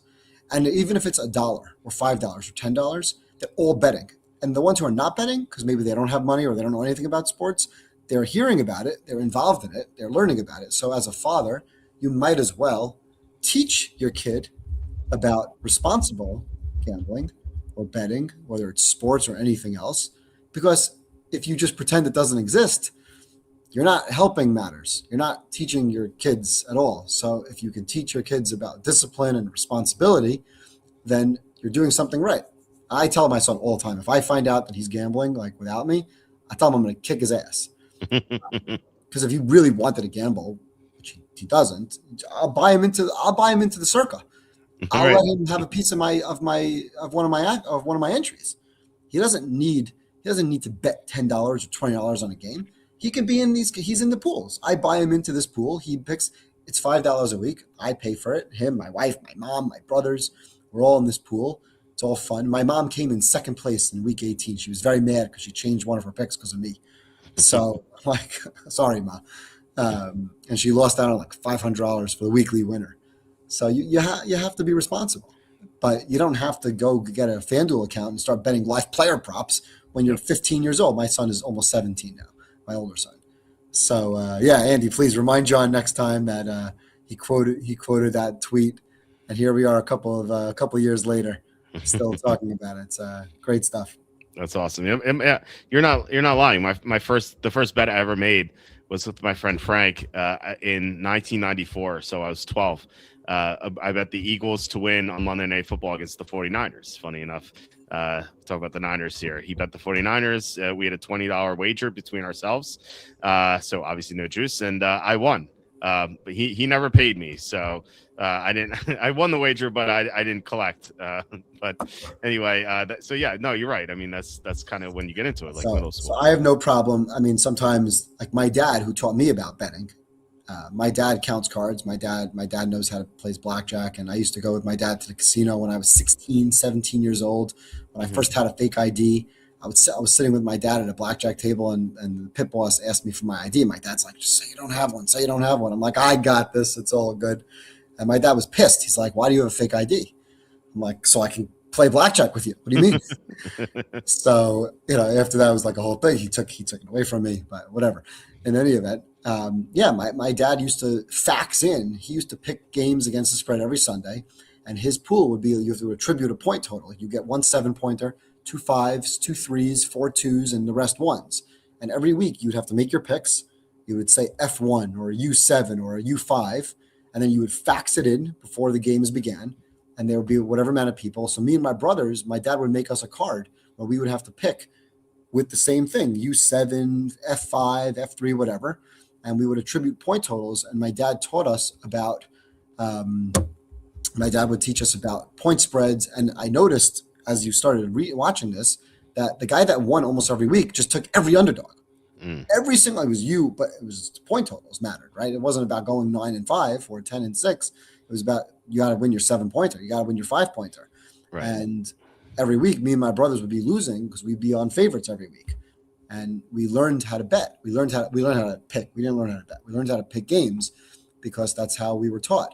And even if it's $1 or $5 or $10, they're all betting. And the ones who are not betting, because maybe they don't have money or they don't know anything about sports, they're hearing about it, they're involved in it, they're learning about it. So as a father, you might as well teach your kid about responsible gambling or betting, whether it's sports or anything else. Because if you just pretend it doesn't exist, you're not helping matters. You're not teaching your kids at all. So if you can teach your kids about discipline and responsibility, then you're doing something right. I tell my son all the time, if I find out that he's gambling like without me, I tell him I'm going to kick his ass. Because if he really wanted to gamble, which he doesn't, I'll buy him into the circa. I'll let him have a piece of one of my entries. He doesn't need to bet $10 or $20 on a game. He can be he's in the pools. I buy him into this pool. He picks, it's $5 a week. I pay for it. Him, my wife, my mom, my brothers, we're all in this pool. It's all fun. My mom came in second place in week 18. She was very mad because she changed one of her picks because of me. So I'm like, sorry, Ma. And she lost out on like $500 for the weekly winner. So you have to be responsible. But you don't have to go get a FanDuel account and start betting live player props when you're 15 years old. My son is almost 17 now. My older son. So Andy, please remind John next time that he quoted that tweet, and here we are a couple of years later. still talking about it. It's great stuff. That's awesome. Yeah, you're not lying. The first bet I ever made was with my friend Frank in 1994. So I was 12. I bet the Eagles to win on Monday Night Football against the 49ers. Funny enough, talk about the Niners here. He bet the 49ers. We had a $20 wager between ourselves. So obviously no juice, and I won. But he never paid me, so I didn't. I won the wager, but I didn't collect. But anyway, so yeah, no, you're right. I mean, that's kind of when you get into it, like middle school. So I have no problem. I mean, sometimes like my dad, who taught me about betting. My dad counts cards. My dad knows how to play blackjack. And I used to go with my dad to the casino when I was 16, 17 years old. When I first had a fake ID, I was sitting with my dad at a blackjack table, and the pit boss asked me for my ID. My dad's like, just say you don't have one. Say you don't have one. I'm like, I got this. It's all good. And my dad was pissed. He's like, why do you have a fake ID? I'm like, so I can play blackjack with you. What do you mean? So, after that was like a whole thing. He took it away from me, but whatever. In any event, my dad used to fax in. He used to pick games against the spread every Sunday, and his pool would be you have to attribute a point total. You get 1 7-pointer, 2 5s, 2 3s, 4 2s, and the rest 1s. And every week you'd have to make your picks. You would say F1 or U7 or a U5, and then you would fax it in before the games began, and there would be whatever amount of people. So me and my brothers, my dad would make us a card where we would have to pick with the same thing, U7, F5, F3, whatever, and we would attribute point totals. And my dad taught us about, my dad would teach us about point spreads. And I noticed as you started watching this, that the guy that won almost every week just took every underdog. Every single, it was you, but it was point totals mattered, right? It wasn't about going 9-5 or 10-6. It was about, you got to win your 7-pointer. You got to win your 5-pointer. Right. And every week, me and my brothers would be losing because we'd be on favorites every week. And we learned how to bet. We learned how to pick. We didn't learn how to bet. We learned how to pick games because that's how we were taught.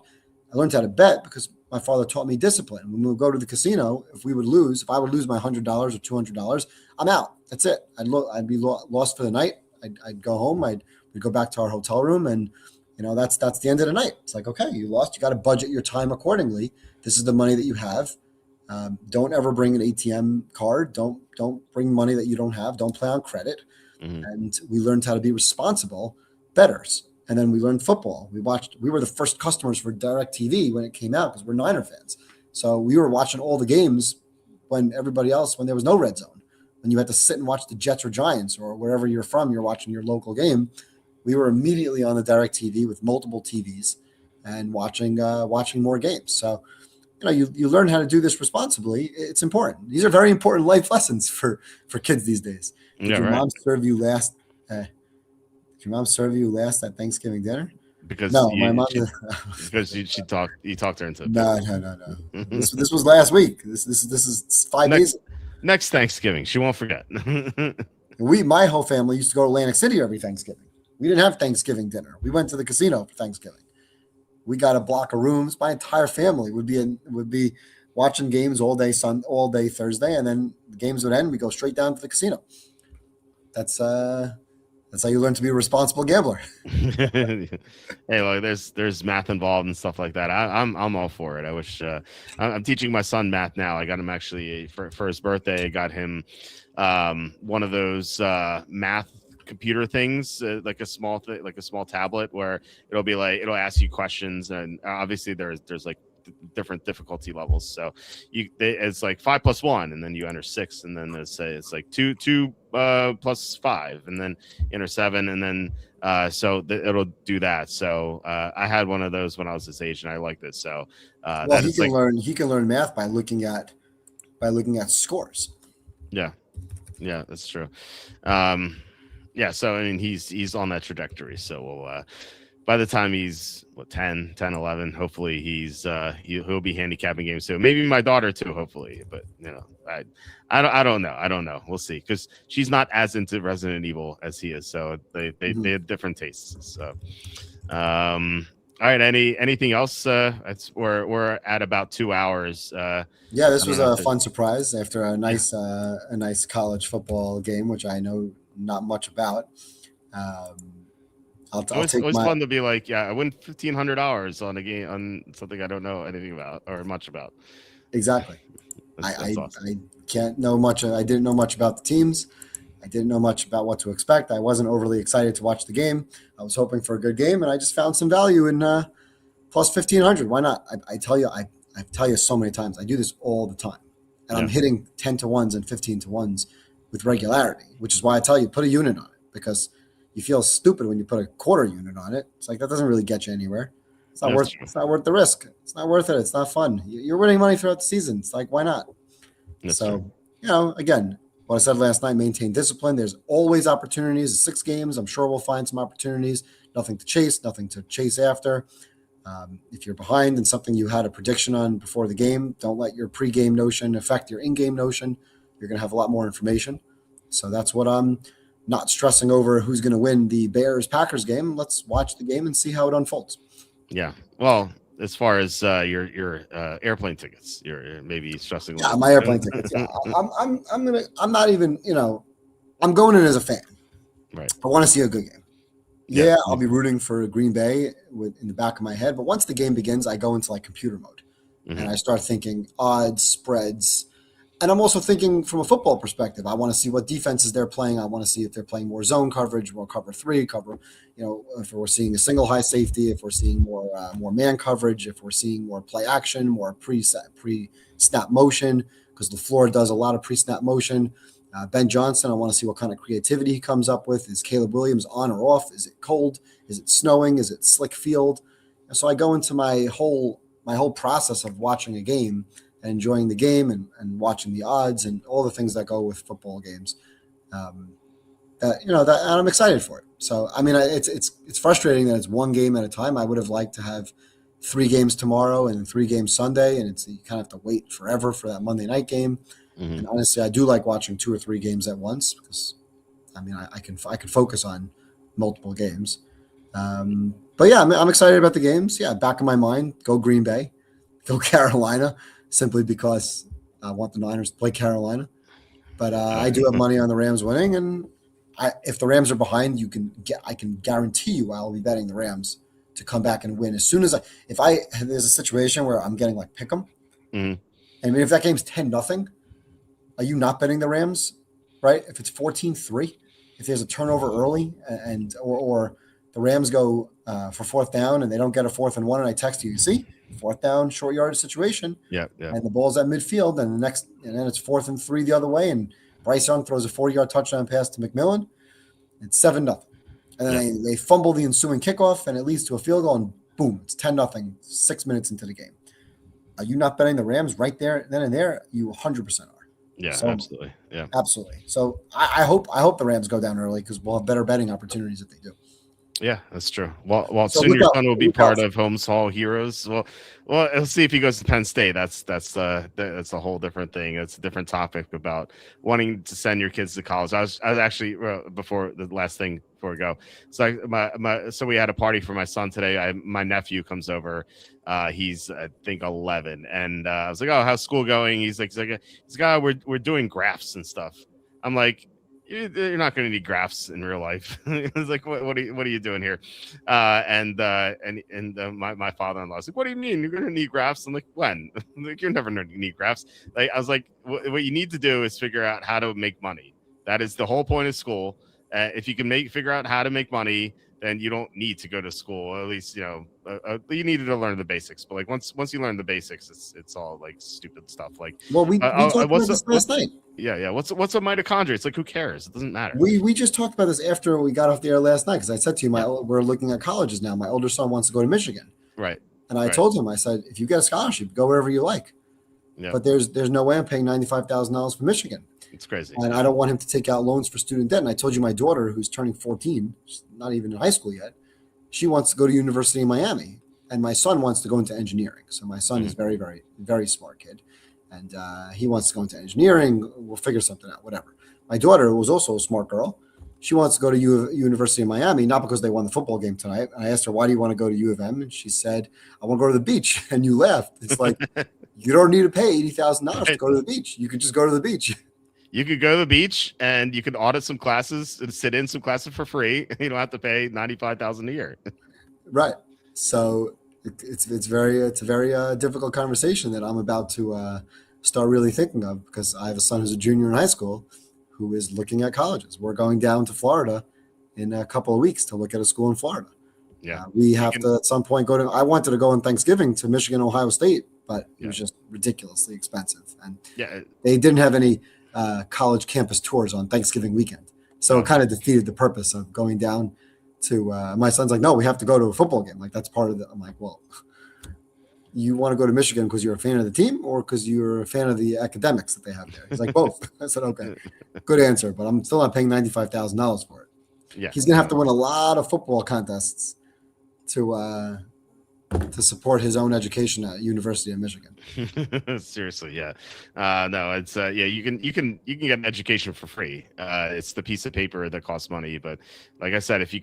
I learned how to bet because my father taught me discipline. When we would go to the casino, if I would lose my $100 or $200, I'm out. That's it. I'd be lost for the night. I'd go home. We'd go back to our hotel room, and that's the end of the night. It's like, okay, you lost. You got to budget your time accordingly. This is the money that you have. Don't ever bring an ATM card. Don't bring money that you don't have. Don't play on credit. And we learned how to be responsible bettors. And then we learned football. We were the first customers for DirecTV when it came out because we're Niner fans. So we were watching all the games when there was no red zone. When you had to sit and watch the Jets or Giants or wherever you're from, you're watching your local game. We were immediately on the DirecTV with multiple TVs and watching more games. So, you learn how to do this responsibly. It's important. These are very important life lessons for kids these days. Did your mom serve you last? Did your mom serve you last at Thanksgiving dinner? Because my mom. You talked her into it. No. This was last week. This is 5 days. Next Thanksgiving, she won't forget. My whole family used to go to Atlantic City every Thanksgiving. We didn't have Thanksgiving dinner. We went to the casino for Thanksgiving. We got a block of rooms. My entire family would be watching games all day Thursday, and then the games would end. We go straight down to the casino. That's how you learn to be a responsible gambler. Hey, look, there's math involved and stuff like that. I'm all for it. I wish I'm teaching my son math now. I got him actually for his birthday. I got him one of those math computer things, like a small tablet where it'll ask you questions, and obviously there's like different difficulty levels. So it's like 5 + 1, and then you enter 6, and then it's like 2 + 5, and then enter 7, and then it'll do that. So I had one of those when I was this age, and I liked it. So he can learn math by looking at scores. Yeah, that's true. So I mean he's on that trajectory. So we'll by the time he's 10, 11, hopefully he'll be handicapping games too. Maybe my daughter too, hopefully. But I don't know. We'll see, because she's not as into Resident Evil as he is. So they have different tastes. So all right. Anything else? We're at about 2 hours. This was a fun surprise after a nice college football game, which I know not much about. It's always fun to be like, I win $1,500 on a game on something I don't know anything about or much about. Exactly. That's awesome. I can't know much. I didn't know much about the teams. I didn't know much about what to expect. I wasn't overly excited to watch the game. I was hoping for a good game, and I just found some value in plus 1,500. Why not? I tell you, I tell you so many times. I do this all the time, and I'm hitting 10-to-1s and 15-to-1s with regularity, which is why I tell you put a unit on it, because you feel stupid when you put a quarter unit on it. It's like that doesn't really get you anywhere. It's not worth. True. It's not worth the risk. It's not worth it. It's not fun. You're winning money throughout the season. It's like, why not? That's true. Again, what I said last night: maintain discipline. There's always opportunities. It's 6 games. I'm sure we'll find some opportunities. Nothing to chase. Nothing to chase after. If you're behind in something you had a prediction on before the game, don't let your pregame notion affect your in-game notion. You're going to have a lot more information. So that's what I'm not stressing over who's going to win the Bears-Packers game. Let's watch the game and see how it unfolds. Yeah. Well, as far as your airplane tickets, you're maybe stressing. Yeah, my airplane tickets. Yeah. I'm not even, I'm going in as a fan. Right. I want to see a good game. Yeah, I'll be rooting for Green Bay in the back of my head. But once the game begins, I go into like computer mode. Mm-hmm. And I start thinking odds, spreads. And I'm also thinking from a football perspective. I want to see what defenses they're playing. I want to see if they're playing more zone coverage, more cover 3, if we're seeing a single high safety, if we're seeing more man coverage, if we're seeing more play action, more pre-snap motion, because LaFleur does a lot of pre-snap motion. Ben Johnson, I want to see what kind of creativity he comes up with. Is Caleb Williams on or off? Is it cold? Is it snowing? Is it slick field? And so I go into my whole process of watching a game and enjoying the game and watching the odds and all the things that go with football games. And I'm excited for it. So, I mean, it's frustrating that it's one game at a time. I would have liked to have 3 games tomorrow and 3 games Sunday, and you kind of have to wait forever for that Monday night game. Mm-hmm. And honestly, I do like watching 2 or 3 games at once because, I mean, I can focus on multiple games. But yeah, I'm excited about the games. Yeah, back in my mind, go Green Bay, go Carolina, simply because I want the Niners to play Carolina. But I do have money on the Rams winning, and if the Rams are behind, I can guarantee you I'll be betting the Rams to come back and win as soon as there's a situation where I'm getting like pick 'em, and if that game's 10-0. Are you not betting the Rams, right? If it's 14-3, if there's a turnover early or the Rams go for 4th down and they don't get a 4th and 1, and I text you see, 4th down, short yardage situation. Yeah. And the ball's at midfield, and then it's 4th and 3 the other way, and Bryce Young throws a 40-yard touchdown pass to McMillan. It's 7-0. And then they fumble the ensuing kickoff, and it leads to a field goal, and boom, it's 10-0, 6 minutes into the game. Are you not betting the Rams right there, then and there? You 100% are. Yeah, so, absolutely. Yeah, absolutely. So I hope the Rams go down early because we'll have better betting opportunities if they do. Yeah, that's true. Well, soon your son will be part of Holmes Hall Heroes. Well, let's see if he goes to Penn State. That's a whole different thing. It's a different topic about wanting to send your kids to college. I was actually before the last thing before we go. So so we had a party for my son today. My nephew comes over. He's I think 11, and I was like, "Oh, how's school going?" He's like, we're doing graphs and stuff." I'm like, you're not going to need graphs in real life. It's like, what are you doing here? And my father-in-law's like, what do you mean you're going to need graphs? I'm like, when? Like, you're never going to need graphs. Like, I was like, what you need to do is figure out how to make money. That is the whole point of school. If you can figure out how to make money, then you don't need to go to school. At least, you needed to learn the basics. But like once you learn the basics, it's all like stupid stuff. Like, well, we talked about this last night. Yeah. What's a mitochondria? It's like, who cares? It doesn't matter. We just talked about this after we got off the air last night because I said to you, we're looking at colleges now. My older son wants to go to Michigan, right? And I told him, I said, if you get a scholarship, go wherever you like. Yeah. But there's no way I'm paying $95,000 for Michigan. It's crazy. And I don't want him to take out loans for student debt. And I told you my daughter, who's turning 14, she's not even in high school yet, she wants to go to University of Miami. And my son wants to go into engineering. So my son is very, very, very smart kid. And he wants to go into engineering. We'll figure something out, whatever. My daughter was also a smart girl. She wants to go to University of Miami, not because they won the football game tonight. And I asked her, why do you want to go to U of M? And she said, I want to go to the beach. And you laughed. It's like, you don't need to pay $80,000 to go to the beach. You could just go to the beach. You could go to the beach and you could audit some classes and sit in some classes for free. You don't have to pay $95,000 a year. Right. So it's a very difficult conversation that I'm about to start really thinking of, because I have a son who's a junior in high school who is looking at colleges. We're going down to Florida in a couple of weeks to look at a school in Florida. Yeah, we have to at some point go to. I wanted to go on Thanksgiving to Michigan, Ohio State, but it was just ridiculously expensive, and they didn't have any college campus tours on Thanksgiving weekend, so it kind of defeated the purpose of going down to. My son's like, no, we have to go to a football game. Like, that's part of it. I'm like, well, you want to go to Michigan because you're a fan of the team, or because you're a fan of the academics that they have there? He's like, both. I said, okay, good answer, but I'm still not paying $95,000 for it. Yeah, he's gonna have to win a lot of football contests to support his own education at University of Michigan. Seriously, yeah. No, it's you can get an education for free. It's the piece of paper that costs money, but like I said, if you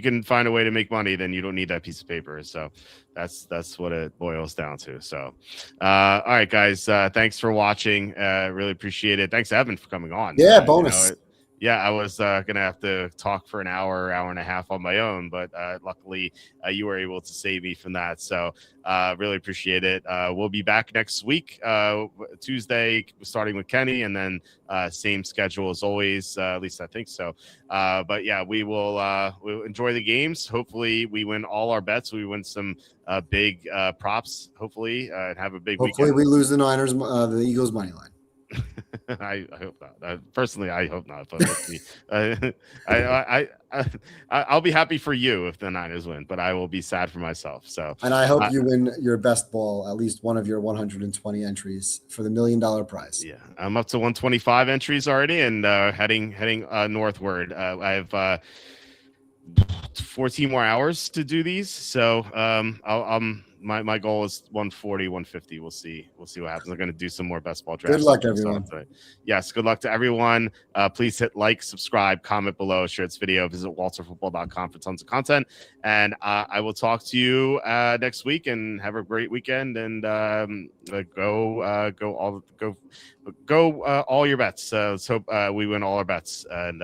can find a way to make money, then you don't need that piece of paper. So that's what it boils down to. So all right, guys, thanks for watching. Really appreciate it. Thanks, Evan, for coming on. Yeah, bonus. Yeah, I was gonna have to talk for an hour and a half on my own, but luckily you were able to save me from that. So really appreciate it. We'll be back next week, Tuesday, starting with Kenny, and then same schedule as always. At least I think so. But yeah, we'll enjoy the games. Hopefully, we win all our bets. We win some big props. Hopefully, and have a big. Hopefully, we lose the Niners, the Eagles money line. I hope not. Personally, I hope not. But let's see. I'll be happy for you if the Niners win, but I will be sad for myself. So, and I hope you win your best ball, at least one of your 120 entries for the $1 million prize. Yeah, I'm up to 125 entries already, and heading northward. I have 14 more hours to do these, so my goal is 140, 150. We'll see what happens. I'm going to do some more best ball drafts. Good luck, everyone. Yes, good luck to everyone. Please hit like, subscribe, comment below, share this video, visit walterfootball.com for tons of content. And I will talk to you next week, and have a great weekend, and go all your bets. Let's hope we win all our bets. And